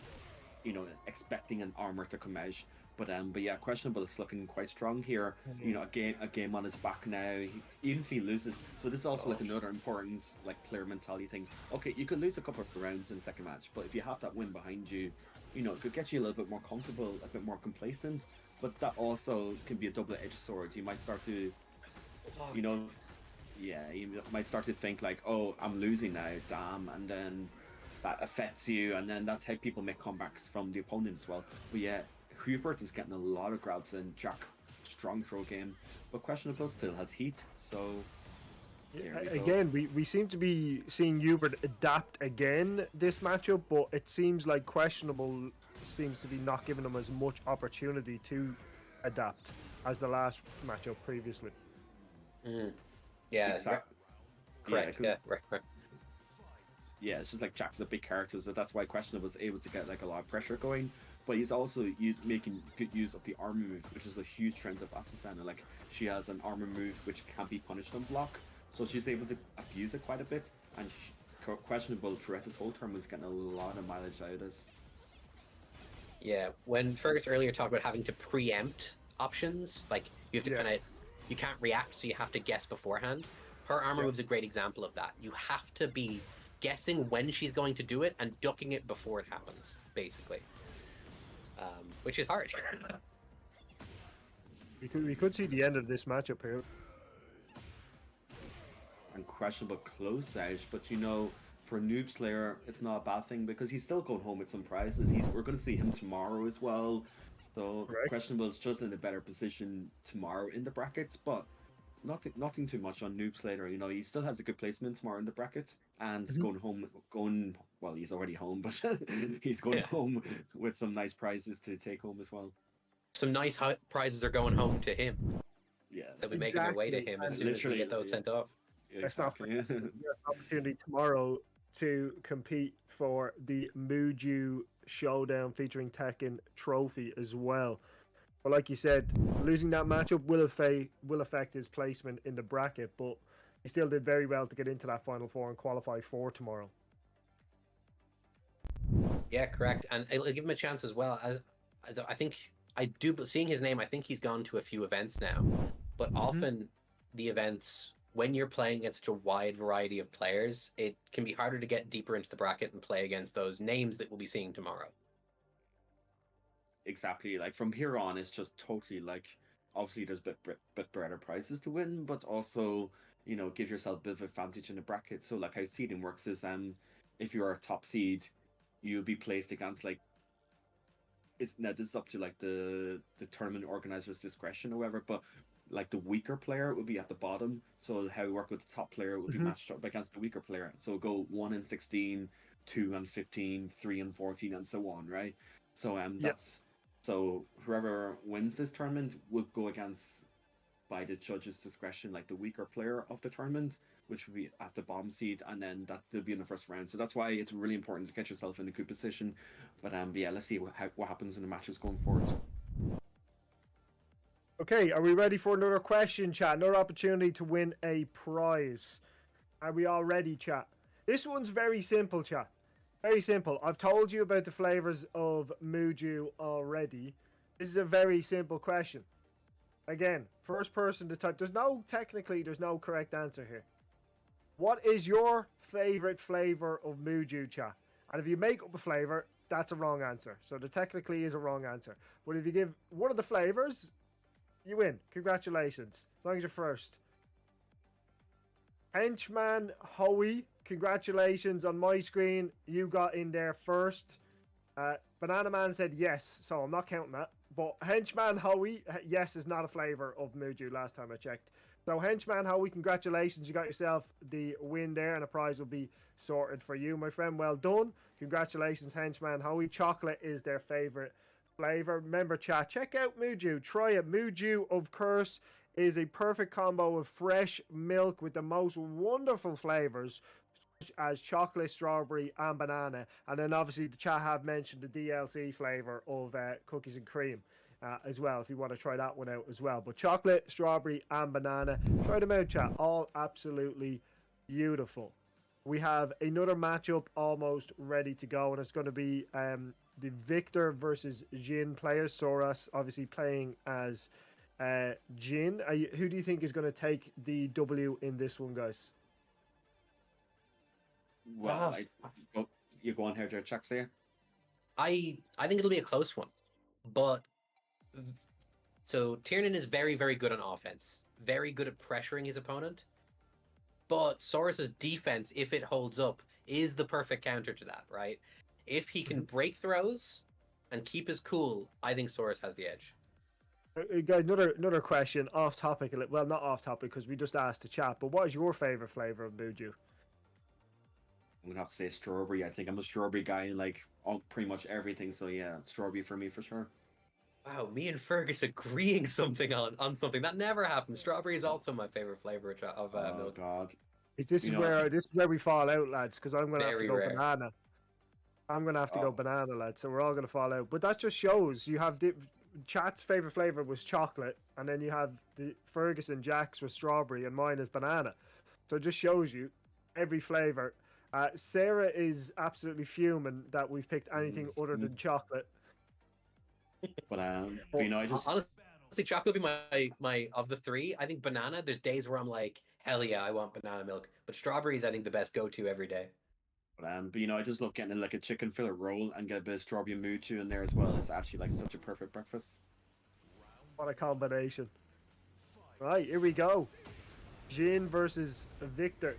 expecting an armor to come out. But yeah, Questionable is looking quite strong here. A game on his back now. Even if he loses, so this is also like another important like player mentality thing. Okay, you could lose a couple of rounds in the second match, but if you have that win behind you, it could get you a little bit more comfortable, a bit more complacent. But that also can be a double-edged sword. You might start to, you might start to think like, oh, I'm losing now, damn, and then that affects you, and then that's how people make comebacks from the opponent as well. But yeah, Hubert is getting a lot of grabs in. Jack, strong throw game, but Questionable still has heat, so again, we seem to be seeing Hubert adapt again this matchup, but it seems like Questionable seems to be not giving him as much opportunity to adapt as the last matchup previously. Yeah, exactly. Correct. Yeah, right. Yeah, it's just like Jack's a big character, so that's why Questionable was able to get like a lot of pressure going. But he's also making good use of the armor move, which is a huge strength of Asusana. Like, she has an armor move which can't be punished on block, so she's able to abuse it quite a bit, and questionable throughout this whole tournament is getting a lot of mileage out of this. Yeah, when Fergus earlier talked about having to preempt options, like you have to kind of, you can't react, so you have to guess beforehand. Her armor move's a great example of that. You have to be guessing when she's going to do it and ducking it before it happens, basically, which is hard. We could see the end of this matchup here. And questionable close out, but you know, for Noob Slayer, it's not a bad thing because he's still going home with some prizes. We're going to see him tomorrow as well. So questionable is just in a better position tomorrow in the brackets, but nothing too much on Noob Slayer. You know, he still has a good placement tomorrow in the bracket, and well, he's already home, but he's going home with some nice prizes to take home as well. Some nice prizes are going home to him. Yeah, they'll be making their way to him as soon as we get those sent off. Yeah, exactly. Best opportunity tomorrow to compete for the Mooju Showdown featuring Tekken trophy as well. But like you said, losing that matchup will affect his placement in the bracket, but he still did very well to get into that Final Four and qualify for tomorrow. Yeah, correct. And it'll give him a chance as well. As I think, seeing his name, I think he's gone to a few events now. But often the events, when you're playing against such a wide variety of players, it can be harder to get deeper into the bracket and play against those names that we'll be seeing tomorrow. Exactly. Like from here on, it's just totally like, obviously there's a bit better prizes to win, but also, you know, give yourself a bit of advantage in the bracket. So like how seeding works is, if you are a top seed, you'll be placed against like, this is up to like the tournament organizer's discretion or whatever, but like the weaker player would be at the bottom. So how we work with the top player would be matched up against the weaker player. So go 1 and 16, 2 and 15, 3 and 14, and so on, right? So so whoever wins this tournament will go against, by the judge's discretion, like the weaker player of the tournament, which will be at the bottom seed, and then they'll be in the first round. So that's why it's really important to get yourself in a good position. But yeah, let's see what happens in the matches going forward. Okay, are we ready for another question, chat? Another opportunity to win a prize. Are we all ready, chat? This one's very simple, chat. Very simple. I've told you about the flavors of Mooju already. This is a very simple question. Again, first person to type. There's no correct answer here. What is your favorite flavor of Mooju, chat? And if you make up a flavor, that's a wrong answer. So there technically is a wrong answer. But if you give one of the flavors, you win. Congratulations. As long as you're first. Henchman Howie, congratulations on my screen. You got in there first. Banana Man said yes, so I'm not counting that. But Henchman Howie, yes, is not a flavor of Mooju last time I checked. So Henchman Howie, congratulations. You got yourself the win there, and a prize will be sorted for you, my friend. Well done. Congratulations, Henchman Howie. Chocolate is their favorite flavor. Remember, chat, check out Mooju. Try it. Mooju, of course, is a perfect combo of fresh milk with the most wonderful flavors, such as chocolate, strawberry, and banana. And then obviously the chat have mentioned the DLC flavor of cookies and cream as well, if you want to try that one out as well. But chocolate, strawberry, and banana, try them out, chat. All absolutely beautiful. We have another matchup almost ready to go, and it's going to be the Victor versus Jin players. Soras obviously playing as Jin. Who do you think is going to take the W in this one, guys? Well, you go on here to check here. I think it'll be a close one, but so Tiernan is very, very good on offense, very good at pressuring his opponent. But Soras's defense, if it holds up, is the perfect counter to that, right? If he can break throws and keep his cool, I think Soras has the edge. Guys, another question, off topic. Well, not off topic because we just asked the chat. But what is your favorite flavor of Mooju? I'm gonna have to say strawberry. I think I'm a strawberry guy, like pretty much everything. So yeah, strawberry for me for sure. Wow, me and Fergus agreeing on something that never happened. Strawberry is also my favorite flavor of milk. Oh God! This is where we fall out, lads. Because I'm gonna have to go banana. I'm gonna have to go banana, lads. So we're all gonna fall out. But that just shows you have chat's favorite flavor was chocolate, and then you have the Ferguson Jack's with strawberry, and mine is banana. So it just shows you every flavor. Sarah is absolutely fuming that we've picked anything other than chocolate. But you know, I just honestly, chocolate would be my of the three. I think banana. There's days where I'm like, hell yeah, I want banana milk. But strawberries, I think the best go-to every day. but you know, I just love getting like a chicken fillet roll and get a bit of strawberry Mooju in there as well. It's actually like such a perfect breakfast. What a combination. Right, here we go. Jin versus Victor.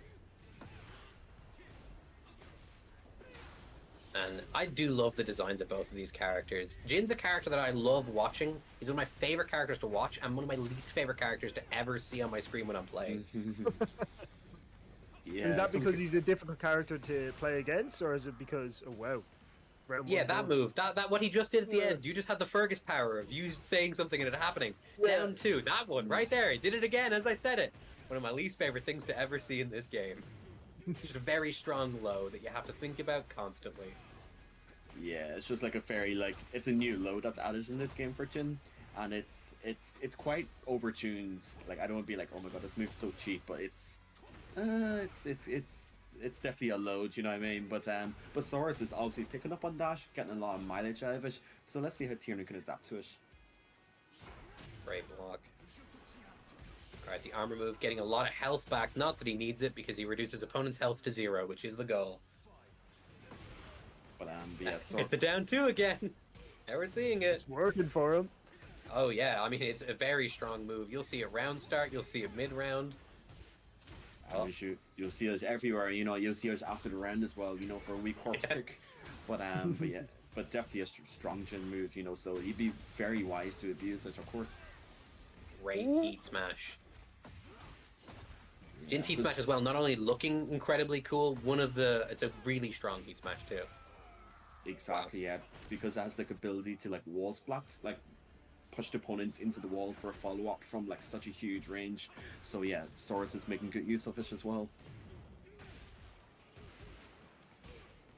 And I do love the designs of both of these characters. Jin's a character that I love watching. He's one of my favorite characters to watch, and one of my least favorite characters to ever see on my screen when I'm playing. Yeah, Is that because he's a difficult character to play against, or is it because, oh wow? Yeah, that move, that what he just did at the end. You just had the Fergus power of you saying something and it happening. Yeah. Down two, that one right there. He did it again as I said it. One of my least favorite things to ever see in this game. Just a very strong low that you have to think about constantly. Yeah, it's just like a very like it's a new load that's added in this game for Jin, and it's quite overtuned. Like I don't want to be like, oh my god, this move's so cheap, but it's definitely a load, you know what I mean? But Saurus is obviously picking up on that, getting a lot of mileage out of it. So let's see how Tiernan can adapt to it. Great block. Alright, the armor move, getting a lot of health back. Not that he needs it because he reduces opponent's health to 0, which is the goal. But yeah, it's the down two again. Now we're seeing it. It's working for him. Oh yeah, I mean it's a very strong move. You'll see it round start, you'll see it mid round. You'll see us everywhere. You know, you'll see us after the round as well. You know, for a weak corpse kick. But yeah, but definitely a strong Jin move. You know, so he'd be very wise to abuse it, of course. Great heat smash. Jin's heat smash as well. Not only looking incredibly cool, it's a really strong heat smash too. Exactly, yeah, because it has like ability to like wall splat, like push the opponents into the wall for a follow up from like such a huge range. So yeah, Saurus is making good use of it as well.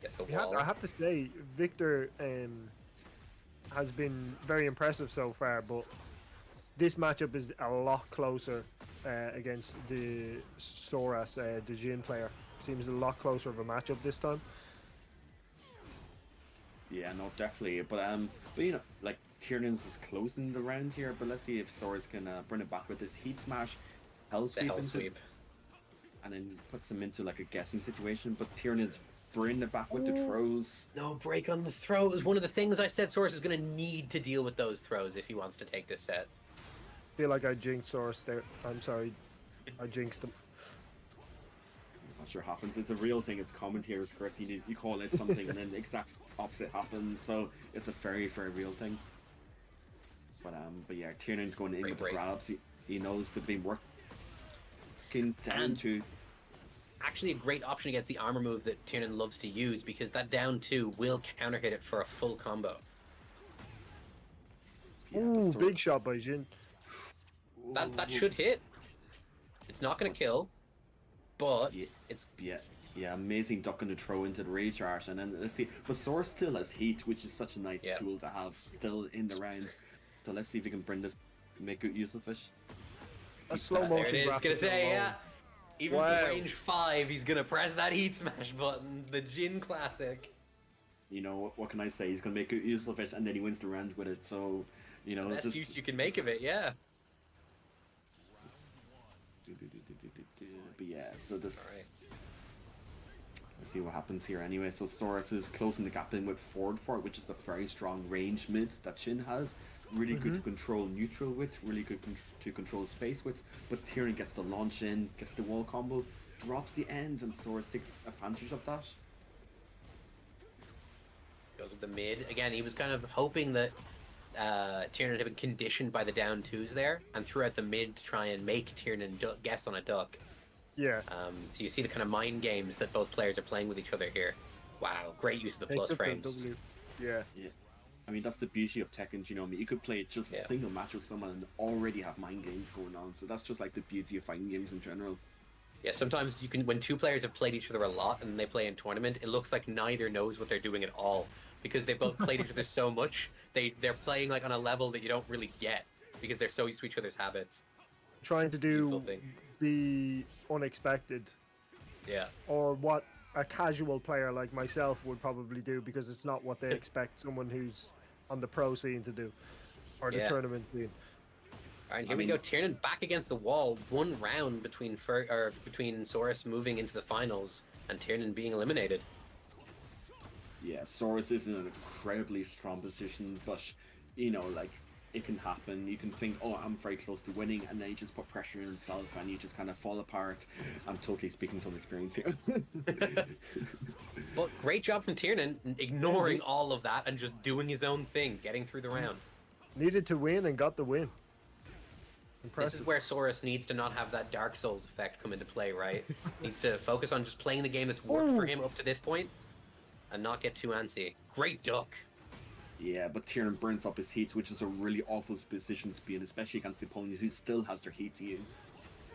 Yes, the wall. I have to say, Victor has been very impressive so far, but this matchup is a lot closer against the Saurus, the Jin player. Seems a lot closer of a matchup this time. Yeah, no, definitely. But you know, like Tiernan's is closing the round here. But let's see if Saurus can bring it back with this heat smash, hell sweep, and then puts him into like a guessing situation. But Tiernan's bringing it back with the throws. No break on the throw. It was one of the things I said. Saurus is going to need to deal with those throws if he wants to take this set. I feel like I jinxed Saurus there. I'm sorry, I jinxed him. Not sure happens. It's a real thing. It's commentators, Chris. You call it something, and then the exact opposite happens. So it's a very, very real thing. But yeah, Tiernan's going in with the grabs. He knows they've been working down to. Actually, a great option against the armor move that Tiernan loves to use because that down two will counter hit it for a full combo. Yeah, ooh, big shot by Jin. That should hit. It's not going to kill. But it's amazing duck and the throw into the rage art, and then let's see. But Saurus still has heat, which is such a nice tool to have still in the rounds. So let's see if we can bring this, make good use of it. A slow motion. There it is. Gonna say even for range 5, he's gonna press that heat smash button. The Jin classic. You know what can I say? He's gonna make good use of it, and then he wins the round with it. So you know, the best use you can make of it, yeah. But yeah, so this. Let's see what happens here anyway. So Saurus is closing the gap in with forward for it, which is a very strong range mid that Jin has. Really good to control neutral with, really good to control space with. But Tiernan gets the launch in, gets the wall combo, drops the end, and Saurus takes advantage of that. Goes with the mid. Again, he was kind of hoping that Tiernan had been conditioned by the down twos there, and threw out the mid to try and make Tiernan guess on a duck. Yeah. So you see the kind of mind games that both players are playing with each other here. Wow, great use of the plus frames. Yeah. I mean, that's the beauty of Tekken, you know. I mean, you could play just a single match with someone and already have mind games going on. So that's just like the beauty of fighting games in general. Yeah, sometimes you can, when two players have played each other a lot and they play in tournament, it looks like neither knows what they're doing at all because they both played each other so much. They're playing like on a level that you don't really get because they're so used to each other's habits. Trying to do the unexpected, Yeah. or what a casual player like myself would probably do, because it's not what they expect someone who's on the pro scene to do, or the Yeah. tournament scene. All right, here we go. Tiernan back against the wall. 1 round between between Saurus moving into the finals and Tiernan being eliminated. Yeah, Saurus is in an incredibly strong position, but you know, like, it can happen. You can think, oh, I'm very close to winning, and then you just put pressure on yourself and you just kind of fall apart. I'm totally speaking from experience here. But great job from Tiernan, ignoring all of that and just doing his own thing, getting through the round. Needed to win and got the win. Impressive. This is where Saurus needs to not have that Dark Souls effect come into play, right? Needs to focus on just playing the game that's worked for him up to this point and not get too antsy. Great duck. Yeah, but Tiernan burns up his heat, which is a really awful position to be in, especially against the opponent who still has their heat to use.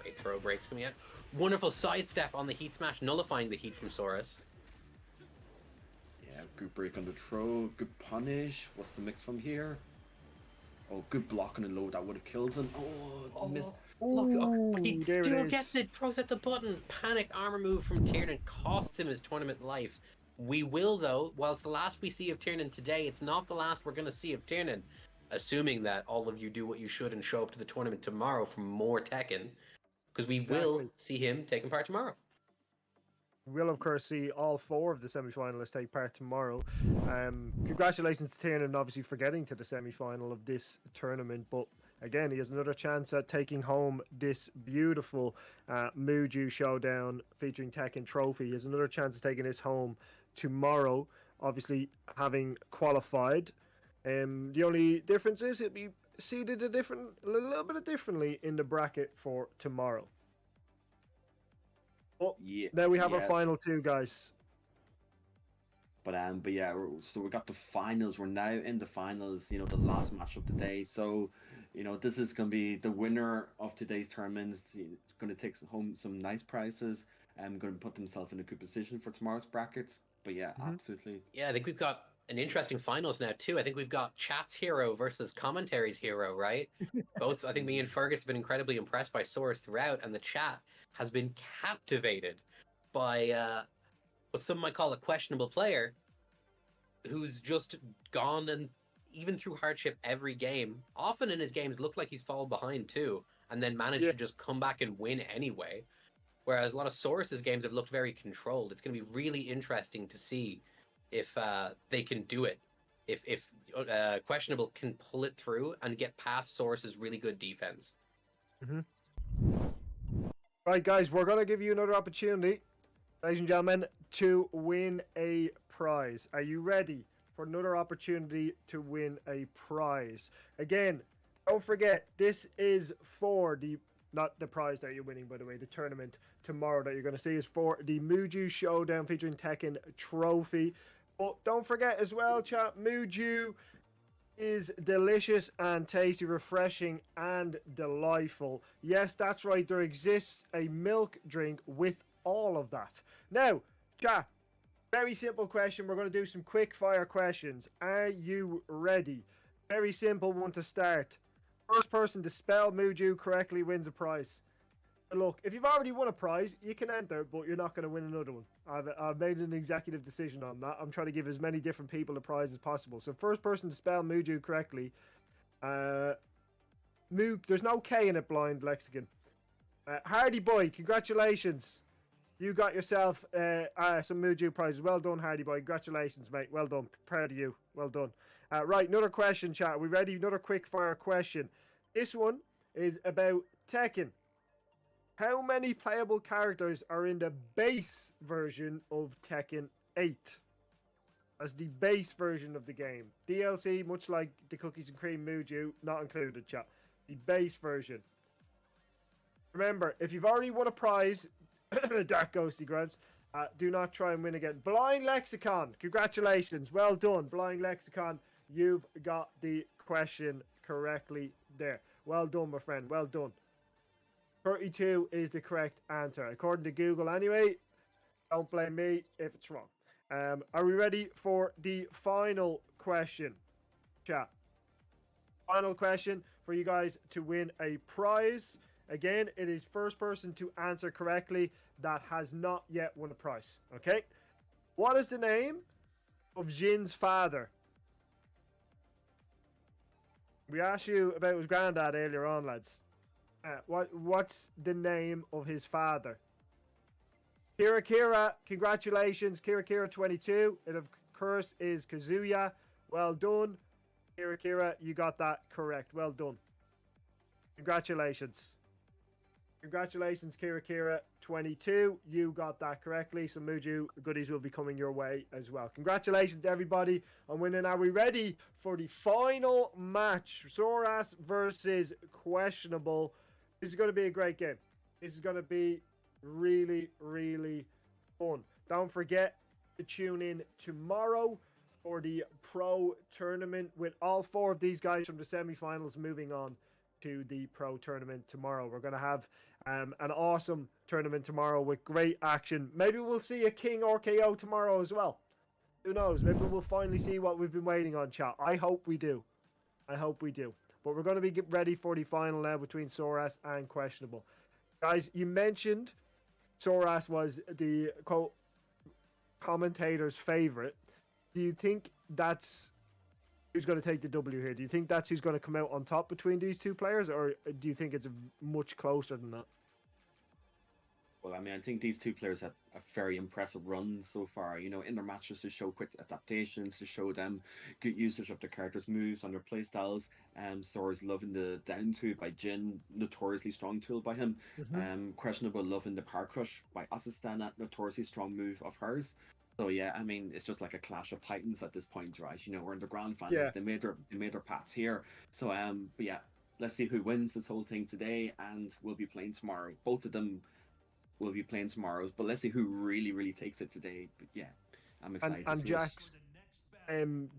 Great throw breaks coming out. Wonderful sidestep on the heat smash, nullifying the heat from Saurus. Yeah, good break on the throw, good punish. What's the mix from here? Oh, good block on the low, that would have killed him. Oh, missed. Look, he there it still is. gets it. Throws at the button. Panic armor move from Tiernan costs him his tournament life. We will, though, while it's the last we see of Tiernan today, it's not the last we're going to see of Tiernan. Assuming that all of you do what you should and show up to the tournament tomorrow for more Tekken. Because we will see him taking part tomorrow. We'll, of course, see all 4 of the semi-finalists take part tomorrow. Congratulations to Tiernan, obviously, for getting to the semi-final of this tournament. But again, he has another chance at taking home this beautiful Mooju Showdown featuring Tekken trophy. He has another chance of taking this home tomorrow, obviously having qualified. The only difference is it'll be seeded a little bit differently in the bracket for tomorrow. But Yeah, now we have our final 2, guys. But yeah, so we got the finals. We're now in the finals. You know, the last match of the day. So, you know, this is going to be the winner of today's tournament. Going to take home some nice prizes and going to put themselves in a good position for tomorrow's brackets. But yeah, absolutely. Yeah, I think we've got an interesting finals now too. I think we've got chat's hero versus commentary's hero, right? Both, I think me and Fergus have been incredibly impressed by Saurus throughout, and the chat has been captivated by what some might call a questionable player who's just gone, and even through hardship every game, often in his games looked like he's fallen behind too, and then managed to just come back and win anyway. Whereas a lot of Saurus's games have looked very controlled. It's going to be really interesting to see if they can do it. If Questionable can pull it through and get past Saurus's really good defense. Right, guys, we're going to give you another opportunity, ladies and gentlemen, to win a prize. Are you ready for another opportunity to win a prize? Again, don't forget, this is for the, not the prize that you're winning, by the way, the tournament tomorrow that you're going to see is for the Mooju Showdown featuring Tekken trophy. But don't forget as well, chat, Mooju is delicious and tasty, refreshing and delightful. Yes, that's right, there exists a milk drink with all of that. Now, chat, very simple question. We're going to do some quick fire questions. Are you ready? Very simple one to start. First person to spell Mooju correctly wins a prize. Look, if you've already won a prize, you can enter, but you're not going to win another one. I've made an executive decision on that. I'm trying to give as many different people a prize as possible. So first person to spell Mooju correctly. There's no K in it, blind lexicon. Hardy Boy, congratulations. You got yourself some Mooju prizes. Well done, Hardy Boy. Congratulations, mate. Well done. Proud of you. Well done. Right, another question, chat. Are we ready? Another quick fire question. This one is about Tekken. How many playable characters are in the base version of Tekken 8? As the base version of the game. DLC, much like the Cookies and Cream Mooju, not included, chat. The base version. Remember, if you've already won a prize, Dark Ghosty Grabs, do not try and win again. Blind Lexicon, congratulations. Well done, Blind Lexicon. You've got the question correctly there. Well done, my friend. Well done. 32 is the correct answer, according to Google anyway. Don't blame me if it's wrong. Are we ready for the final question, chat? Final question for you guys to win a prize. Again, it is first person to answer correctly that has not yet won a prize. Okay? What is the name of Jin's father? We asked you about his granddad earlier on, lads. What's the name of his father? Kira, congratulations. Kira 22. It of course is Kazuya. Well done. Kira, you got that correct. Well done. Congratulations. Congratulations, Kira 22. You got that correctly. So Mooju goodies will be coming your way as well. Congratulations to everybody on winning. Are we ready for the final match? Soras versus Questionable. This is going to be a great game. This is going to be really, really fun. Don't forget to tune in tomorrow for the Pro Tournament with all 4 of these guys from the semi-finals moving on to the Pro Tournament tomorrow. We're going to have an awesome tournament tomorrow with great action. Maybe we'll see a King RKO tomorrow as well. Who knows? Maybe we'll finally see what we've been waiting on, chat. I hope we do. I hope we do. But we're going to be getting ready for the final now between Soras and Questionable. Guys, you mentioned Soras was the commentator's favorite. Do you think that's who's going to take the W here? Do you think that's who's going to come out on top between these two players, or do you think it's much closer than that? Well, I mean, I think these two players have a very impressive run so far. You know, in their matches to show quick adaptations, to show them good usage of their characters' moves and their playstyles. Sora's loving the down two by Jin, notoriously strong tool by him. Questionable loving the power crush by Asistana, notoriously strong move of hers. So yeah, I mean, it's just like a clash of titans at this point, right? You know, we're in the grand finals. Yeah. They made their paths here. So but yeah, let's see who wins this whole thing today, and we'll be playing tomorrow. Both of them will be playing tomorrow, but let's see who really takes it today. But yeah, I'm excited. And Jax,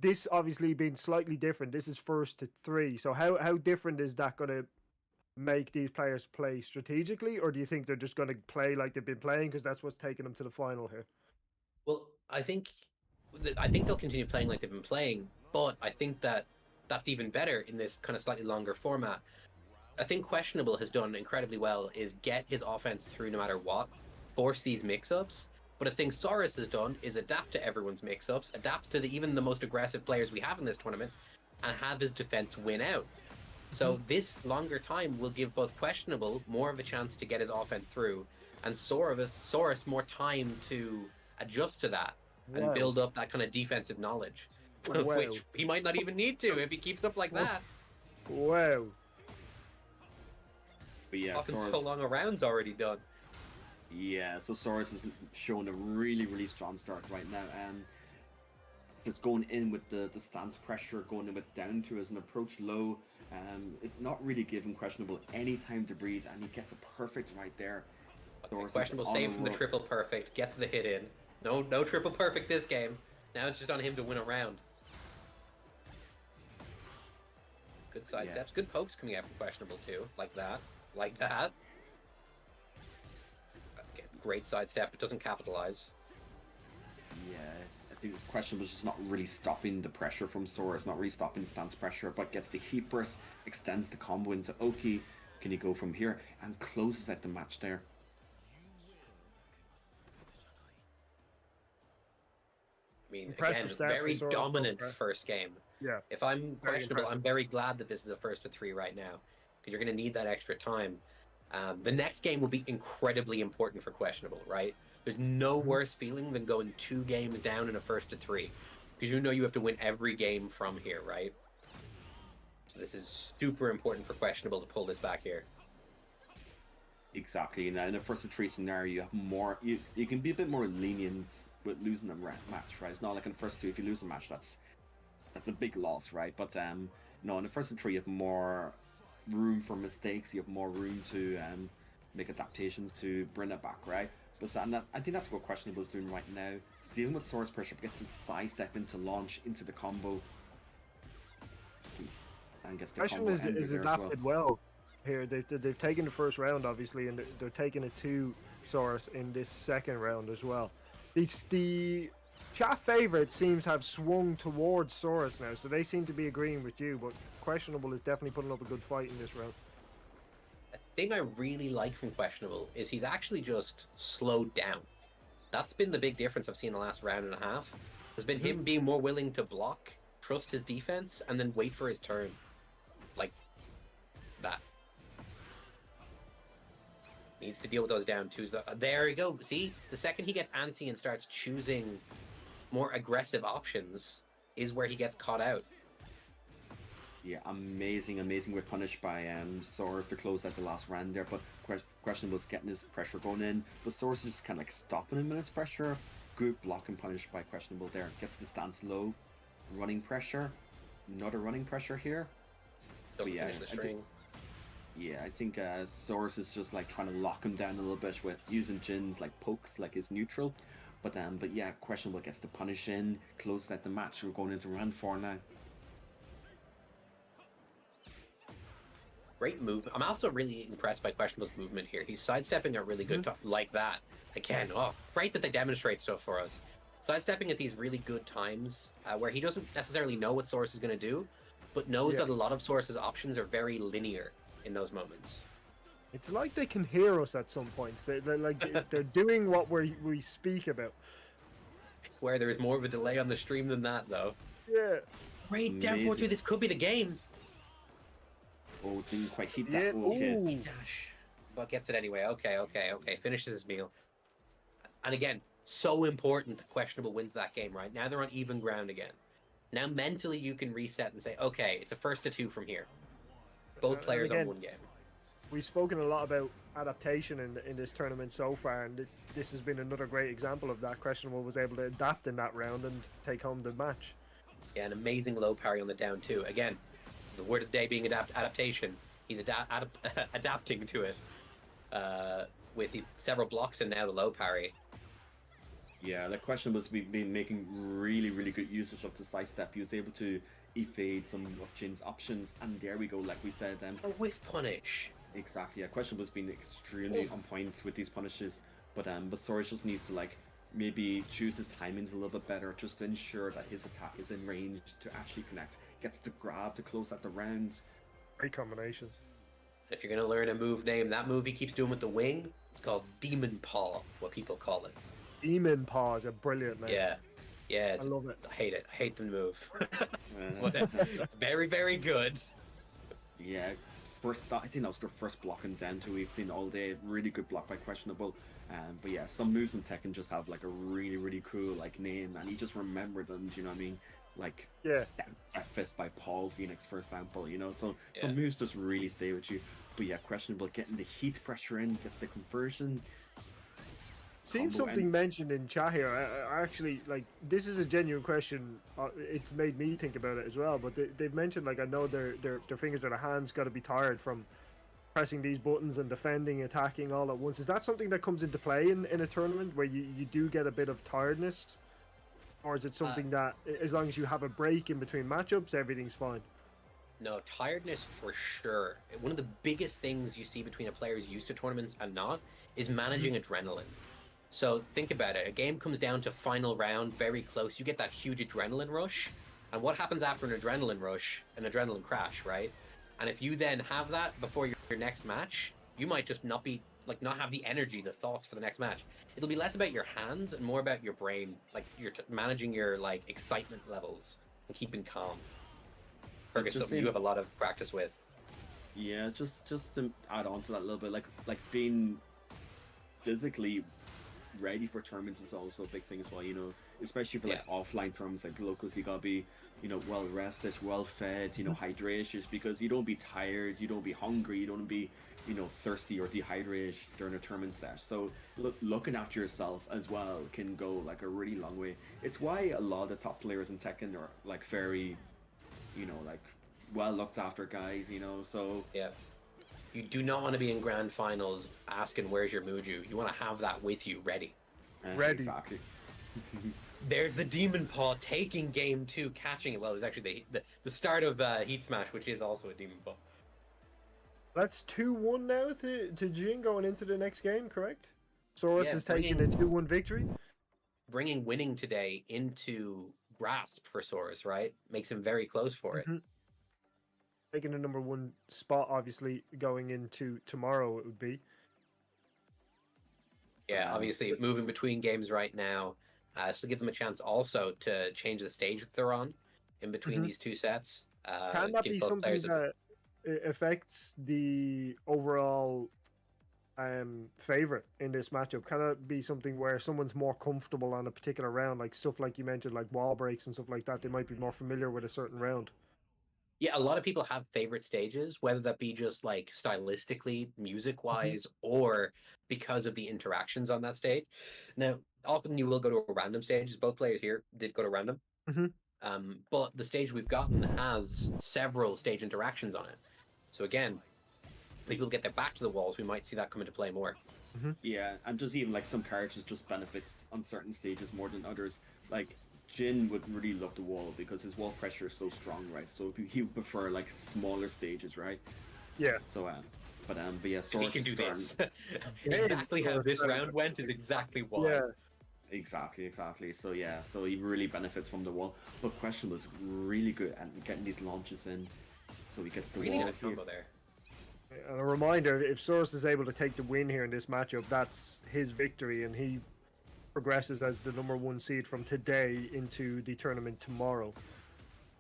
this obviously being slightly different. This is first to 3. So how different is that going to make these players play strategically, or do you think they're just going to play like they've been playing because that's what's taken them to the final here? Well, I think they'll continue playing like they've been playing, but I think that's even better in this kind of slightly longer format. I think Questionable has done incredibly well is get his offense through no matter what, force these mix-ups. But a thing Soros has done is adapt to everyone's mix-ups, adapt to even the most aggressive players we have in this tournament, and have his defense win out. So this longer time will give both Questionable more of a chance to get his offense through, and Soros more time to adjust to that and build up that kind of defensive knowledge, which he might not even need to if he keeps up like that. Wow. But yeah, Soros, so long a round's already done. Yeah, so Soros is showing a really strong start right now, and just going in with the stance pressure, going in with down to as an approach low. It's not really giving Questionable any time to breathe, and he gets a perfect right there. Okay, Questionable save from the triple perfect, gets the hit in. No triple perfect this game. Now it's just on him to win a round. Good side steps, good pokes coming out from Questionable too, like that. Okay, great sidestep, it doesn't capitalize. Yeah, I think this Questionable is just not really stopping the pressure from Sora. It's not really stopping stance pressure, but gets the heat burst, extends the combo into Oki. Can he go from here and closes out the match there? I mean, again, very dominant first game. Yeah. If I'm Questionable, I'm very glad that this is a first to 3 right now, because you're going to need that extra time. The next game will be incredibly important for Questionable, right? There's no worse feeling than going 2 games down in a first to 3, because you know you have to win every game from here, right? So this is super important for Questionable to pull this back here. Exactly. Now in a first to 3 scenario, you have more. You can be a bit more lenient with losing a match, right? It's not like in the first 2, if you lose a match, that's a big loss, right? But no, in the first 3, you have more room for mistakes. You have more room to make adaptations to bring it back, right? But I think that's what Questionable is doing right now, dealing with source pressure, gets his side step into launch into the combo, and gets the Question is adapted well here. They've taken the first round obviously, and they're taking it to Source in this second round as well. The chat favorite seems to have swung towards Soros now, so they seem to be agreeing with you, but Questionable is definitely putting up a good fight in this round. thing I really like from Questionable is he's actually just slowed down. That's been the big difference I've seen in the last round and a half. Has been him being more willing to block, trust his defense, and then wait for his turn. Like that. Needs to deal with those down twos. There you go. See? The second he gets antsy and starts choosing more aggressive options is where he gets caught out. Yeah, amazing with punish by Soros to close out the last round there, but Questionable's getting his pressure going in, but Soros is just kind of like stopping him in his pressure. Good block and punish by Questionable there. Gets the stance low. Running pressure. Another running pressure here. Don't yeah, finish the string. I think Soros is just like trying to lock him down a little bit with using Jin's like pokes like his neutral. But yeah, Questionable gets the punish in, close out the match. We're going into round 4 now. Great move. I'm also really impressed by Questionable's movement here. He's sidestepping a really good like that. Again, great that they demonstrate stuff for us. Sidestepping at these really good times where he doesn't necessarily know what Source is going to do, but knows that a lot of Source's options are very linear in those moments. It's like they can hear us at some points. They're doing what we speak about. I swear there is more of a delay on the stream than that, though. Yeah. Great down 4-2. This could be the game. Oh, didn't quite hit that. Okay. Gosh. But gets it anyway. Okay. Finishes his meal. And again, so important that Questionable wins that game, right? Now they're on even ground again. Now mentally you can reset and say, okay, it's a 1-2 from here. Both players on one game. We've spoken a lot about adaptation in this tournament so far, and this has been another great example of that. Questionable was able to adapt in that round and take home the match. Yeah, an amazing low parry on the down 2. Again, the word of the day being adaptation. He's adapting to it with several blocks and now the low parry. Yeah, the question was been making really good usage of the sidestep. He was able to evade some of Jin's options, and there we go, like we said. A whiff punish. Exactly, yeah. Question was being extremely on points with these punishes, but Soros just needs to like maybe choose his timings a little bit better, just to ensure that his attack is in range to actually connect. Gets the grab to close out the rounds. Great combinations. If you're gonna learn a move name, that move he keeps doing with the wing, it's called Demon Paw, what people call it. Demon Paw is a brilliant name. Yeah, I love it. I hate it. I hate the move. It's very good. Yeah, I think that was their first blocking down to we've seen all day. Really good block by Questionable. But yeah, some moves in Tekken just have like a really cool like name, and you just remember them. Do you know what I mean? Like that fist by Paul Phoenix, for example. You know, so some moves just really stay with you. But yeah, Questionable getting the heat pressure in, gets the conversion. Seen something mentioned in chat here. I actually, like, this is a genuine question. It's made me think about it as well. But they've mentioned, like, I know their fingers or their hands got to be tired from pressing these buttons and defending, attacking all at once. Is that something that comes into play in a tournament where you do get a bit of tiredness? Or is it something that, as long as you have a break in between matchups, everything's fine? No, tiredness for sure. One of the biggest things you see between a player who's used to tournaments and not is managing adrenaline. So think about it. A game comes down to final round, very close. You get that huge adrenaline rush. And what happens after an adrenaline rush? An adrenaline crash, right? And if you then have that before your next match, you might just not have the energy, the thoughts for the next match. It'll be less about your hands and more about your brain, like you're managing your like excitement levels and keeping calm. Fergus, something you have a lot of practice with. Yeah, just to add on to that a little bit, like being physically ready for tournaments is also a big thing as well, you know, especially for like offline tournaments like locals. You gotta be, you know, well rested, well fed, you know, hydrated, because you don't be tired, you don't be hungry, you don't be, you know, thirsty or dehydrated during a tournament set. So looking after yourself as well can go like a really long way. It's why a lot of the top players in Tekken are like very, you know, like well looked after guys, you know. So you do not want to be in grand finals asking where's your Mooju. You want to have that with you ready. Ready. Exactly. There's the Demon Paw taking game 2, catching it. Well, it was actually the start of Heat Smash, which is also a Demon Paw. That's 2-1 now to Jin going into the next game, correct? Soros is taking a 2-1 victory. Bringing winning today into grasp for Soros, right? Makes him very close for it. taking the number one spot, obviously, going into tomorrow, it would be. Yeah, obviously moving between games right now, so give them a chance also to change the stage that they're on in between these two sets. Can that Give be both something players that affects the overall favorite in this matchup? Can it be something where someone's more comfortable on a particular round, like stuff like you mentioned, like wall breaks and stuff like that? They might be more familiar with a certain round. Yeah, a lot of people have favorite stages, whether that be just like stylistically, music-wise, or because of the interactions on that stage. Now, often you will go to a random stage. Both players here did go to random. But the stage we've gotten has several stage interactions on it. So again, people get their back to the walls, we might see that come into play more. Yeah, and just even like some characters just benefits on certain stages more than others. Like Jin would really love the wall because his wall pressure is so strong, right? So he would prefer like smaller stages, right? Yeah. So but yeah, He Source can do this. Yeah, Exactly how Source this better. round went is exactly why. Yeah. Exactly. So yeah, so he really benefits from the wall. But Question was really good at getting these launches in, so he gets the Really wall nice here. combo there. And a reminder: if Source is able to take the win here in this matchup, that's his victory, and he progresses as the number one seed from today into the tournament tomorrow.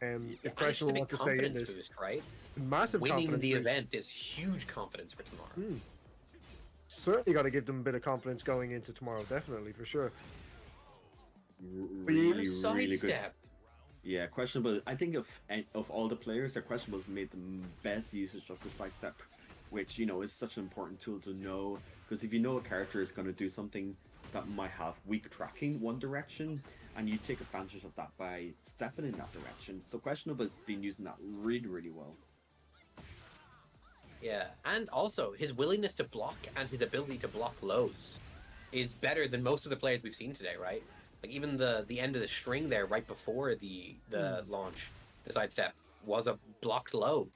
If Question will want to say in this, boost, right? massive Winning confidence the boost. event is huge confidence for tomorrow. Certainly got to give them a bit of confidence going into tomorrow, definitely for sure. Really, Side really good. step. Yeah, Questionable. I think of all the players, that Questionable's made the best usage of the side step, which is such an important tool to know. Because if you know a character is going to do something that might have weak tracking one direction, and you take advantage of that by stepping in that direction. So Questionable has been using that really, really well. Yeah, and also his willingness to block and his ability to block lows is better than most of the players we've seen today, right? Like even the end of the string there, right before the launch, the sidestep was a blocked low.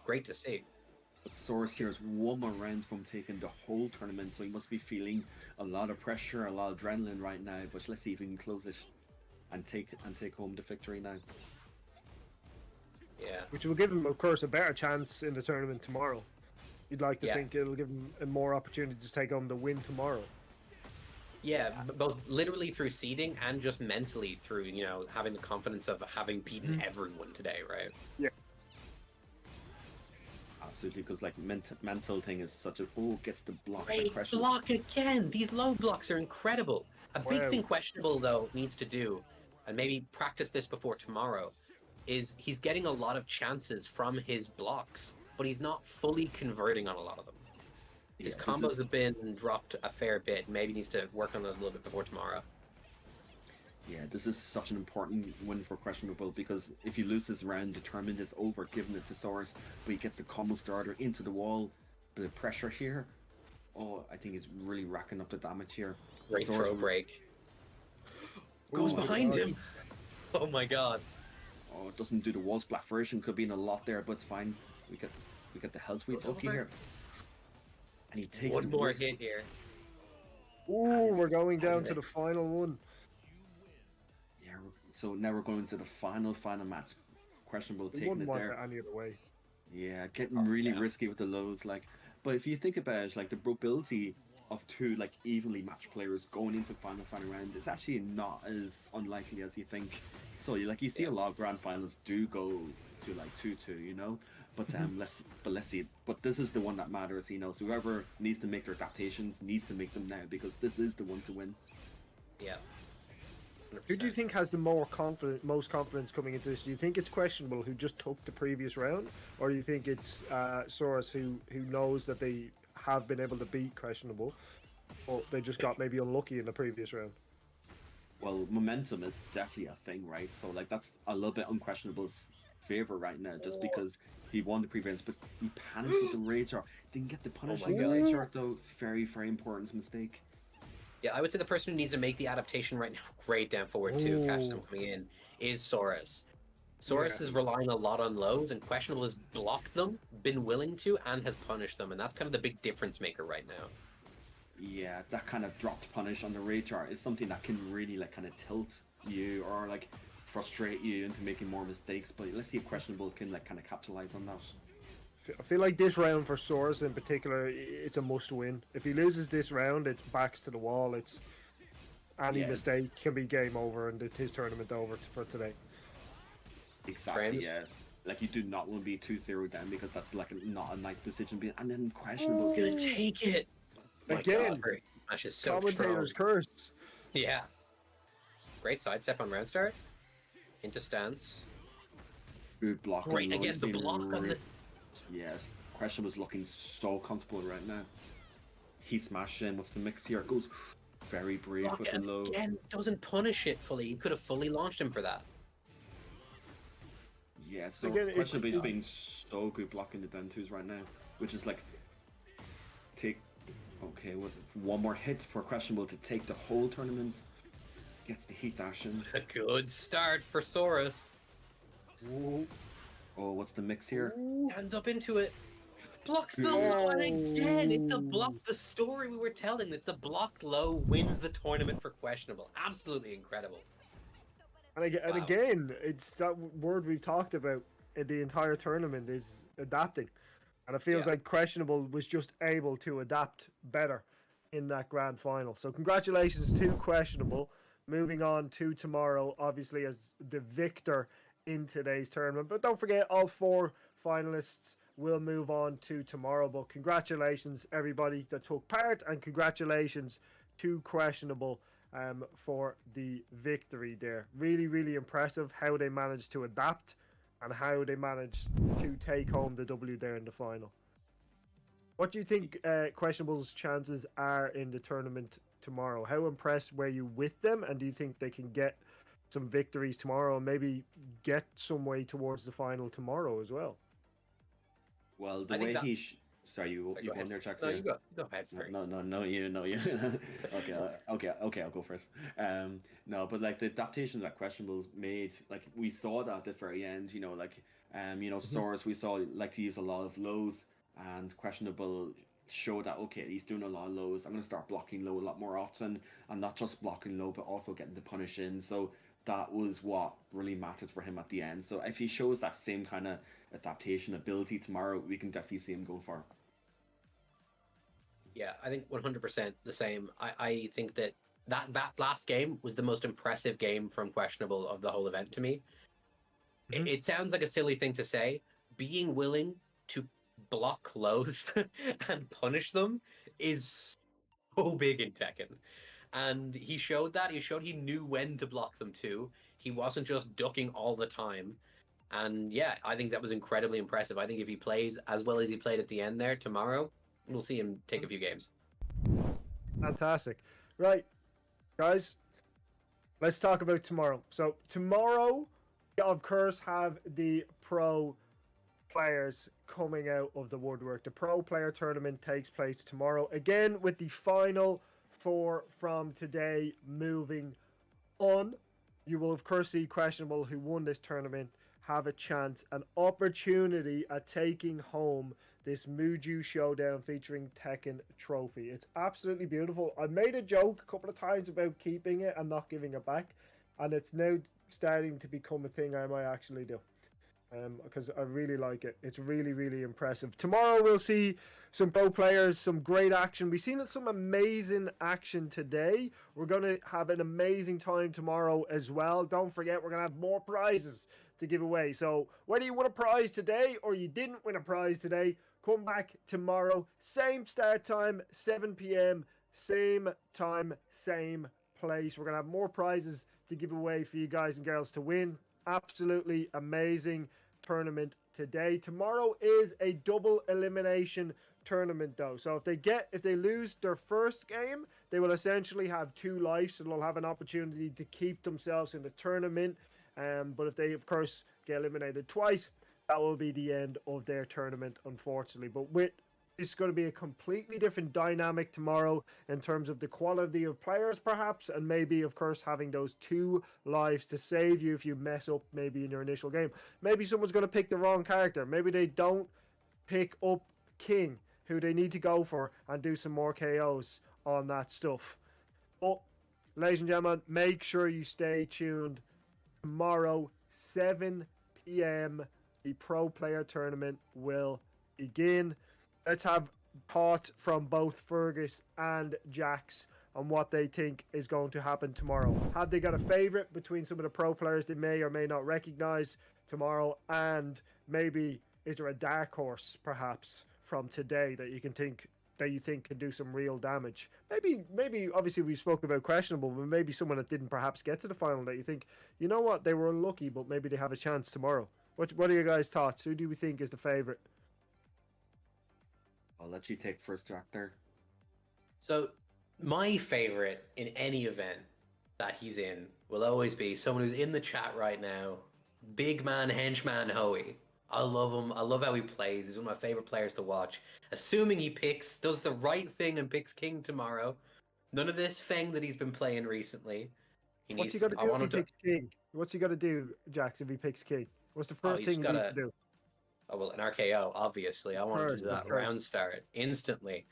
Great to see. But Source here is one more round from taking the whole tournament, so he must be feeling a lot of pressure, a lot of adrenaline right now. But let's see if he can close it and take home the victory now. Yeah. Which will give him, of course, a better chance in the tournament tomorrow. You'd like to think it'll give him a more opportunity to take home the win tomorrow. Yeah, both literally through seeding and just mentally through, having the confidence of having beaten everyone today, right? Yeah. Absolutely, because like mental thing is such a gets the block. Great block again. These low blocks are incredible. A big thing Questionable though needs to do, and maybe practice this before tomorrow, is he's getting a lot of chances from his blocks, but he's not fully converting on a lot of them. His combos have been dropped a fair bit. Maybe needs to work on those a little bit before tomorrow. Yeah, this is such an important win for Questionable, because if you lose this round, the tournament is over, giving it to Source, but he gets the combo starter into the wall. Bit of pressure here. Oh, I think he's really racking up the damage here. Great throw break. Goes behind him. Oh my god. Oh, it doesn't do the wall splat version. Could be in a lot there, but it's fine. We get the hell sweep up here. And he takes one more hit here. Ooh, we're going down to the final one. Yeah, so now we're going to the final match. Questionable taking it there. Any other way. Yeah, getting really risky with the lows, like. But if you think about it, like the probability of two like evenly matched players going into final round is actually not as unlikely as you think. So you see a lot of grand finals do go to like 2-2, But let's see. But this is the one that matters, So whoever needs to make their adaptations needs to make them now, because this is the one to win. Yeah. 100%. Who do you think has the most confidence coming into this? Do you think it's Questionable, who just took the previous round, or do you think it's Source, who knows that they have been able to beat Questionable, but they just got maybe unlucky in the previous round? Well, momentum is definitely a thing, right? So like that's a little bit Unquestionable's favor right now, just because he won the previous, but he panicked with the rage art. Didn't get the punish on the rage art though. Very, very important mistake. Yeah, I would say the person who needs to make the adaptation right now, great down forward too, catch them coming in, is Source. Source is relying a lot on lows, and Questionable has blocked them, been willing to, and has punished them, and that's kind of the big difference maker right now. Yeah, that kind of dropped punish on the rage art is something that can really like kind of tilt you, or like frustrate you into making more mistakes. But let's see if Questionable can like kind of capitalize on that. I feel like this round for Soros in particular, it's a must-win. If he loses this round, it's backs to the wall. It's any mistake can be game over, and his tournament over for today. Exactly. Frames. Yes. Like you do not want to be 2-0 down because that's like not a nice position. And then Questionable's Gonna gonna take it again. Smash is so Commentator's strong. curse. Yeah. Great sidestep on round start. Into stance. Good block. Great again. The block on the. Yes. Questionable's looking so comfortable right now. He smashed in. What's the mix here? It goes very brave Block with the low. again doesn't punish it fully. He could have fully launched him for that. Yeah, so Again, Questionable's been so good blocking the down twos right now, which is like with one more hit for Questionable to take the whole tournament. Gets the heat dash in. A good start for Soros. Ooh. Oh, what's the mix here? Hands up into it. Blocks the low, and again, it's the block. The story we were telling, that the blocked low wins the tournament for Questionable. Absolutely incredible. And again, it's that word we've talked about in the entire tournament is adapting. And it feels like Questionable was just able to adapt better in that grand final. So congratulations to Questionable. Moving on to tomorrow, obviously, as the victor in today's tournament. But don't forget, all 4 finalists will move on to tomorrow. But congratulations, everybody that took part. And congratulations to Questionable for the victory there. Really, really impressive how they managed to adapt and how they managed to take home the W there in the final. What do you think Questionable's chances are in the tournament tomorrow? How impressed were you with them, and do you think they can get some victories tomorrow and maybe get some way towards the final tomorrow as well? Well, the way he... Sorry, you go in there, Jackson. No, you go ahead first. No, you. Okay, I'll go first. No, but like the adaptation that Questionable's made, like we saw that at the very end, Soros, we saw like to use a lot of lows, and Questionable showed that, okay, he's doing a lot of lows. I'm going to start blocking low a lot more often, and not just blocking low, but also getting the punish in. So that was what really mattered for him at the end. So if he shows that same kind of adaptation ability tomorrow, we can definitely see him going far. Yeah, I think 100% the same. I think that last game was the most impressive game from Questionable of the whole event to me. Mm-hmm. It sounds like a silly thing to say. Being willing to block lows and punish them is so big in Tekken. And he showed that. He showed he knew when to block them too. He wasn't just ducking all the time. And yeah, I think that was incredibly impressive. I think if he plays as well as he played at the end there tomorrow, we'll see him take a few games. Fantastic. Right, guys, let's talk about tomorrow. So tomorrow, of course, have the pro players coming out of the woodwork. The pro player tournament takes place tomorrow, again with the final 4 from today moving on. You will, of course, see Questionable, who won this tournament, have a chance, an opportunity at taking home this Mooju Showdown featuring Tekken trophy. It's absolutely beautiful. I made a joke a couple of times about keeping it and not giving it back, and it's now starting to become a thing I might actually do, because I really like it. It's really, really impressive. Tomorrow we'll see some pro players, some great action. We've seen some amazing action today. We're going to have an amazing time tomorrow as well. Don't forget, we're going to have more prizes to give away. So whether you won a prize today or you didn't win a prize today, come back tomorrow. Same start time, 7 p.m. Same time, same place. We're going to have more prizes to give away for you guys and girls to win. Absolutely amazing tournament today. Tomorrow is a double elimination tournament though. So if they lose their first game, they will essentially have 2 lives, and they'll have an opportunity to keep themselves in the tournament. But if they, of course, get eliminated twice, that will be the end of their tournament, unfortunately. But it's going to be a completely different dynamic tomorrow in terms of the quality of players, perhaps, and maybe, of course, having those 2 lives to save you if you mess up maybe in your initial game. Maybe someone's going to pick the wrong character. Maybe they don't pick up King, who they need to go for, and do some more KOs on that stuff. But, ladies and gentlemen, make sure you stay tuned tomorrow, 7 p.m. The Pro Player Tournament will begin. Let's have thoughts from both Fergus and Jax on what they think is going to happen tomorrow. Have they got a favourite between some of the pro players they may or may not recognise tomorrow? And maybe is there a dark horse perhaps from today that you think can do some real damage? Maybe obviously we spoke about questionable, but maybe someone that didn't perhaps get to the final that you think, you know what, they were unlucky, but maybe they have a chance tomorrow. What are your guys' thoughts? Who do we think is the favourite? I'll let you take first, Jack, there. So my favorite in any event that he's in will always be someone who's in the chat right now. Big man, henchman Hoey. I love him. I love how he plays. He's one of my favorite players to watch. Assuming he does the right thing and picks King tomorrow. None of this Feng that he's been playing recently. What's he got to do if he picks King? What's he got to do, Jax, if he picks King? What's the first thing he needs to do? Oh, well, an RKO, obviously. I want to do that round start instantly.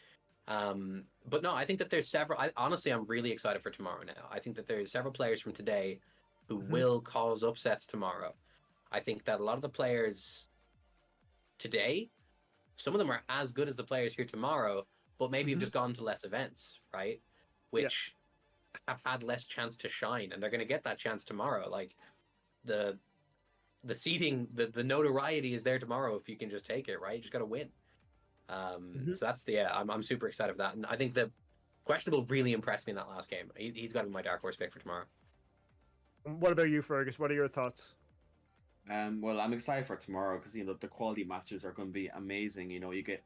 But no, I think that there's several. Honestly, I'm really excited for tomorrow now. I think that there's several players from today who will cause upsets tomorrow. I think that a lot of the players today, some of them are as good as the players here tomorrow, but maybe have just gone to less events, right? Which have had less chance to shine, and they're going to get that chance tomorrow. Like the seeding, the notoriety is there tomorrow if you can just take it, right? You just got to win. So that's I'm super excited for that, and I think the questionable really impressed me in that last game. He's got to be my dark horse pick for tomorrow. What about you, Fergus? What are your thoughts? Well, I'm excited for tomorrow because the quality matches are going to be amazing. You get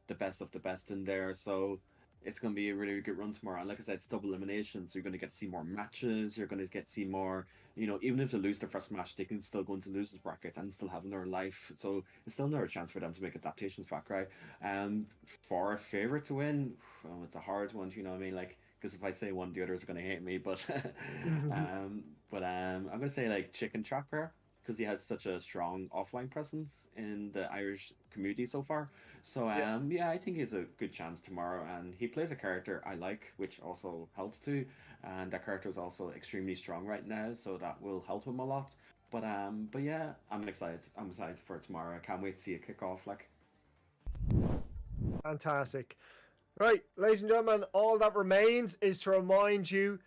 the best of the best in there, so it's going to be a really, really good run tomorrow. And like I said, it's double elimination, so you're going to get to see more matches. You're going to get to see more. Even if they lose their first match, they can still go into losers brackets and still have another life. So it's still another chance for them to make adaptations back, right? For a favorite to win, it's a hard one. You know what I mean? Like, because if I say one, the others are going to hate me. But I'm going to say like Chicken Tracker, because he has such a strong offline presence in the Irish community so far. So I think he's a good chance tomorrow, and he plays a character I like, which also helps too. And that character is also extremely strong right now, so that will help him a lot. But yeah, I'm excited. I'm excited for tomorrow. I can't wait to see it kick off. Like, fantastic. Right, ladies and gentlemen, all that remains is to remind you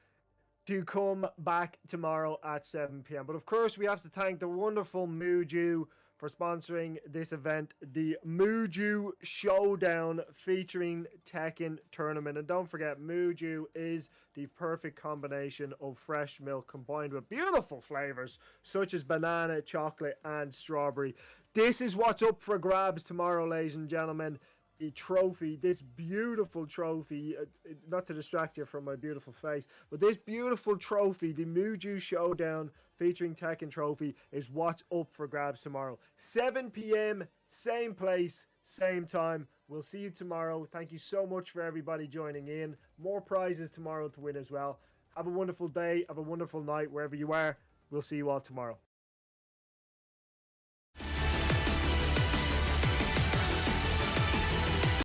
to come back tomorrow at 7 p.m. But of course, we have to thank the wonderful Mooju for sponsoring this event, the Mooju Showdown featuring Tekken Tournament. And don't forget, Mooju is the perfect combination of fresh milk combined with beautiful flavors such as banana, chocolate, and strawberry. This is what's up for grabs tomorrow, ladies and gentlemen. The trophy, this beautiful trophy, not to distract you from my beautiful face, but this beautiful trophy, the Mooju Showdown featuring Tekken trophy, is what's up for grabs tomorrow. 7 p.m, same place, same time. We'll see you tomorrow. Thank you so much for everybody joining in. More prizes tomorrow to win as well. Have a wonderful day. Have a wonderful night wherever you are. We'll see you all tomorrow.